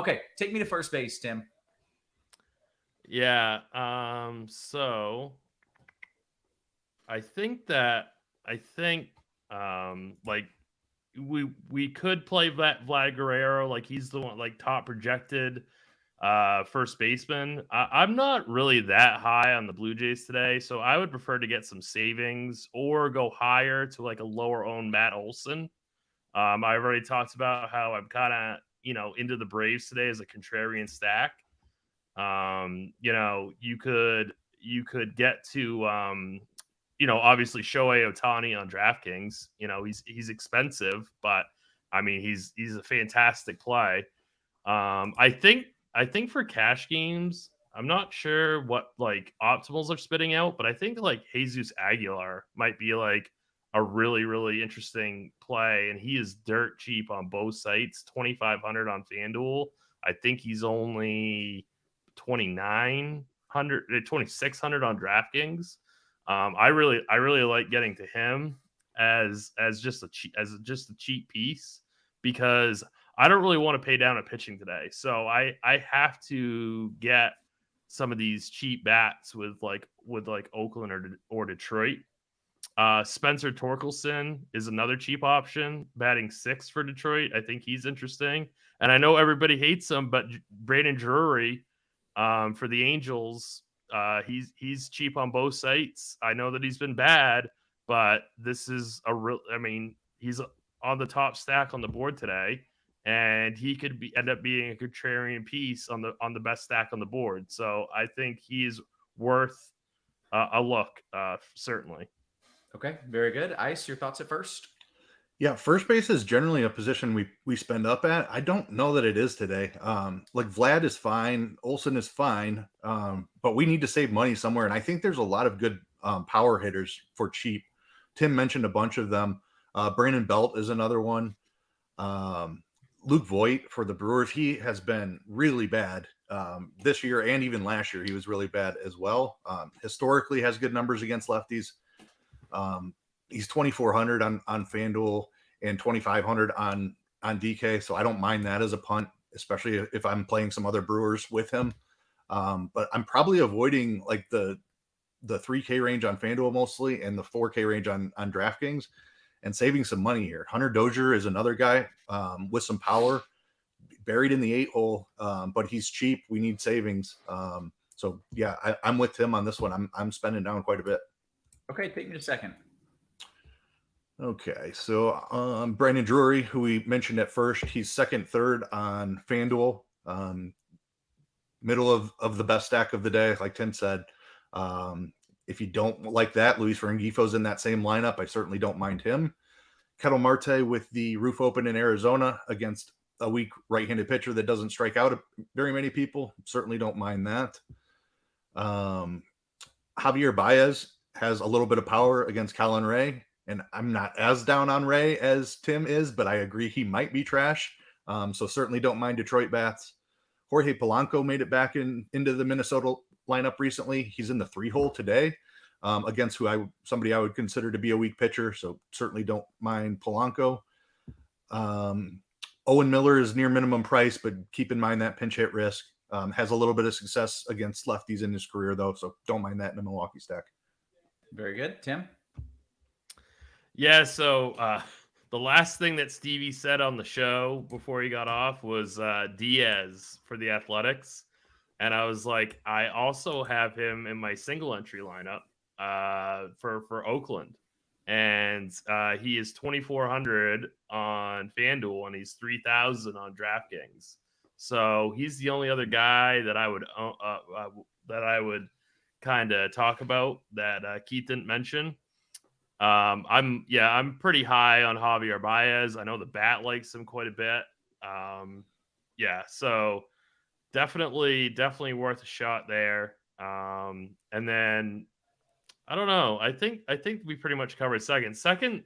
Okay, take me to first base, Tim. Yeah. So I think like we could play Vlad Guerrero, like he's the one like top projected first baseman. I'm not really that high on the Blue Jays today, so I would prefer to get some savings or go higher to like a lower owned Matt Olson. I've already talked about how I'm kind of into the Braves today as a contrarian stack. You could get to obviously Shohei Ohtani on DraftKings. He's expensive, but I mean he's a fantastic play. I think for cash games, I'm not sure what like optimals are spitting out, but I think like Jesus Aguilar might be like a really, really interesting play, and he is dirt cheap on both sites. 2,500 on FanDuel. I think he's only 2,600 on DraftKings. I really like getting to him as just a cheap piece, because I don't really want to pay down at pitching today. So I have to get some of these cheap bats with Oakland or Detroit. Spencer Torkelson is another cheap option, batting 6 for Detroit. I think he's interesting. And I know everybody hates him, but Brandon Drury for the Angels, he's cheap on both sites. I know that he's been bad, but this is he's on the top stack on the board today, and he could end up being a contrarian piece on the best stack on the board. So I think he's worth a look, certainly. Okay, very good. Ice, your thoughts at first? Yeah, first base is generally a position we spend up at. I don't know that it is today. Like Vlad is fine, Olsen is fine, but we need to save money somewhere. And I think there's a lot of good power hitters for cheap. Tim mentioned a bunch of them. Brandon Belt is another one. Luke Voigt for the Brewers, he has been really bad this year, and even last year he was really bad as well. Historically has good numbers against lefties. He's 2,400 on Fanduel and 2,500 on DK, so I don't mind that as a punt, especially if I'm playing some other Brewers with him. But I'm probably avoiding like the 3K range on Fanduel mostly and the 4K range on DraftKings, and saving some money here. Hunter Dozier is another guy with some power, buried in the 8-hole, but he's cheap. We need savings. So yeah, I'm with Tim on this one. I'm spending down quite a bit. Okay, take me a second. Okay, so Brandon Drury, who we mentioned at first, he's second, third on FanDuel, middle of the best stack of the day, like Tim said. If you don't like that, Luis Rengifo's in that same lineup. I certainly don't mind him. Ketel Marte with the roof open in Arizona against a weak right-handed pitcher that doesn't strike out very many people. Certainly don't mind that. Javier Baez has a little bit of power against Colin Ray, and I'm not as down on Ray as Tim is, but I agree he might be trash. So certainly don't mind Detroit bats. Jorge Polanco made it back into the Minnesota lineup recently. He's in the 3-hole today against somebody I would consider to be a weak pitcher. So certainly don't mind Polanco. Owen Miller is near minimum price, but keep in mind that pinch hit risk. Has a little bit of success against lefties in his career, though, so don't mind that in a Milwaukee stack. Very good. Tim? Yeah, so the last thing that Stevie said on the show before he got off was Diaz for the Athletics. And I was like, I also have him in my single entry lineup for Oakland. And he is 2,400 on FanDuel, and he's 3,000 on DraftKings. So he's the only other guy that I would kind of talk about that Keith didn't mention. I'm pretty high on Javier Baez. I know the bat likes him quite a bit. So definitely worth a shot there. And then I don't know. I think we pretty much covered second,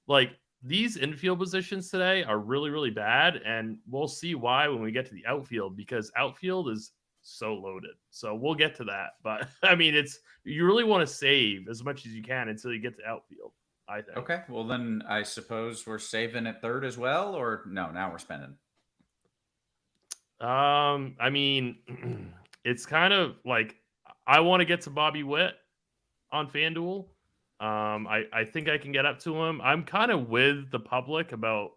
like these infield positions today are really, really bad, and we'll see why when we get to the outfield, because outfield is so loaded. So we'll get to that. But I mean, you really want to save as much as you can until you get to outfield, I think. Okay. Well, then I suppose we're saving at third as well, or no, now we're spending. I mean, it's kind of like I want to get to Bobby Witt on FanDuel. I think I can get up to him. I'm kind of with the public about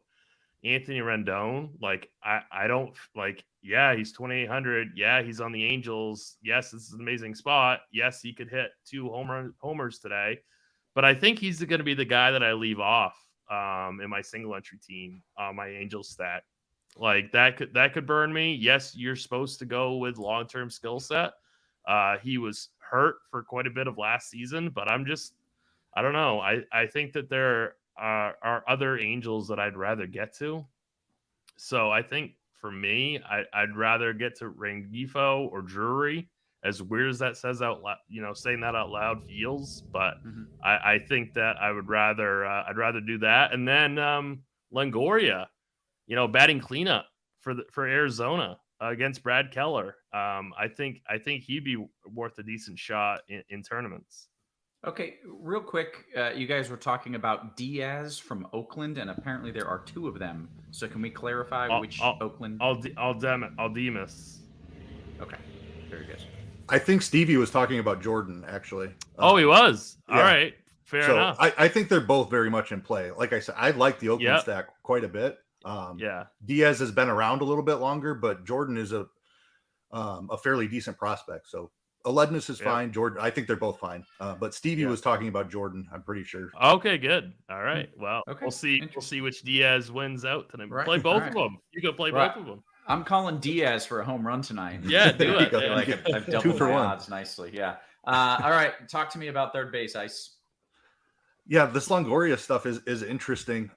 Anthony Rendon. Like, I don't like, yeah, he's 2,800. Yeah, he's on the Angels. Yes, this is an amazing spot. Yes, he could hit 2 homers today. But I think he's going to be the guy that I leave off in my single entry team on my Angels stack. Like, that could burn me. Yes, you're supposed to go with long-term skill set. He was hurt for quite a bit of last season, but I don't know. I think that there are other Angels that I'd rather get to. So I think for me, I'd rather get to Rengifo or Drury. As weird as that says out loud, saying that out loud feels, but I think that I'd rather do that. And then Longoria, batting cleanup for Arizona against Brad Keller. I think he'd be worth a decent shot in tournaments. Okay, real quick, you guys were talking about Diaz from Oakland, and apparently there are 2 of them. So can we clarify which Oakland? Aldemus. Okay, very good. I think Stevie was talking about Jordan, actually. Oh, he was. All yeah. right. Fair enough. I think they're both very much in play. Like I said, I like the Oakland stack quite a bit. Yeah. Diaz has been around a little bit longer, but Jordan is a fairly decent prospect. So Aledness is fine. Jordan, I think they're both fine. But Stevie was talking about Jordan, I'm pretty sure. Okay, good. All right. Well, we'll see. We'll see which Diaz wins out tonight. Right. Play both of them. You can play both of them. I'm calling Diaz for a home run tonight. Yeah, do it. I feel like I've doubled my 2-for-1 odds nicely. Yeah. All right. Talk to me about third base, Ice. Yeah, this Longoria stuff is interesting,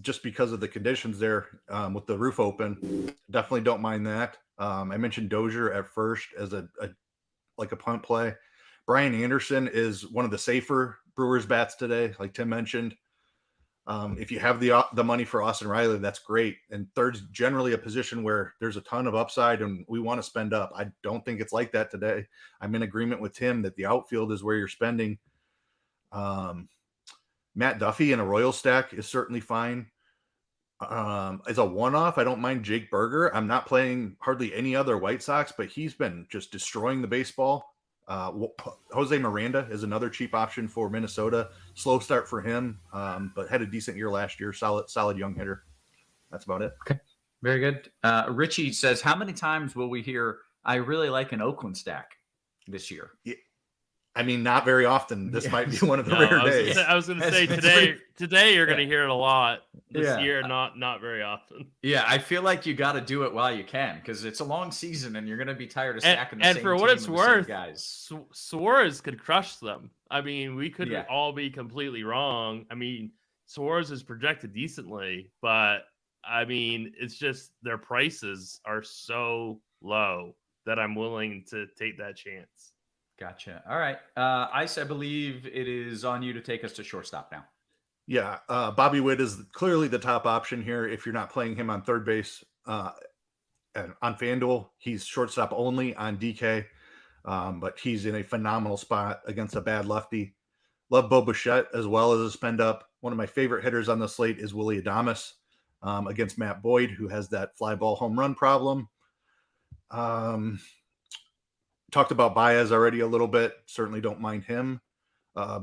just because of the conditions there with the roof open. Definitely don't mind that. I mentioned Dozier at first as a punt play. Brian Anderson is one of the safer Brewers bats today, like Tim mentioned. If you have the money for Austin Riley, that's great. And third's generally a position where there's a ton of upside and we want to spend up. I don't think it's like that today. I'm in agreement with Tim that the outfield is where you're spending. Matt Duffy in a Royal stack is certainly fine. As a one-off, I don't mind Jake Berger. I'm not playing hardly any other White Sox, but he's been just destroying the baseball. Jose Miranda is another cheap option for Minnesota. Slow start for him, but had a decent year last year. Solid young hitter. That's about it. Okay, very good. Richie says, how many times will we hear, I really like an Oakland stack this year? Yeah. I mean, not very often. This might be one of the rare days. I was going to say today you're going to hear it a lot. This year, not very often. Yeah, I feel like you got to do it while you can because it's a long season and you're going to be tired of stacking the same for what it's worth, guys. Suarez could crush them. I mean, we could all be completely wrong. I mean, Suarez is projected decently, but I mean, it's just their prices are so low that I'm willing to take that chance. Gotcha. All right. Ice, I believe it is on you to take us to shortstop now. Yeah. Bobby Witt is clearly the top option here. If you're not playing him on third base and on FanDuel, he's shortstop only on DK, but he's in a phenomenal spot against a bad lefty. Love Bo Bichette as well as a spend up. One of my favorite hitters on the slate is Willy Adames against Matt Boyd, who has that fly ball home run problem. Talked about Baez already a little bit. Certainly don't mind him. I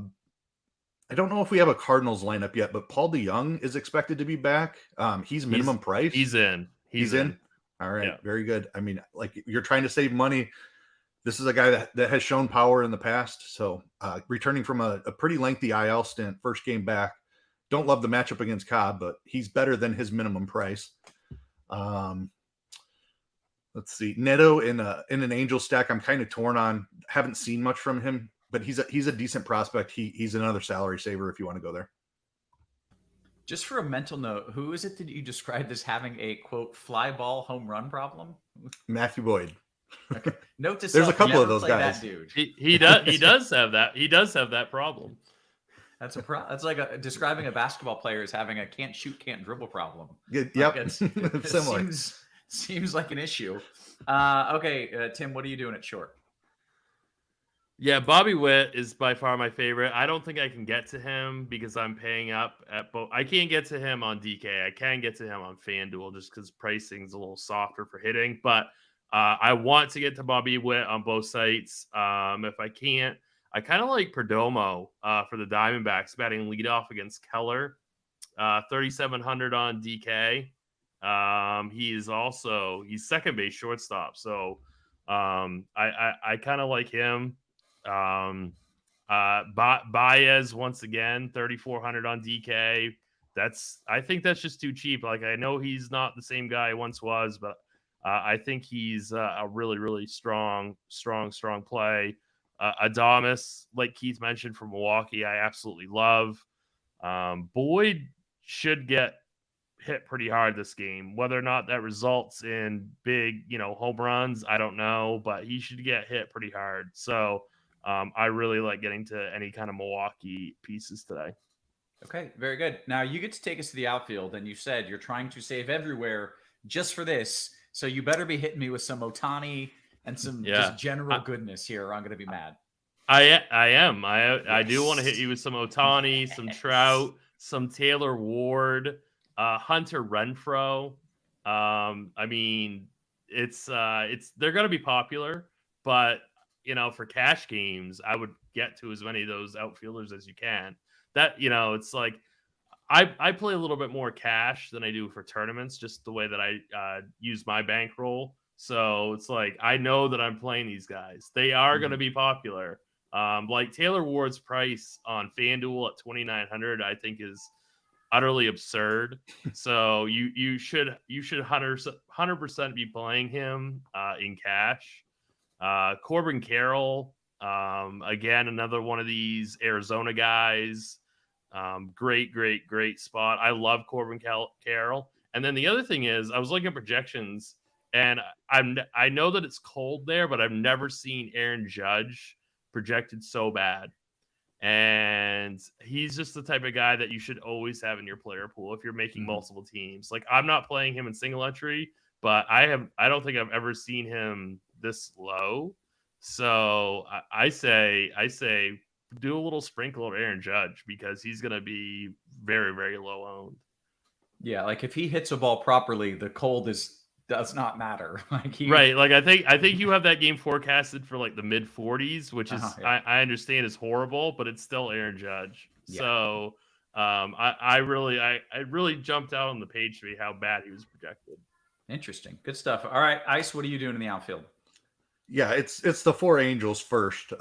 don't know if we have a Cardinals lineup yet, but Paul DeJong is expected to be back. He's minimum price. He's in. He's in. All right. Yeah. Very good. I mean, like you're trying to save money. This is a guy that has shown power in the past. So returning from a pretty lengthy IL stint, first game back. Don't love the matchup against Cobb, but he's better than his minimum price. Let's see. Neto in an Angel stack, I'm kind of torn on. Haven't seen much from him, but he's a decent prospect. He's another salary saver if you want to go there. Just for a mental note, who is it that you described as having a quote fly ball home run problem? Matthew Boyd. Okay. Note to There's self, a couple of those guys. That dude. He does have that. He does have that problem. That's that's like describing a basketball player as having a can't shoot, can't dribble problem. Yep. Like Similar. Seems like an issue. Okay, Tim, what are you doing at short? Yeah, Bobby Witt is by far my favorite. I don't think I can get to him because I'm paying up at both. I can't get to him on DK. I can get to him on FanDuel just because pricing's a little softer for hitting. But I want to get to Bobby Witt on both sites. If I can't, I kind of like Perdomo for the Diamondbacks batting leadoff against Keller. 3,700 on DK. He's second base shortstop. So I kind of like him. Baez once again, 3,400 on DK. I think that's just too cheap. Like I know he's not the same guy he once was, but I think he's a really, really strong play. Adames, like Keith mentioned from Milwaukee, I absolutely love. Boyd should get hit pretty hard this game. Whether or not that results in big, home runs, I don't know, but he should get hit pretty hard. So I really like getting to any kind of Milwaukee pieces today. Okay, very good. Now you get to take us to the outfield, and you said you're trying to save everywhere just for this. So you better be hitting me with some Ohtani and some just general goodness here, or I'm going to be mad. I am. I do want to hit you with some Ohtani, some Trout, some Taylor Ward, Hunter Renfroe. I mean, it's they're going to be popular, but for cash games, I would get to as many of those outfielders as you can. That, it's like I play a little bit more cash than I do for tournaments, just the way that I use my bankroll. So it's like I know that I'm playing these guys. They are going to be popular. Like Taylor Ward's price on FanDuel at 2,900, I think is utterly absurd. So you should 100% be playing him in cash. Corbin Carroll, again, another one of these Arizona guys. Great spot. I love Corbin Carroll. And then the other thing is, I was looking at projections, and I know that it's cold there, but I've never seen Aaron Judge projected so bad. And he's just the type of guy that you should always have in your player pool if you're making multiple teams. Like, I'm not playing him in single entry, but I don't think I've ever seen him this low. So I say do a little sprinkle of Aaron Judge, because he's going to be very, very low owned. Yeah, like if he hits a ball properly, the cold does not matter. Right. Like I think you have that game forecasted for like the mid 40s, which is I understand is horrible, but it's still Aaron Judge. Yeah. So I really jumped out on the page to me how bad he was projected. Interesting. Good stuff. All right, Ice, what are you doing in the outfield? Yeah, it's the 4 Angels first.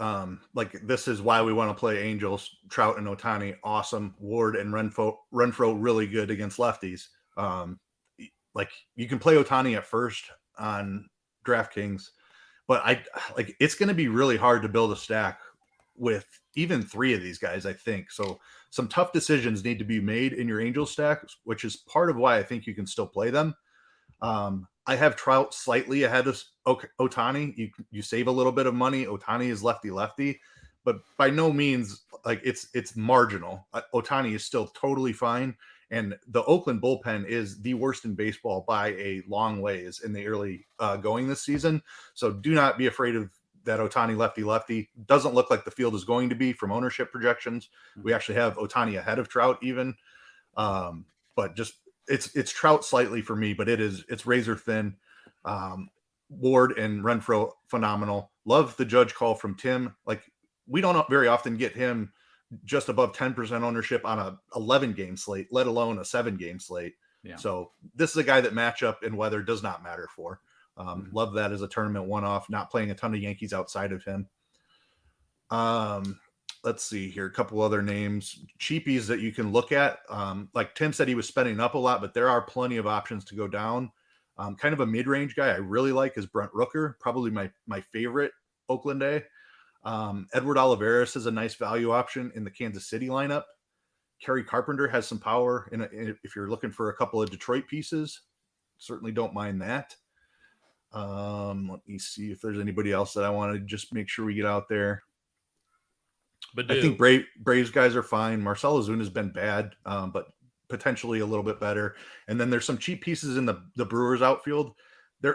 Like, this is why we want to play Angels. Trout and Ohtani, awesome. Ward and Renfroe really good against lefties. Like, you can play Ohtani at first on DraftKings, but it's going to be really hard to build a stack with even 3 of these guys, I think. So some tough decisions need to be made in your Angels stack, which is part of why I think you can still play them. I have Trout slightly ahead of Ohtani. You save a little bit of money. Ohtani is lefty, but by no means like it's marginal. Ohtani is still totally fine, and the Oakland bullpen is the worst in baseball by a long ways in the early going this season. So do not be afraid of that. Ohtani lefty doesn't look like the field is going to be from ownership projections. We actually have Ohtani ahead of Trout even, but just. It's Trout slightly for me, but it's razor thin. Ward and Renfroe, phenomenal. Love the Judge call from Tim. Like, we don't very often get him just above 10% ownership on a 11-game slate, let alone a 7-game slate. Yeah. So this is a guy that matchup and weather does not matter for. Love that as a tournament one-off, not playing a ton of Yankees outside of him. Let's see here. A couple other names, cheapies that you can look at. Like Tim said, he was spending up a lot, but there are plenty of options to go down. Kind of a mid-range guy I really like is Brent Rooker, probably my favorite Oakland A. Edward Olivares is a nice value option in the Kansas City lineup. Kerry Carpenter has some power if you're looking for a couple of Detroit pieces. Certainly don't mind that. Let me see if there's anybody else that I want to just make sure we get out there. But I think Braves guys are fine. Marcell Ozuna has been bad, but potentially a little bit better. And then there's some cheap pieces in the Brewers outfield.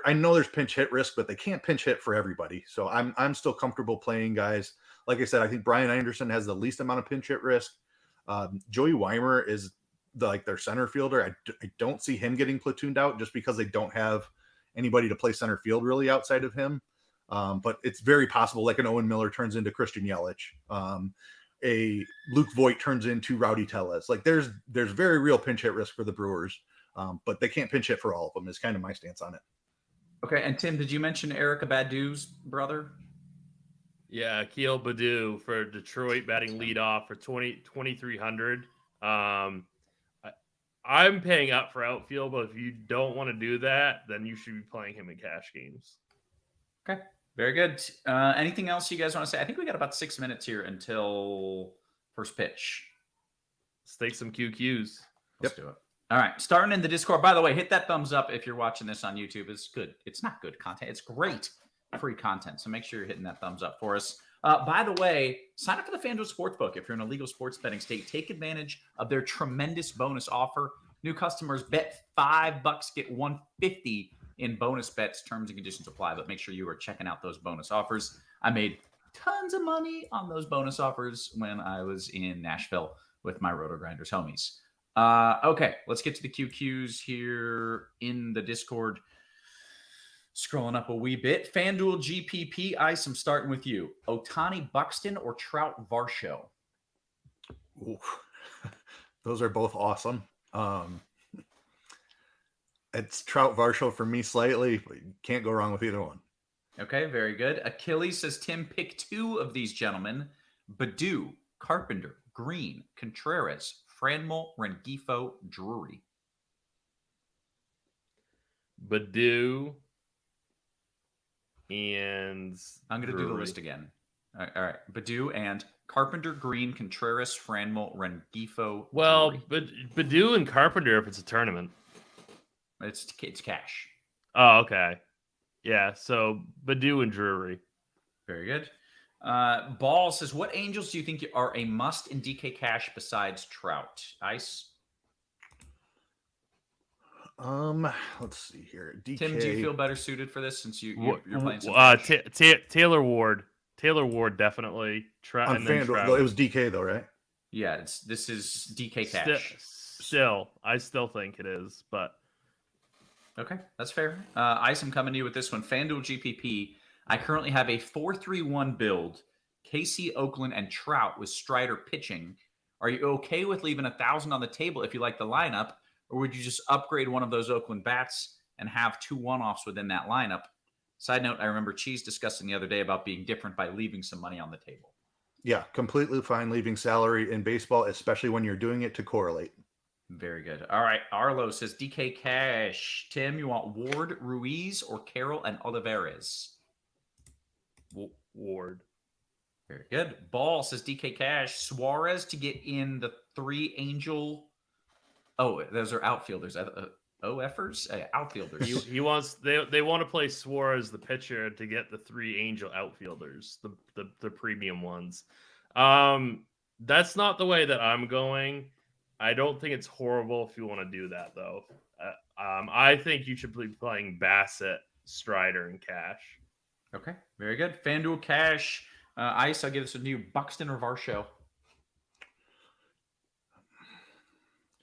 I know there's pinch hit risk, but they can't pinch hit for everybody. So I'm still comfortable playing guys. Like I said, I think Brian Anderson has the least amount of pinch hit risk. Joey Weimer is their center fielder. I don't see him getting platooned out just because they don't have anybody to play center field really outside of him. But it's very possible, like an Owen Miller turns into Christian Yelich, a Luke Voigt turns into Rowdy Tellez. Like there's very real pinch hit risk for the Brewers, but they can't pinch hit for all of them is kind of my stance on it. Okay. And Tim, did you mention Erica Badu's brother? Yeah. Akil Badu for Detroit batting leadoff for 2,300. I'm paying up for outfield, but if you don't want to do that, then you should be playing him in cash games. Okay. Very good. Anything else you guys want to say? I think we got about 6 minutes here until first pitch. Let's take some QQs. Let's do it. All right. Starting in the Discord. By the way, hit that thumbs up if you're watching this on YouTube. It's good. It's not good content. It's great free content. So make sure you're hitting that thumbs up for us. By the way, sign up for the Fanduel Sportsbook. If you're in a legal sports betting state, take advantage of their tremendous bonus offer. New customers bet $5, get $150 in bonus bets. Terms and conditions apply, but make sure you are checking out those bonus offers. I made tons of money on those bonus offers when I was in Nashville with my RotoGrinders homies. Okay, let's get to the QQs here in the Discord. Scrolling up a wee bit. Fanduel GPP. Ice, I'm starting with you. Ohtani Buxton or Trout Varsho? Ooh. Those are both awesome. It's Trout Varsho for me slightly, but you can't go wrong with either one. Okay, very good. Achilles says, Tim, pick 2 of these gentlemen. Badu, Carpenter, Green, Contreras, Franmil, Rengifo, Drury. Badu and I'm going to do the list again. All right. Badu and Carpenter, Green, Contreras, Franmil, Rengifo, well, Drury. but Badu and Carpenter if it's a tournament. It's cash. Oh, okay. Yeah, so Badu and Drury. Very good. Ball says, what Angels do you think are a must in DK Cash besides Trout? Ice? Let's see here. DK. Tim, do you feel better suited for this since you're playing some Taylor Ward. Taylor Ward, definitely. On FanDuel, it was DK though, right? Yeah, this is DK Cash. I still think it is, but okay, that's fair. Ice, I'm coming to you with this one. FanDuel GPP. I currently have a 4-3-1 build. Casey, Oakland, and Trout with Strider pitching. Are you okay with leaving 1,000 on the table if you like the lineup, or would you just upgrade one of those Oakland bats and have 2 one-offs within that lineup? Side note, I remember Cheese discussing the other day about being different by leaving some money on the table. Yeah, completely fine leaving salary in baseball, especially when you're doing it to correlate. Very good. All right. Arlo says DK Cash. Tim, you want Ward, Ruiz, or Carroll and Olivares? Ward. Very good. Ball says DK Cash. Suarez to get in the 3 Angel. Oh, those are outfielders. OFers? Outfielders. He wants they want to play Suarez the pitcher to get the 3 Angel outfielders, the premium ones. That's not the way that I'm going. I don't think it's horrible if you want to do that though. I think you should be playing Bassett, Strider, and Cash. Okay, very good. FanDuel Cash. Ice, I'll give this one to you. Buxton or Varsho?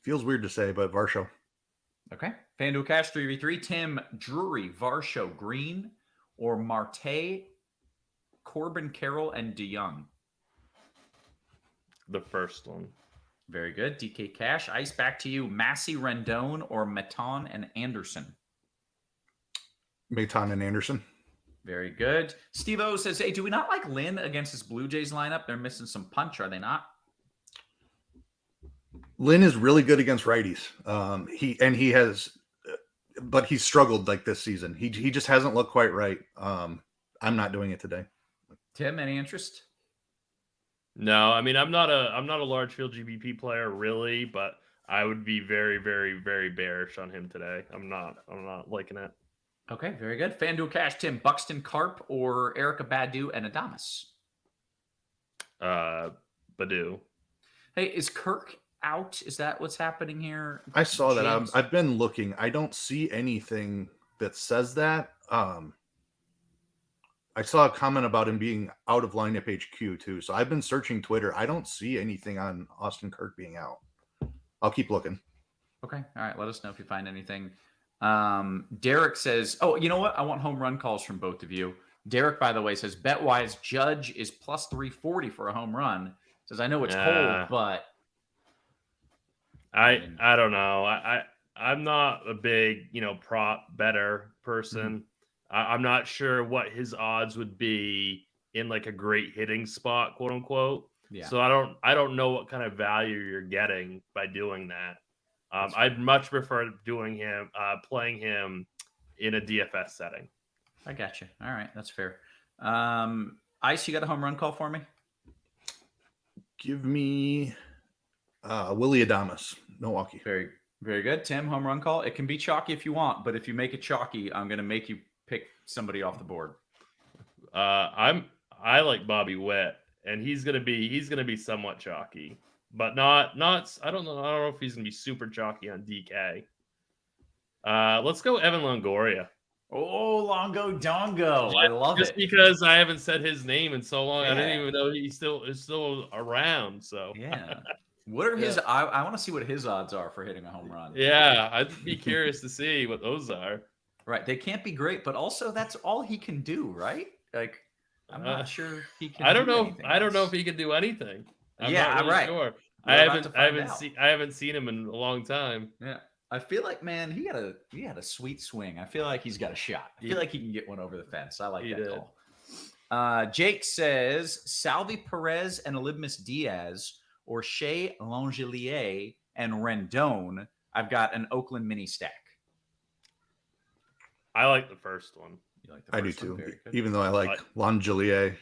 Feels weird to say, but Varsho. Okay. FanDuel Cash 3v3. Tim, Drury, Varsho, Green, or Marte, Corbin, Carroll, and DeYoung? The first one. Very good. DK Cash. Ice, back to you. Massey, Rendon, or Maton and Anderson? Maton and Anderson. Very good. Steve O says, hey, do we not like Lynn against this Blue Jays lineup? They're missing some punch, are they not? Lynn is really good against righties. But he's struggled like this season. He just hasn't looked quite right. I'm not doing it today. Tim, any interest? No, I mean I'm not a large field GPP player really, but I would be very, very, very bearish on him today. I'm not liking it. Okay, very good. FanDuel Cash, Tim, Buxton, Carp, or Erica Badu and Adames? Badu. Hey, is Kirk out? Is that what's happening here? I saw that. I've been looking. I don't see anything that says that. I saw a comment about him being out of lineup HQ too. So I've been searching Twitter. I don't see anything on Austin Kirk being out. I'll keep looking. Okay. All right. Let us know if you find anything. Derek says, oh, you know what? I want home run calls from both of you. Derek, by the way, says BetWise Judge is plus 340 for a home run. Says, I know it's cold, but I don't know. I'm not a big, prop better person. Mm-hmm. I'm not sure what his odds would be in like a great hitting spot, quote unquote. Yeah. So I don't know what kind of value you're getting by doing that. I'd much prefer playing him in a DFS setting. I got you. All right. That's fair. Ice, you got a home run call for me? Give me Willie Adames, Milwaukee. Very, very good. Tim, home run call. It can be chalky if you want, but if you make it chalky, I'm going to make you pick somebody off the board. I like Bobby Witt, and he's gonna be somewhat chalky, but not. I don't know if he's gonna be super chalky on DK. Let's go Evan Longoria. Oh, Longo Dongo. I love Just it. because I haven't said his name in so long, Yeah. I didn't even know he is still around. So yeah. What are his? I want to see what his odds are for hitting a home run. Yeah, I'd be curious to see what those are. Right. They can't be great, but also that's all he can do, right? Like, I'm not sure he can. I don't know. anything I don't know else. if he can do anything. I'm Yeah, not really right. sure. We're about to find out. I haven't seen him in a long time. Yeah. I feel like, man, he had a sweet swing. I feel like he's got a shot. I feel like he can get one over the fence. I like that call. Jake says Salvi Perez and Mlb Diaz or Shea Langelier and Rendon. I've got an Oakland mini stack. I like the first one. You like the I do first one? too. Very good. Even though I like Langelier.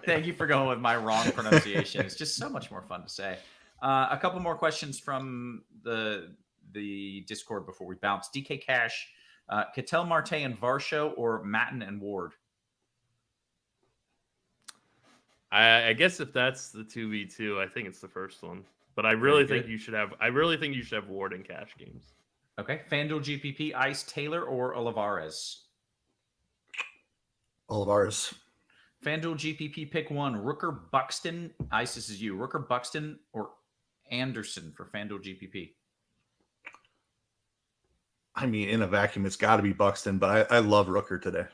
Thank you for going with my wrong pronunciation. It's just so much more fun to say. A couple more questions from the Discord before we bounce. DK Cash, Ketel Marte and Varsho or Matten and Ward? I guess if that's the 2v2, I think it's the first one. But I really think you should have Ward in cash games. Okay. FanDuel GPP, Ice Taylor or Olivares? Olivares. FanDuel GPP, pick one. Rooker Buxton. Ice, this is you. Rooker Buxton or Anderson for FanDuel GPP? I mean, in a vacuum, it's got to be Buxton, but I love Rooker today.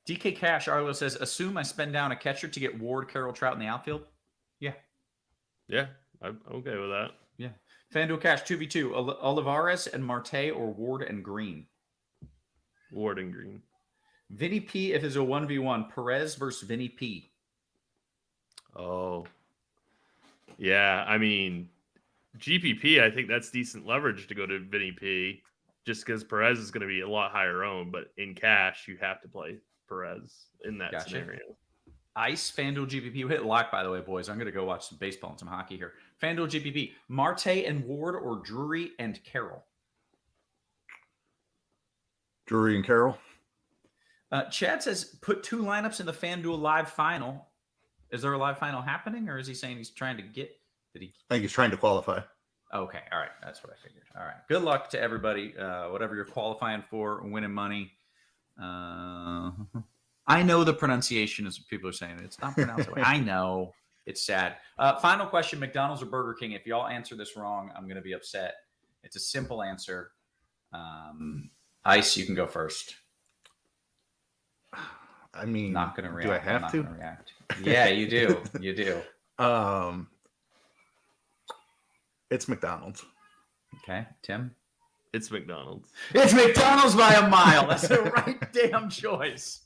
DK Cash, Arlo says, assume I spend down a catcher to get Ward, Carroll, Trout in the outfield? Yeah. Yeah, I'm okay with that. Yeah. FanDuel Cash, 2v2. Olivares and Marte or Ward and Green? Ward and Green. Vinny P, if it's a 1v1, Perez versus Vinny P. Oh. Yeah, I mean, GPP, I think that's decent leverage to go to Vinny P, just because Perez is going to be a lot higher owned, but in cash, you have to play Perez in that scenario. Ice, FanDuel GPP. We hit lock, by the way, boys. I'm going to go watch some baseball and some hockey here. FanDuel GPP, Marte and Ward or Drury and Carroll? Drury and Carroll. Chad says, put two lineups in the FanDuel live final. Is there a live final happening, or is he saying he's trying to get? I think he's trying to qualify. Okay, all right, that's what I figured. All right, good luck to everybody. Whatever you're qualifying for, winning money. I know the pronunciation is what people are saying. It's not pronounced that way. I know. It's sad. Final question: McDonald's or Burger King? If y'all answer this wrong, I'm going to be upset. It's a simple answer. Ice, you can go first. I mean, not going to react. Do I have to? React. Yeah, you do. You do. It's McDonald's. Okay, Tim. It's McDonald's. It's McDonald's by a mile. That's the right damn choice.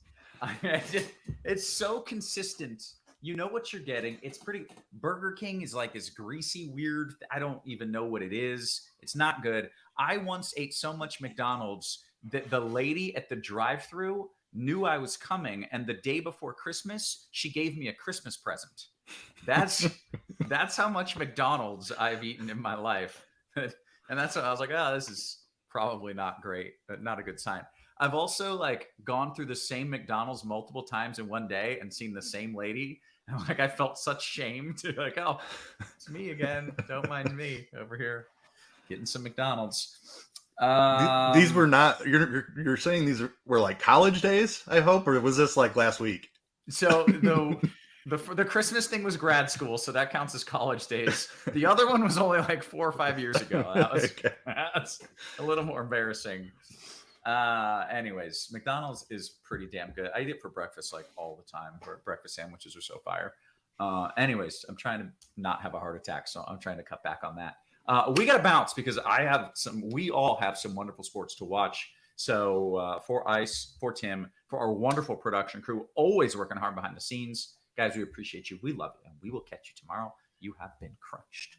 It's so consistent. You know what you're getting. It's pretty. Burger King is like this greasy, weird. I don't even know what it is. It's not good. I once ate so much McDonald's that the lady at the drive-thru knew I was coming, and the day before Christmas, she gave me a Christmas present. That's how much McDonald's I've eaten in my life. And that's what I was like, oh, this is probably not great, not a good sign. I've also like gone through the same McDonald's multiple times in one day and seen the same lady. And like I felt such shame to like, oh, it's me again. Don't mind me over here getting some McDonald's. These were not. You're saying these were like college days, I hope, or was this like last week? So the Christmas thing was grad school, so that counts as college days. The other one was only like 4 or 5 years ago. That's a little more embarrassing. Anyways, McDonald's is pretty damn good. I eat it for breakfast like all the time. Breakfast sandwiches are so fire. Anyways, I'm trying to not have a heart attack, so I'm trying to cut back on that. We got to bounce because we all have some wonderful sports to watch. So for Ice, for Tim, for our wonderful production crew, always working hard behind the scenes. Guys, we appreciate you. We love you. And we will catch you tomorrow. You have been crunched.